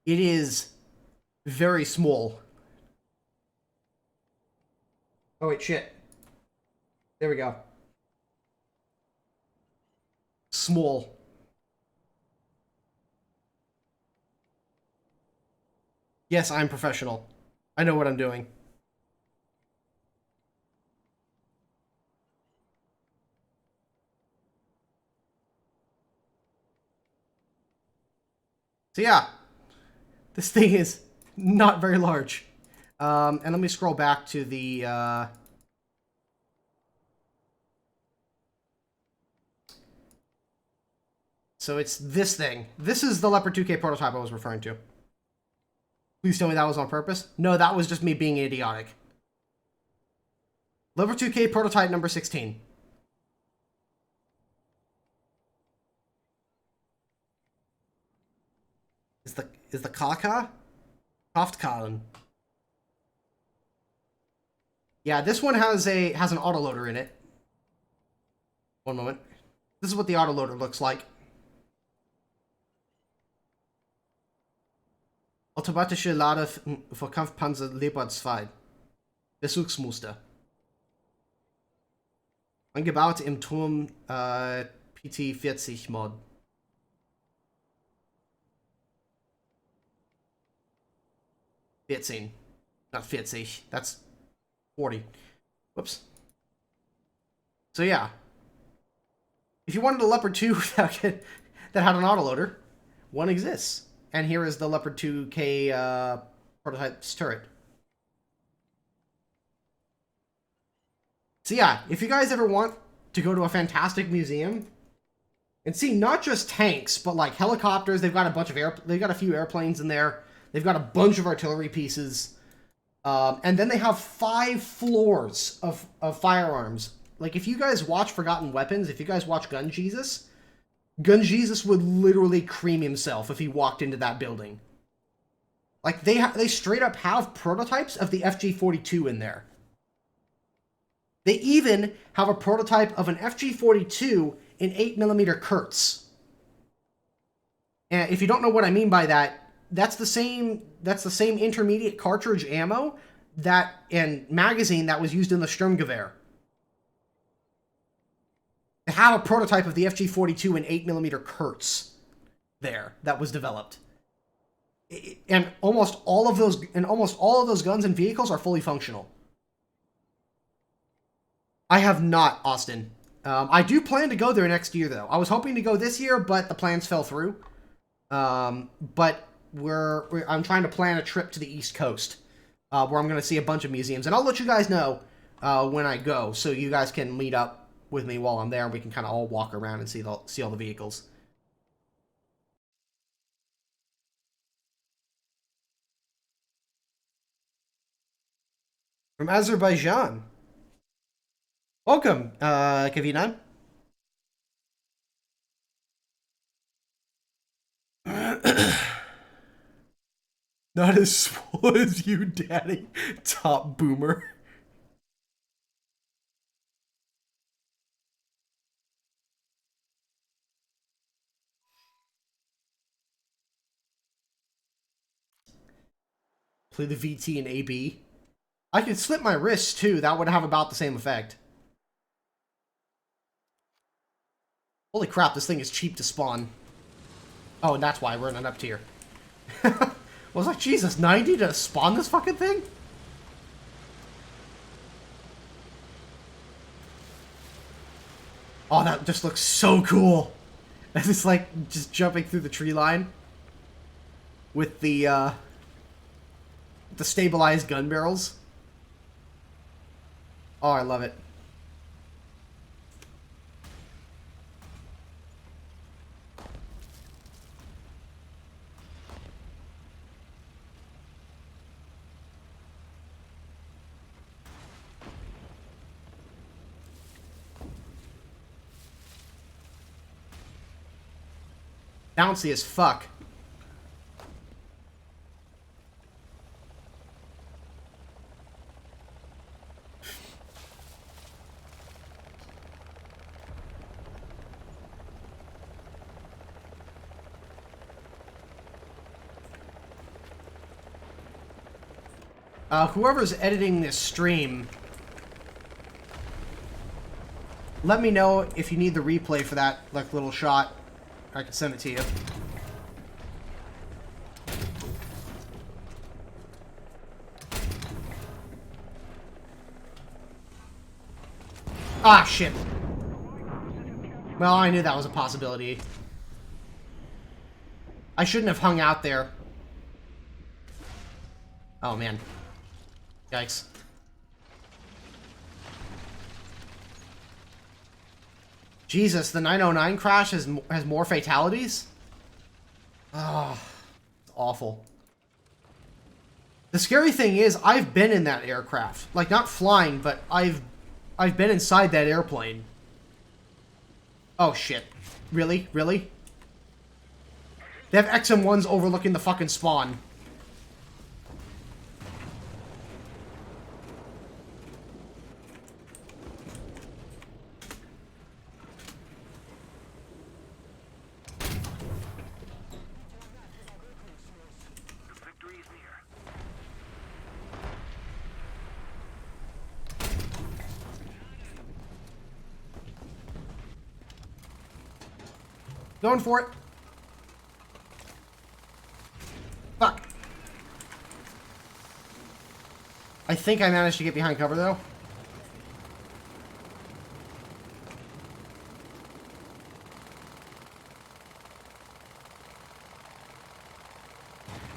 It is very small. Oh wait, shit. There we go. Small. Yes, I'm professional. I know what I'm doing. So yeah, this thing is not very large. And let me scroll back to the, so it's this thing. This is the Leopard 2K prototype I was referring to. Please tell me that was on purpose. No, that was just me being idiotic. Leopard 2K prototype number 16. Is the Kaka? Kraftkarren. Yeah, this one has an autoloader in it. One moment. This is what the autoloader looks like. Automatische Lade für Kampfpanzer Leopard 2. Besuchsmuster. Angebaut im Turm PT40 Mod. Not 40. That's 40. Whoops. So yeah. If you wanted a Leopard 2 that had an autoloader, one exists. And here is the Leopard 2K prototype's turret. So yeah, if you guys ever want to go to a fantastic museum and see not just tanks, but like helicopters, they've got a bunch of they've got a few airplanes in there. They've got a bunch of artillery pieces. And then they have 5 floors of firearms. Like, if you guys watch Forgotten Weapons, if you guys watch Gun Jesus would literally cream himself if he walked into that building. Like, they straight up have prototypes of the FG-42 in there. They even have a prototype of an FG-42 in 8mm Kurtz. And if you don't know what I mean by that, that's the same intermediate cartridge ammo and magazine that was used in the Sturmgewehr. They have a prototype of the FG-42 in 8mm Kurtz there that was developed. And almost all of those guns and vehicles are fully functional. I have not, Austin. I do plan to go there next year, though. I was hoping to go this year, but the plans fell through. But I'm trying to plan a trip to the East Coast, where I'm going to see a bunch of museums, and I'll let you guys know when I go, so you guys can meet up with me while I'm there, and we can kind of all walk around and see all the vehicles. From Azerbaijan. Welcome, Kavinan. Not as swole as you, Daddy. Top boomer. Play the VT and AB. I could slip my wrists too. That would have about the same effect. Holy crap, this thing is cheap to spawn. Oh, and that's why we're in an up tier. I was like, Jesus, 90 to spawn this fucking thing? Oh, that just looks so cool. It's like just jumping through the tree line with the stabilized gun barrels. Oh, I love it. Bouncy as fuck. Whoever's editing this stream, let me know if you need the replay for that, like, little shot. I can send it to you. Ah, shit. Well, I knew that was a possibility. I shouldn't have hung out there. Oh, man. Yikes. Jesus, the 909 crash has more fatalities? Oh, it's awful. The scary thing is, I've been in that aircraft. Like, not flying, but I've been inside that airplane. Oh, shit. Really? Really? They have XM1s overlooking the fucking spawn. Going for it. Fuck. I think I managed to get behind cover, though.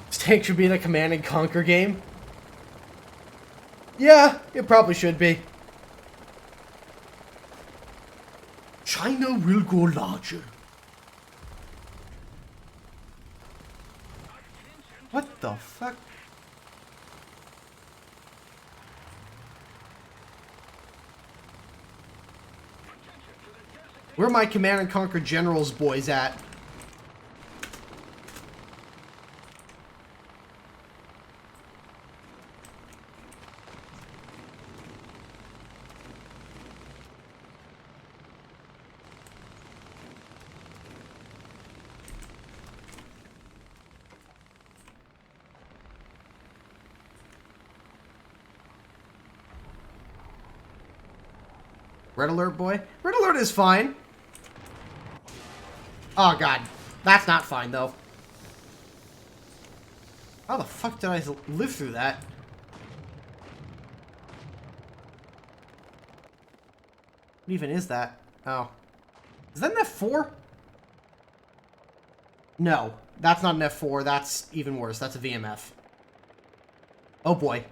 This tank should be in a Command and Conquer game. Yeah, it probably should be. China will go larger. What the fuck? Where are my Command and Conquer Generals boys at? Red alert, boy. Red alert is fine. Oh, God. That's not fine, though. How the fuck did I live through that? What even is that? Oh. Is that an F4? No. That's not an F4. That's even worse. That's a VMF. Oh, boy.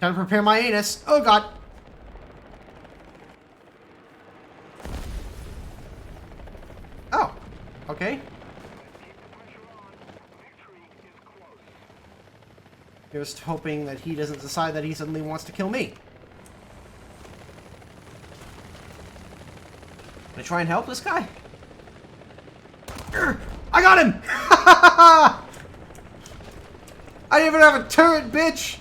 Time to prepare my anus. Oh, God. Oh. Okay. Just hoping that he doesn't decide that he suddenly wants to kill me. Can I try and help this guy? I got him! I didn't even have a turret, bitch!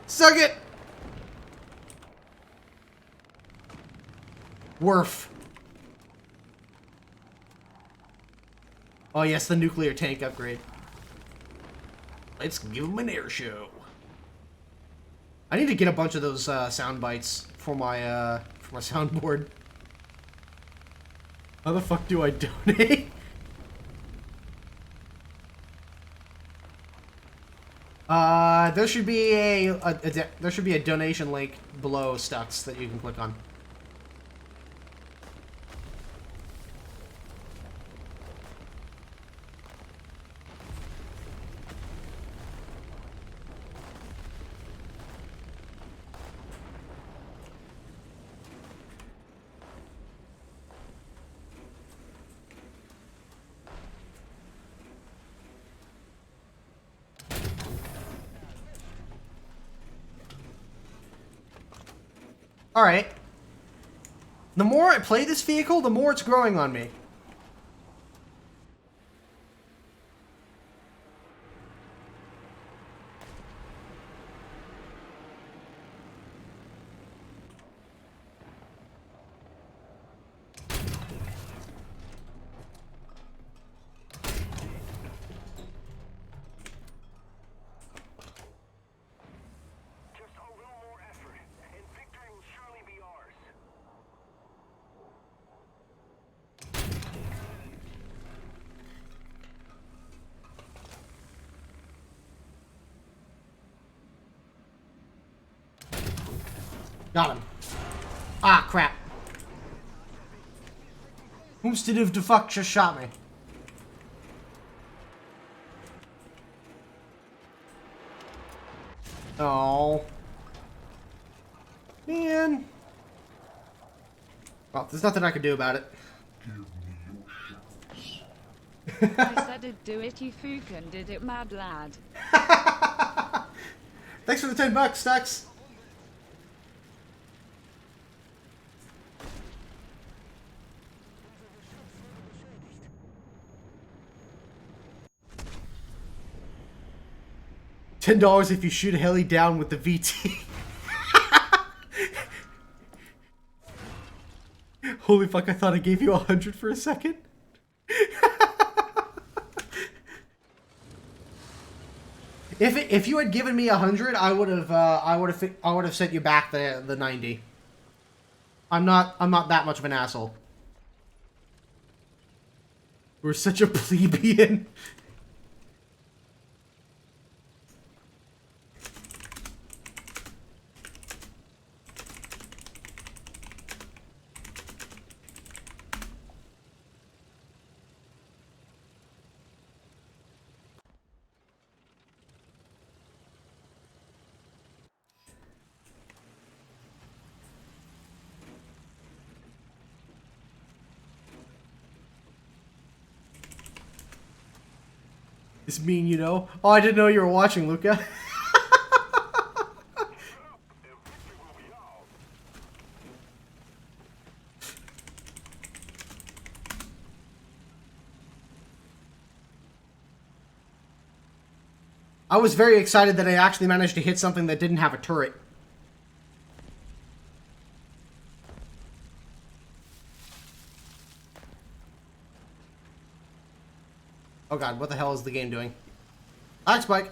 Suck it! Worf. Oh yes, the nuclear tank upgrade. Let's give him an air show. I need to get a bunch of those sound bites for my soundboard. How the fuck do I donate? There should be a donation link below Stux that you can click on. Alright. The more I play this vehicle, the more it's growing on me. Got him. Ah, crap. Who's to do the fuck just shot me? Oh. Man. Well, there's nothing I can do about it. I said it'd do it, you fucking did it, mad lad. Thanks for the $10, Stux. $10 if you shoot a heli down with the VT. Holy fuck, I thought I gave you 100 for a second. If you had given me 100, I would have sent you back the 90. I'm not that much of an asshole. We're such a plebeian. It's mean, you know. Oh, I didn't know you were watching, Luca. I was very excited that I actually managed to hit something that didn't have a turret. Oh god, what the hell is the game doing? Lag spike!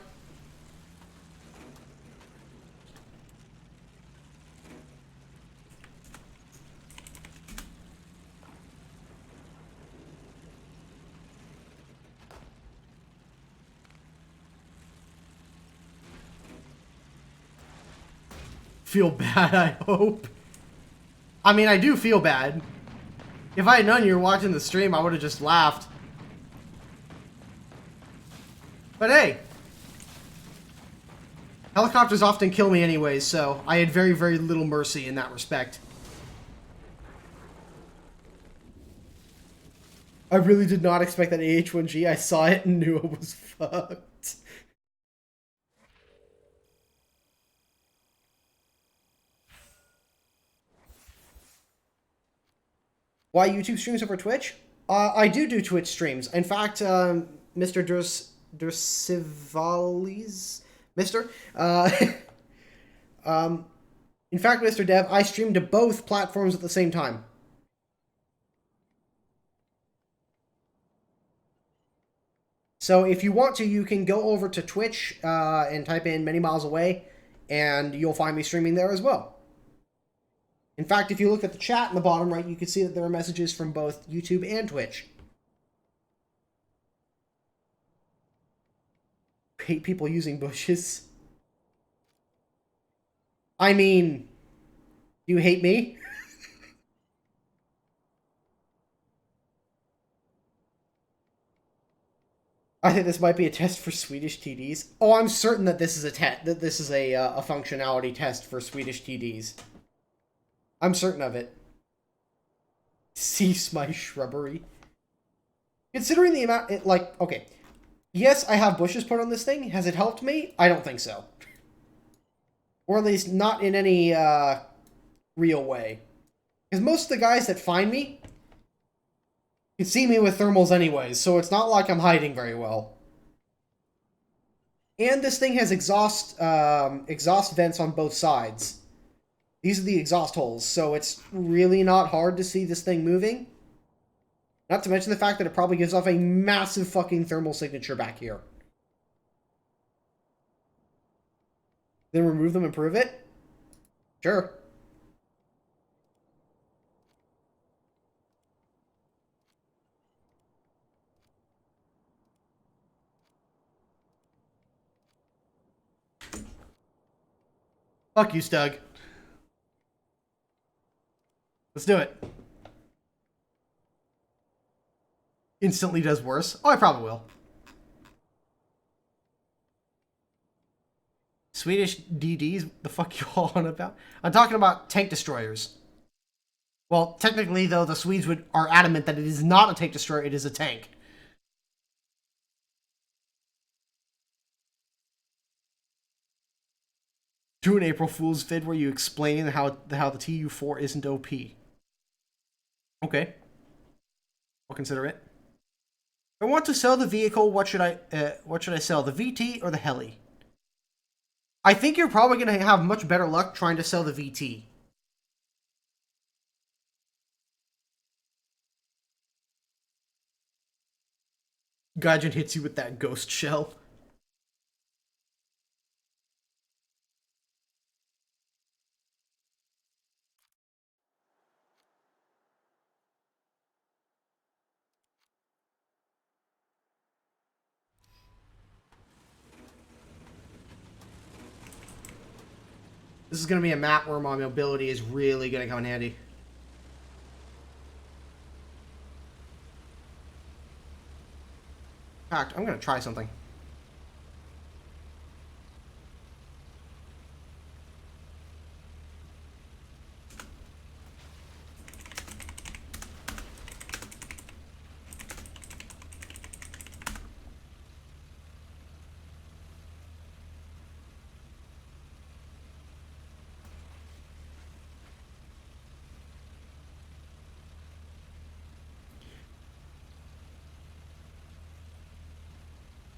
Feel bad, I hope. I mean, I do feel bad. If I had known you were watching the stream, I would have just laughed. But hey, helicopters often kill me anyways, so I had very, very little mercy in that respect. I really did not expect that AH-1G. I saw it and knew it was fucked. Why YouTube streams over Twitch? I do Twitch streams. In fact, Mr. Dursivalis, Mr. In fact, Mr. Dev, I stream to both platforms at the same time. So if you want to, you can go over to Twitch and type in ManyMilesAway, and you'll find me streaming there as well. In fact, if you look at the chat in the bottom right, you can see that there are messages from both YouTube and Twitch. Hate people using bushes. I mean, do you hate me? I think this might be a test for Swedish TDs. Oh, I'm certain that this is a a functionality test for Swedish TDs. I'm certain of it. Cease my shrubbery. Considering the amount, okay. Yes, I have bushes put on this thing. Has it helped me? I don't think so. Or at least not in any real way. Because most of the guys that find me can see me with thermals anyways, so it's not like I'm hiding very well. And this thing has exhaust vents on both sides. These are the exhaust holes, so it's really not hard to see this thing moving. Not to mention the fact that it probably gives off a massive fucking thermal signature back here. Then remove them and prove it? Sure. Fuck you, Stug. Let's do it. Instantly does worse. Oh, I probably will. Swedish DDs? The fuck you all on about? I'm talking about tank destroyers. Well, technically, though, the Swedes are adamant that it is not a tank destroyer, it is a tank. Do an April Fool's vid where you explain how the TU4 isn't OP. Okay. I'll consider it. If I want to sell the vehicle, what should I sell? The VT or the Heli? I think you're probably going to have much better luck trying to sell the VT. Gaijin hits you with that ghost shell. This is going to be a map where my mobility is really going to come in handy. In fact, I'm going to try something.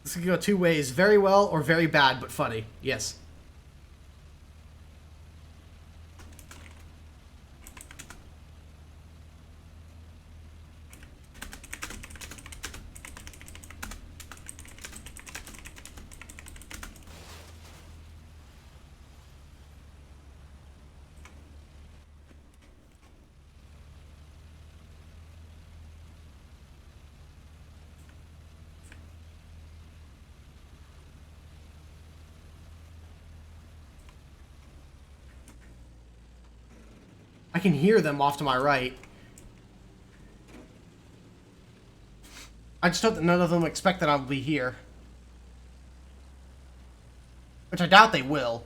This could go two ways. Very well or very bad, but funny. Yes. I can hear them off to my right. I just hope that none of them expect that I'll be here. Which I doubt they will.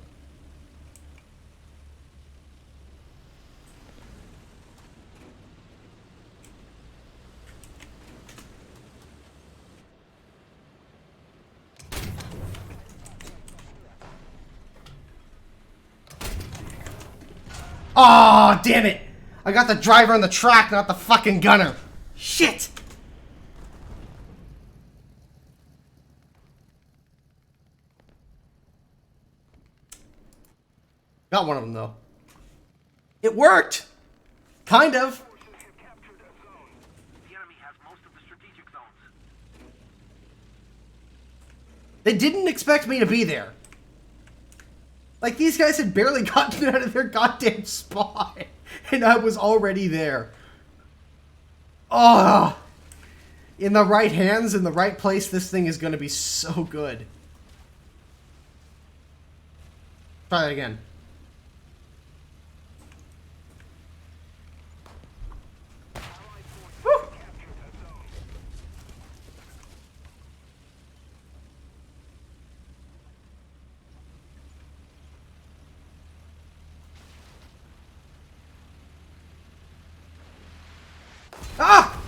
Oh, damn it! I got the driver on the track, not the fucking gunner. Shit! Got one of them, though. It worked! Kind of. The enemy has most of the strategic zones. They didn't expect me to be there. Like, these guys had barely gotten out of their goddamn spot, and I was already there. Oh! In the right hands, in the right place, this thing is going to be so good. Try that again. Woo! Ah!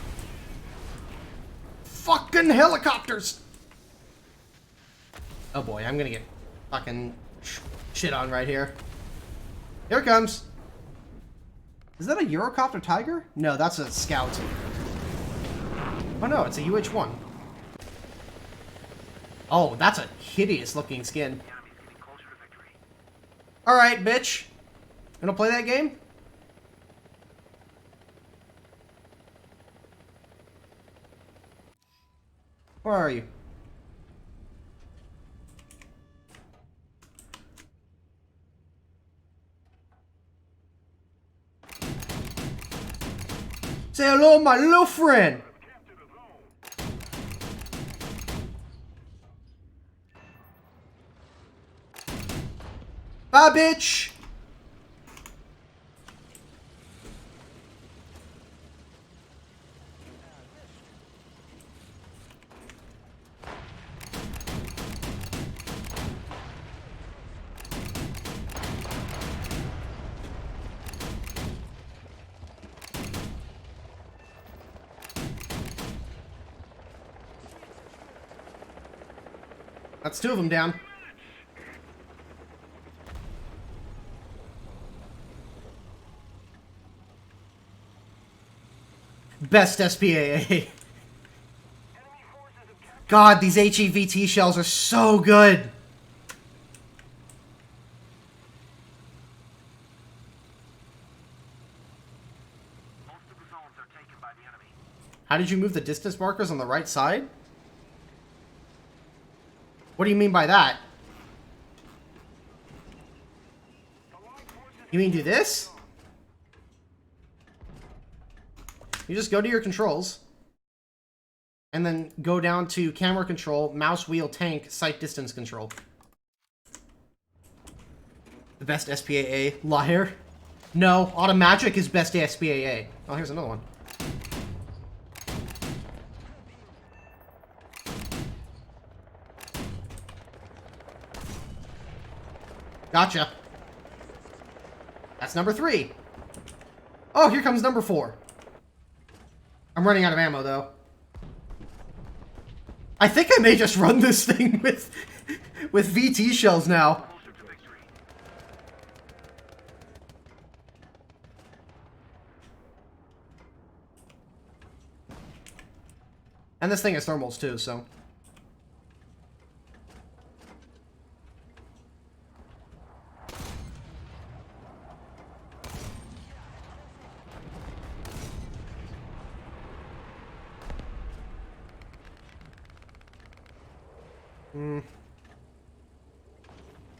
Fucking helicopters! Oh boy, I'm gonna get fucking shit on right here. Here it comes. Is that a Eurocopter Tiger? No, that's a Scout. Oh no, it's a UH-1. Oh, that's a hideous looking skin. Alright, bitch. Gonna play that game? Where are you? Say hello, my little friend! Bye, bitch! That's two of them down. Best SPAA. God, these HEVT shells are so good. Most of the zones are taken by the enemy. How did you move the distance markers on the right side? What do you mean by that? You mean do this? You just go to your controls. And then go down to camera control, mouse wheel tank, sight distance control. The The best SPAA. Liar. No, Automagic is best SPAA. Oh, here's another one. Gotcha. That's number 3. Oh, here comes number 4. I'm running out of ammo, though. I think I may just run this thing with VT shells now. And this thing has thermals, too, so...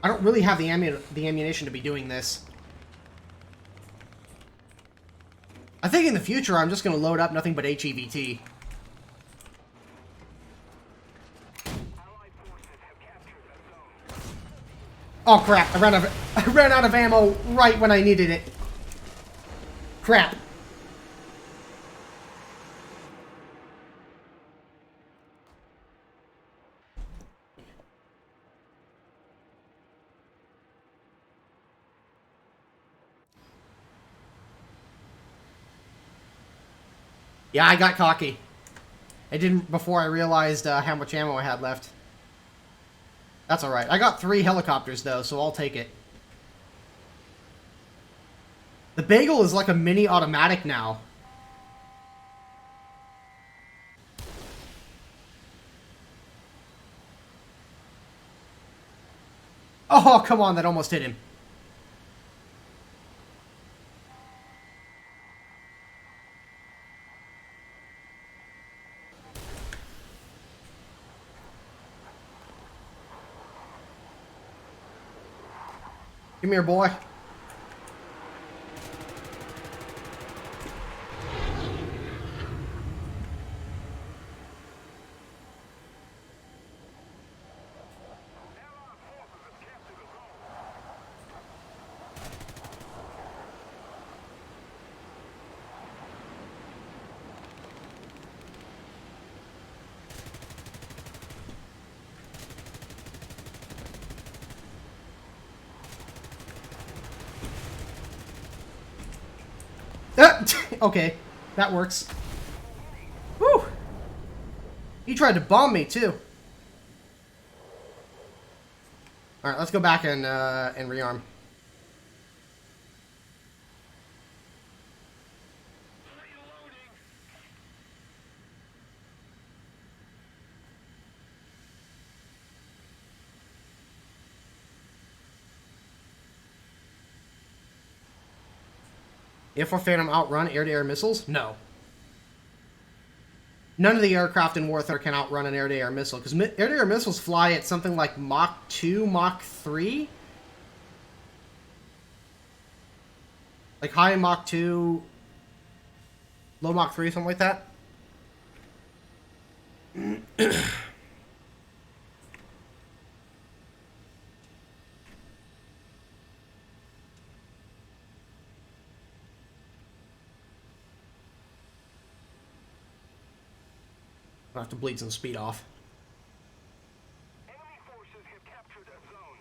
I don't really have the ammunition to be doing this. I think in the future I'm just going to load up nothing but HEVT. Oh crap, I ran out of ammo right when I needed it. Crap. Yeah, I got cocky. I didn't before I realized how much ammo I had left. That's alright. I got 3 helicopters, though, so I'll take it. The Bagel is like a mini automatic now. Oh, come on, that almost hit him. Come here, boy. Okay, that works. Whew! He tried to bomb me too. All right, let's go back and rearm. If our Phantom outrun air-to-air missiles? No. None of the aircraft in War Thunder can outrun an air-to-air missile, because air-to-air missiles fly at something like Mach 2, Mach 3? Like high Mach 2, low Mach 3, something like that? I'll have to bleed some speed off. Enemy forces have captured a zone.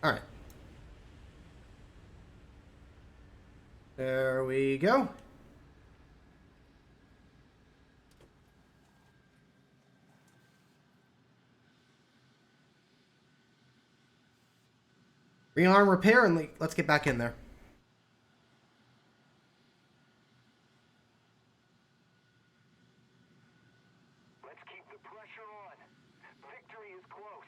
Alright. There we go. Rearm, repair, and let's get back in there. Let's keep the pressure on. Victory is close.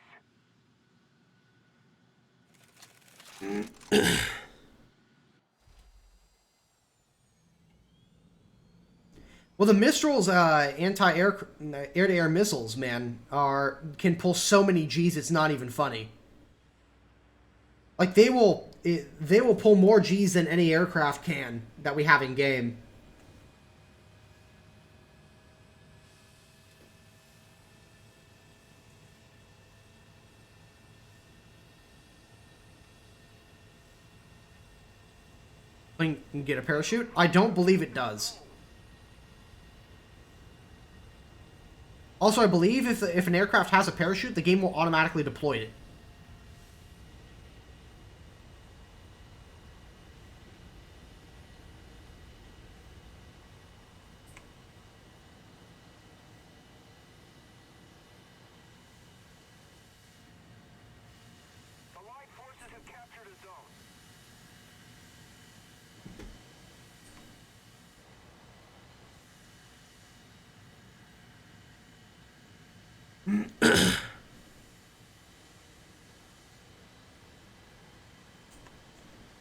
Well, the Mistral's anti-air air-to-air missiles, man, can pull so many Gs. It's not even funny. Like they will pull more Gs than any aircraft can that we have in game. You can get a parachute? I don't believe it does. Also, I believe if an aircraft has a parachute, the game will automatically deploy it. Allied forces have captured a zone.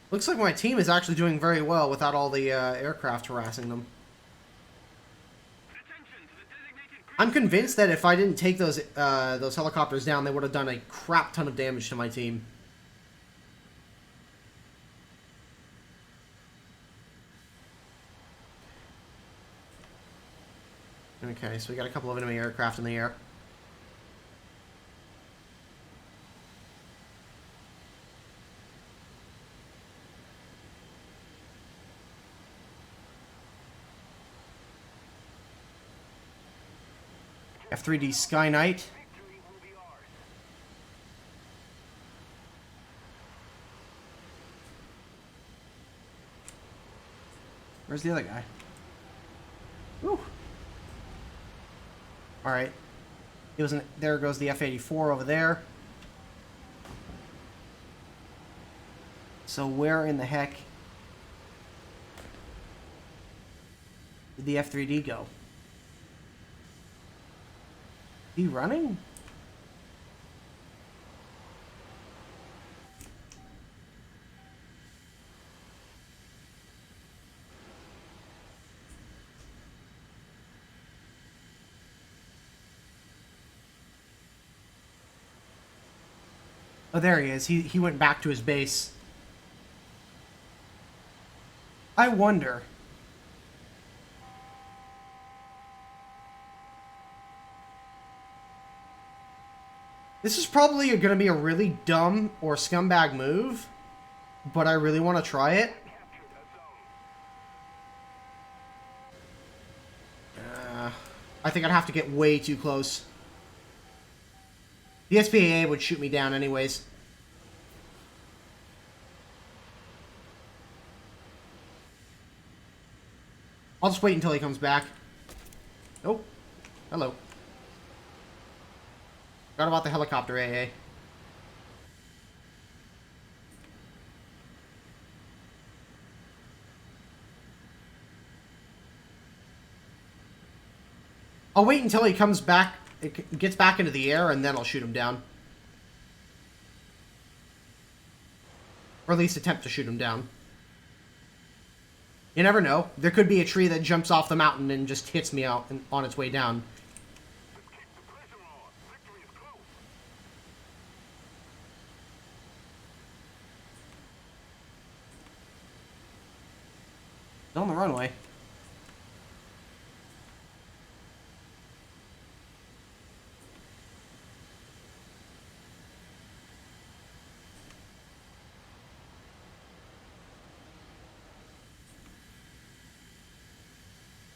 Looks like my team is actually doing very well without all the aircraft harassing them. I'm convinced that if I didn't take those helicopters down, they would have done a crap ton of damage to my team. Okay, so we got a couple of enemy aircraft in the air. F3D Sky Knight. Victory will be ours. Where's the other guy? Woo. Alright. There goes the F-84 over there. So where in the heck did the F-3D go? Is he running? Oh, there he is. He went back to his base. I wonder. This is probably going to be a really dumb or scumbag move, but I really want to try it. I think I'd have to get way too close. The SPAA would shoot me down anyways. I'll just wait until he comes back. Oh, hello. Forgot about the helicopter AA. I'll wait until he comes back, it gets back into the air, and then I'll shoot him down. Or at least attempt to shoot him down. You never know. There could be a tree that jumps off the mountain and just hits me out on its way down. On the runway.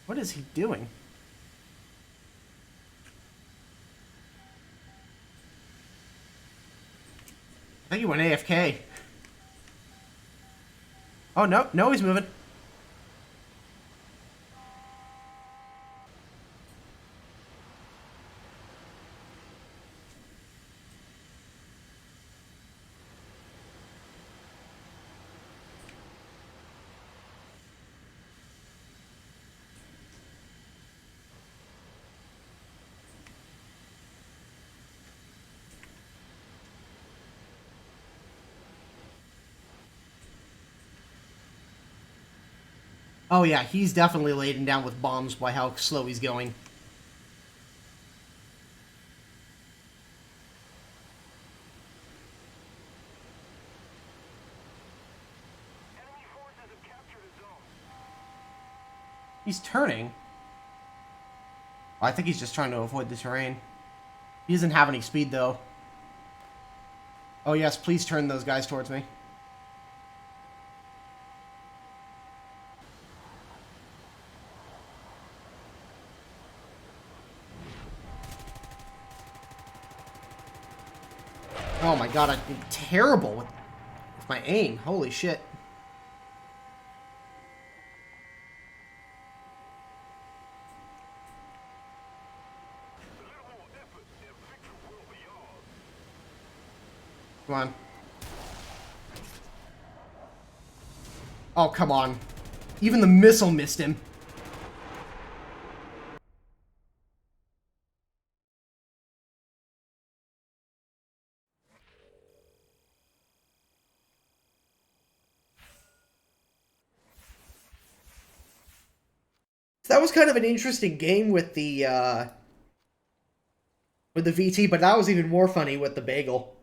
What is he doing? I think he went AFK. Oh, no. No, he's moving. Oh yeah, he's definitely laden down with bombs by how slow he's going. Enemy forces have captured a zone. He's turning. I think he's just trying to avoid the terrain. He doesn't have any speed, though. Oh yes, please turn those guys towards me. Oh my god, I'm terrible with my aim. Holy shit. Come on. Oh, come on. Even the missile missed him. That was kind of an interesting game with the VT, but that was even more funny with the bagel.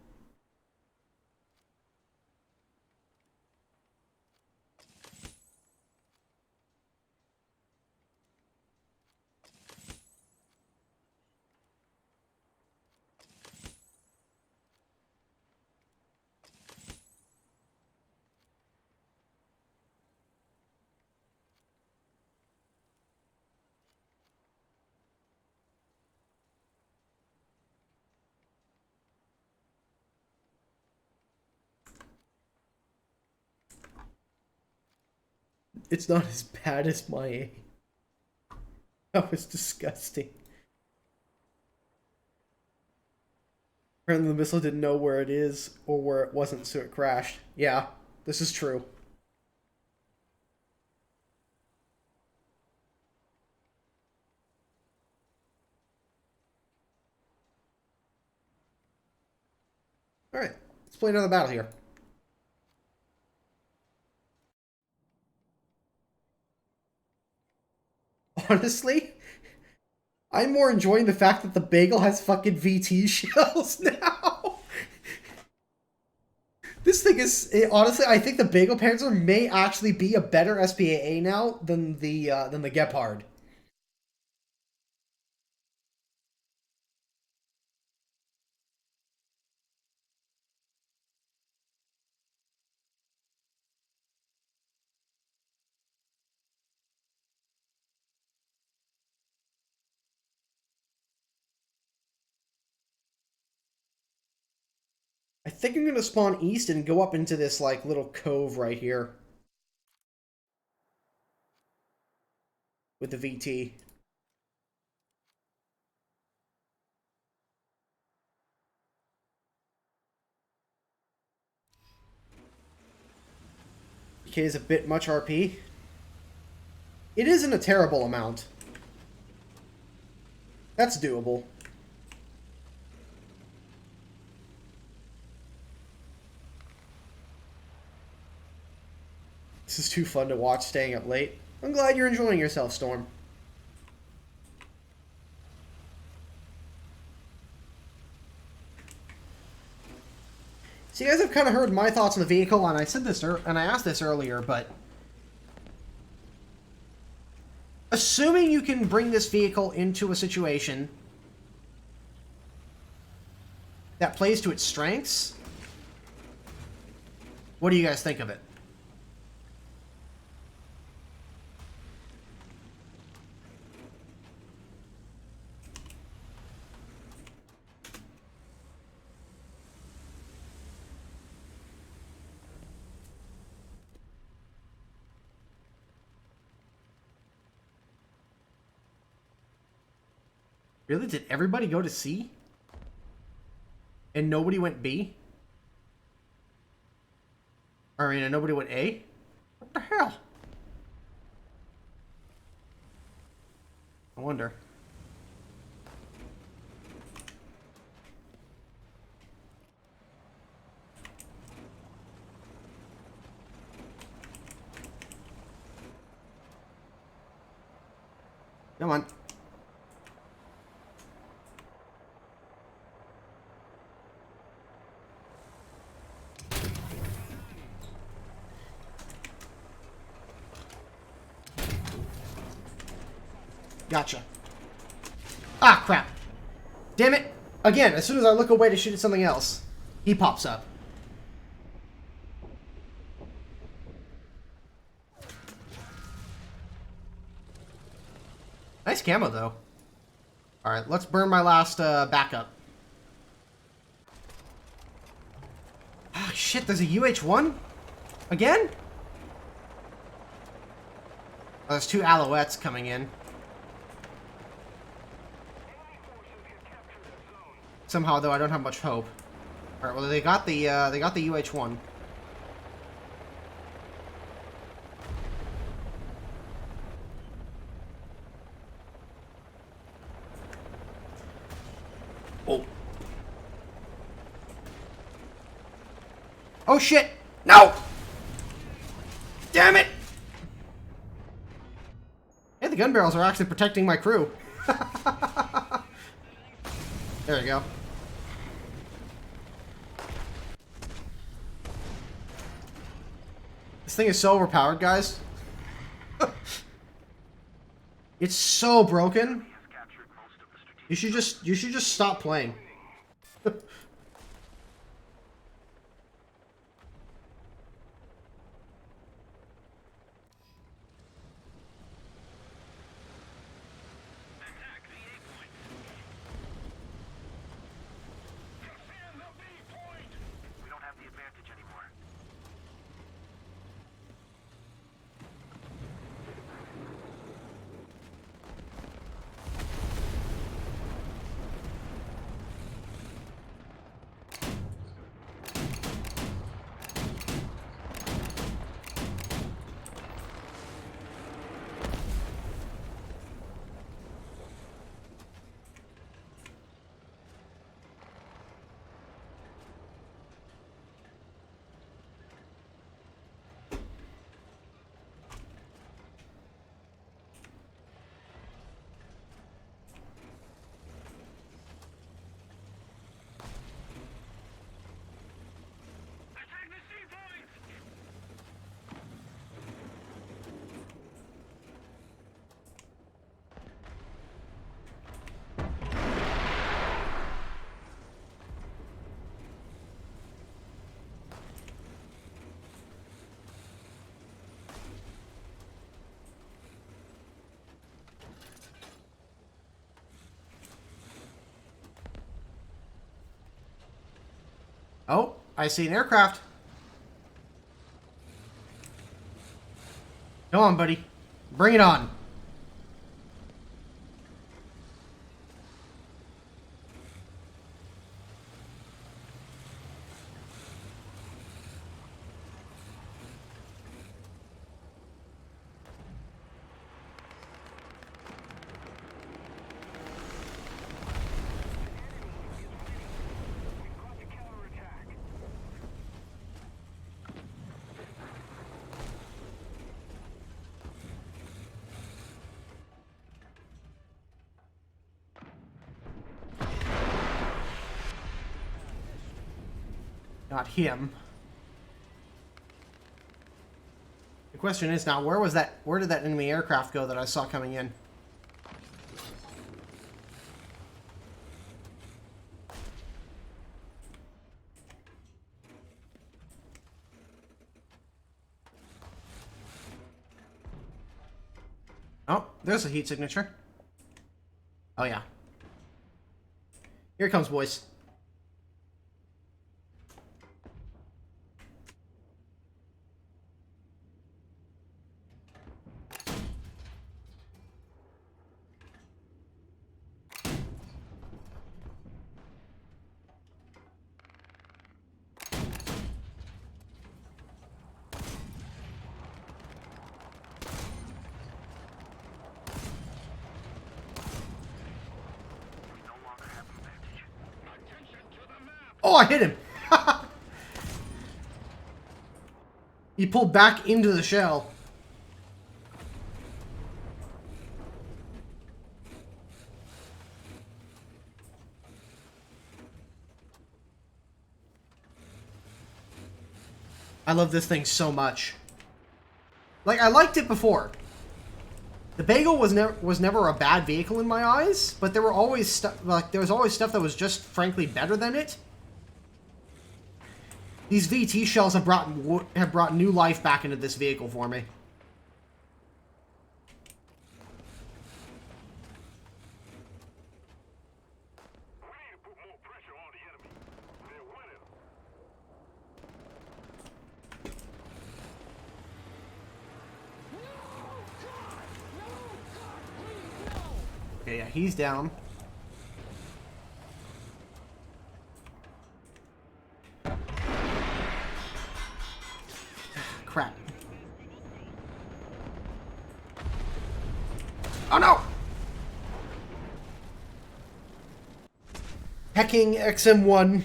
It's not as bad as my aim. That was disgusting. Apparently the missile didn't know where it is or where it wasn't, so it crashed. Yeah, this is true. Alright, let's play another battle here. Honestly, I'm more enjoying the fact that the bagel has fucking VT shells now. This thing is, honestly, I think the Bagel Panzer may actually be a better SPAA now than the Gepard. I think I'm gonna spawn east and go up into this like little cove right here with the VT. PK is a bit much RP. It isn't a terrible amount. That's doable. This is too fun to watch staying up late. I'm glad you're enjoying yourself, Storm. So you guys have kind of heard my thoughts on the vehicle, and I said this and I asked this earlier, but assuming you can bring this vehicle into a situation that plays to its strengths, what do you guys think of it? Really? Did everybody go to C? And nobody went B? I mean, and nobody went A? What the hell? I wonder. Come on. Gotcha. Ah, crap. Damn it. Again, as soon as I look away to shoot at something else, he pops up. Nice camo, though. Alright, let's burn my last backup. Ah, shit, there's a UH-1? Again? Oh, there's 2 Alouettes coming in. Somehow, though, I don't have much hope. Alright, well, they got the UH-1. Oh. Oh, shit! No! Damn it! Hey, the gun barrels are actually protecting my crew. There we go. This thing is so overpowered, guys. It's so broken. You should just stop playing. Oh, I see an aircraft. Come on, buddy. Bring it on. Not him. The question is now, where did that enemy aircraft go that I saw coming in? Oh, there's a heat signature. Oh yeah. Here it comes, boys. Oh, I hit him! He pulled back into the shell. I love this thing so much. Like, I liked it before. The Bagel was never a bad vehicle in my eyes, but there were always stuff that was just frankly better than it. These VT shells have brought new life back into this vehicle for me. Okay, yeah, he's down. Crap. Oh no! Hacking XM1.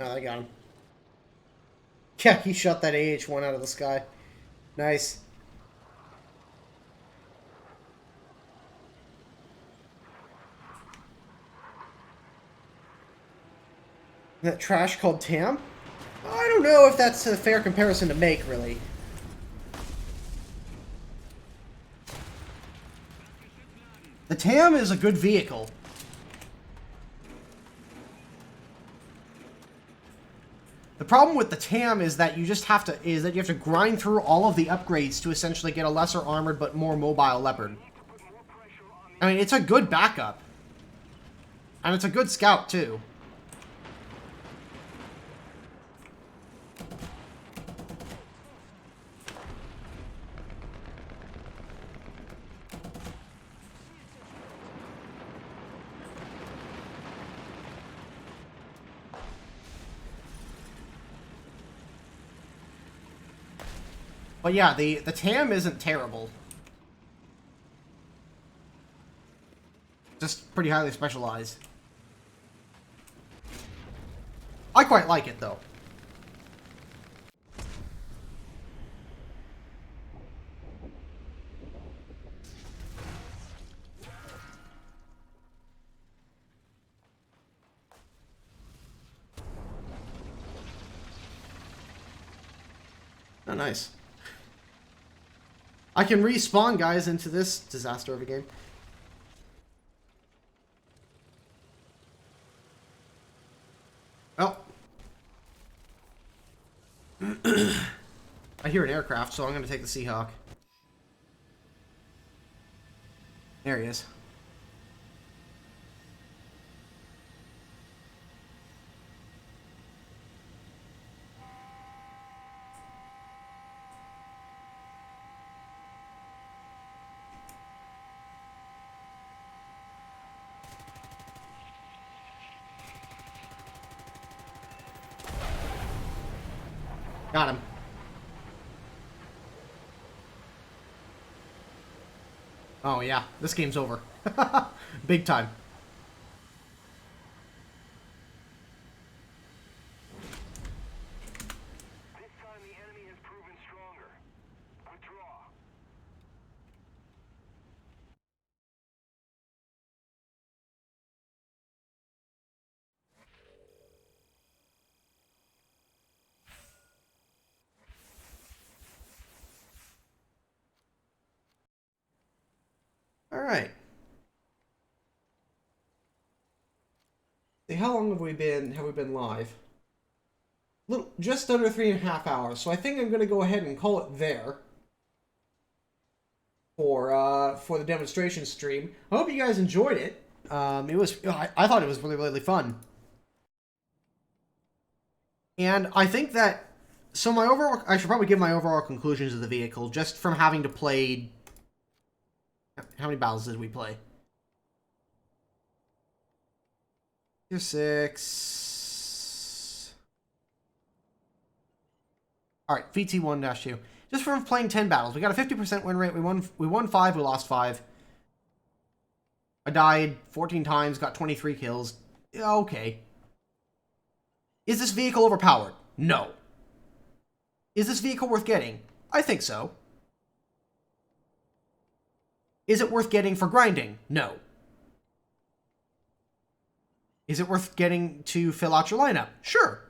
Oh, I got him. Yeah, he shot that AH-1 out of the sky. Nice. That trash called TAM? I don't know if that's a fair comparison to make, really. The TAM is a good vehicle. The problem with the TAM is that you have to grind through all of the upgrades to essentially get a lesser armored but more mobile Leopard. I mean, it's a good backup. And it's a good scout, too. But yeah, the TAM isn't terrible. Just pretty highly specialized. I quite like it, though. Oh, nice. I can respawn guys into this disaster of a game. Oh. I hear an aircraft, so I'm going to take the Seahawk. There he is. Got him. Oh yeah, this game's over. Big time. This time the enemy has proven stronger. Withdraw. All right. See, how long have we been live? Just under 3.5 hours. So I think I'm going to go ahead and call it there for the demonstration stream. I hope you guys enjoyed it. I thought it was really fun. And I think that... So my overall... I should probably give my overall conclusions of the vehicle, just from having to play... How many battles did we play? 6... Alright, VT1-2. Just from playing 10 battles. We got a 50% win rate. We won 5, we lost 5. I died 14 times, got 23 kills. Okay. Is this vehicle overpowered? No. Is this vehicle worth getting? I think so. Is it worth getting for grinding? No. Is it worth getting to fill out your lineup? Sure.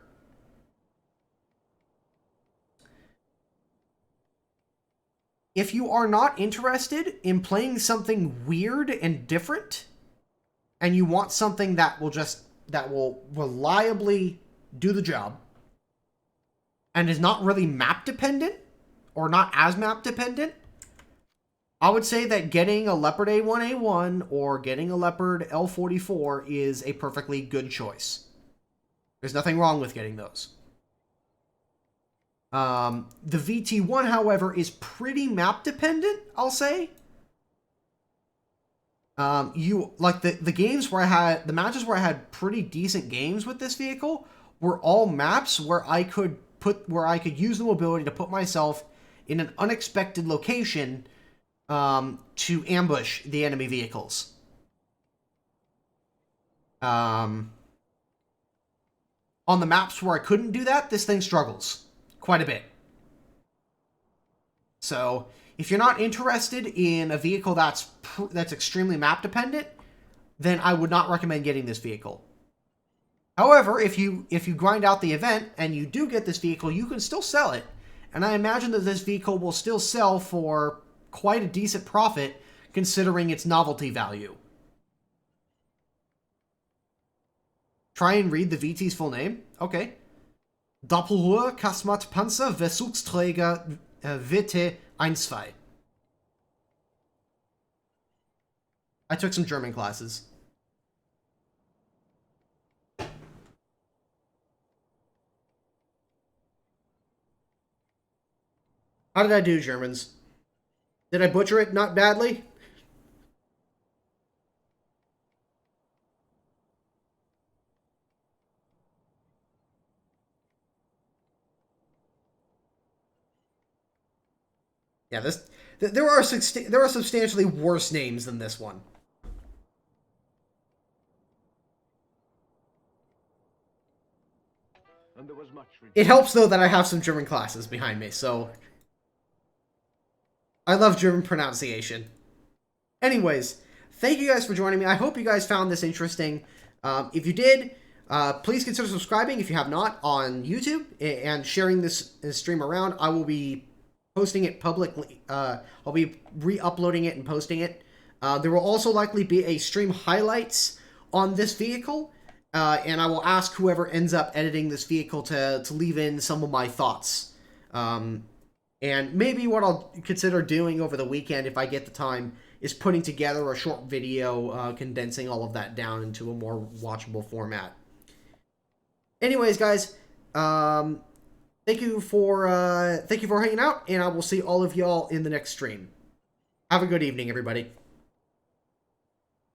If you are not interested in playing something weird and different, and you want something that will reliably do the job, and is not really map dependent, or not as map dependent, I would say that getting a Leopard A1A1 or getting a Leopard L44 is a perfectly good choice. There's nothing wrong with getting those. The VT1, however, is pretty map dependent, I'll say. The games where the matches where I had pretty decent games with this vehicle were all maps where I could use the mobility to put myself in an unexpected location to ambush the enemy vehicles. On the maps where I couldn't do that, this thing struggles quite a bit. So, if you're not interested in a vehicle that's extremely map dependent, then I would not recommend getting this vehicle. However, if you grind out the event and you do get this vehicle, you can still sell it. And I imagine that this vehicle will still sell for quite a decent profit considering its novelty value. Try and read the VT's full name. Okay. Doppelrohr Kasmat-Panzer Versuchsträger WT-12. I took some German classes. How did I do, Germans? Did I butcher it not badly? Yeah, there are substantially worse names than this one. And there was much It helps though that I have some German classes behind me, so I love German pronunciation. Anyways, thank you guys for joining me. I hope you guys found this interesting. If you did, please consider subscribing if you have not on YouTube and sharing this stream around. I will be posting it publicly. I'll be re-uploading it and posting it. There will also likely be a stream highlights on this vehicle, and I will ask whoever ends up editing this vehicle to leave in some of my thoughts. And maybe what I'll consider doing over the weekend, if I get the time, is putting together a short video condensing all of that down into a more watchable format. Anyways, guys, thank you for hanging out, and I will see all of y'all in the next stream. Have a good evening, everybody.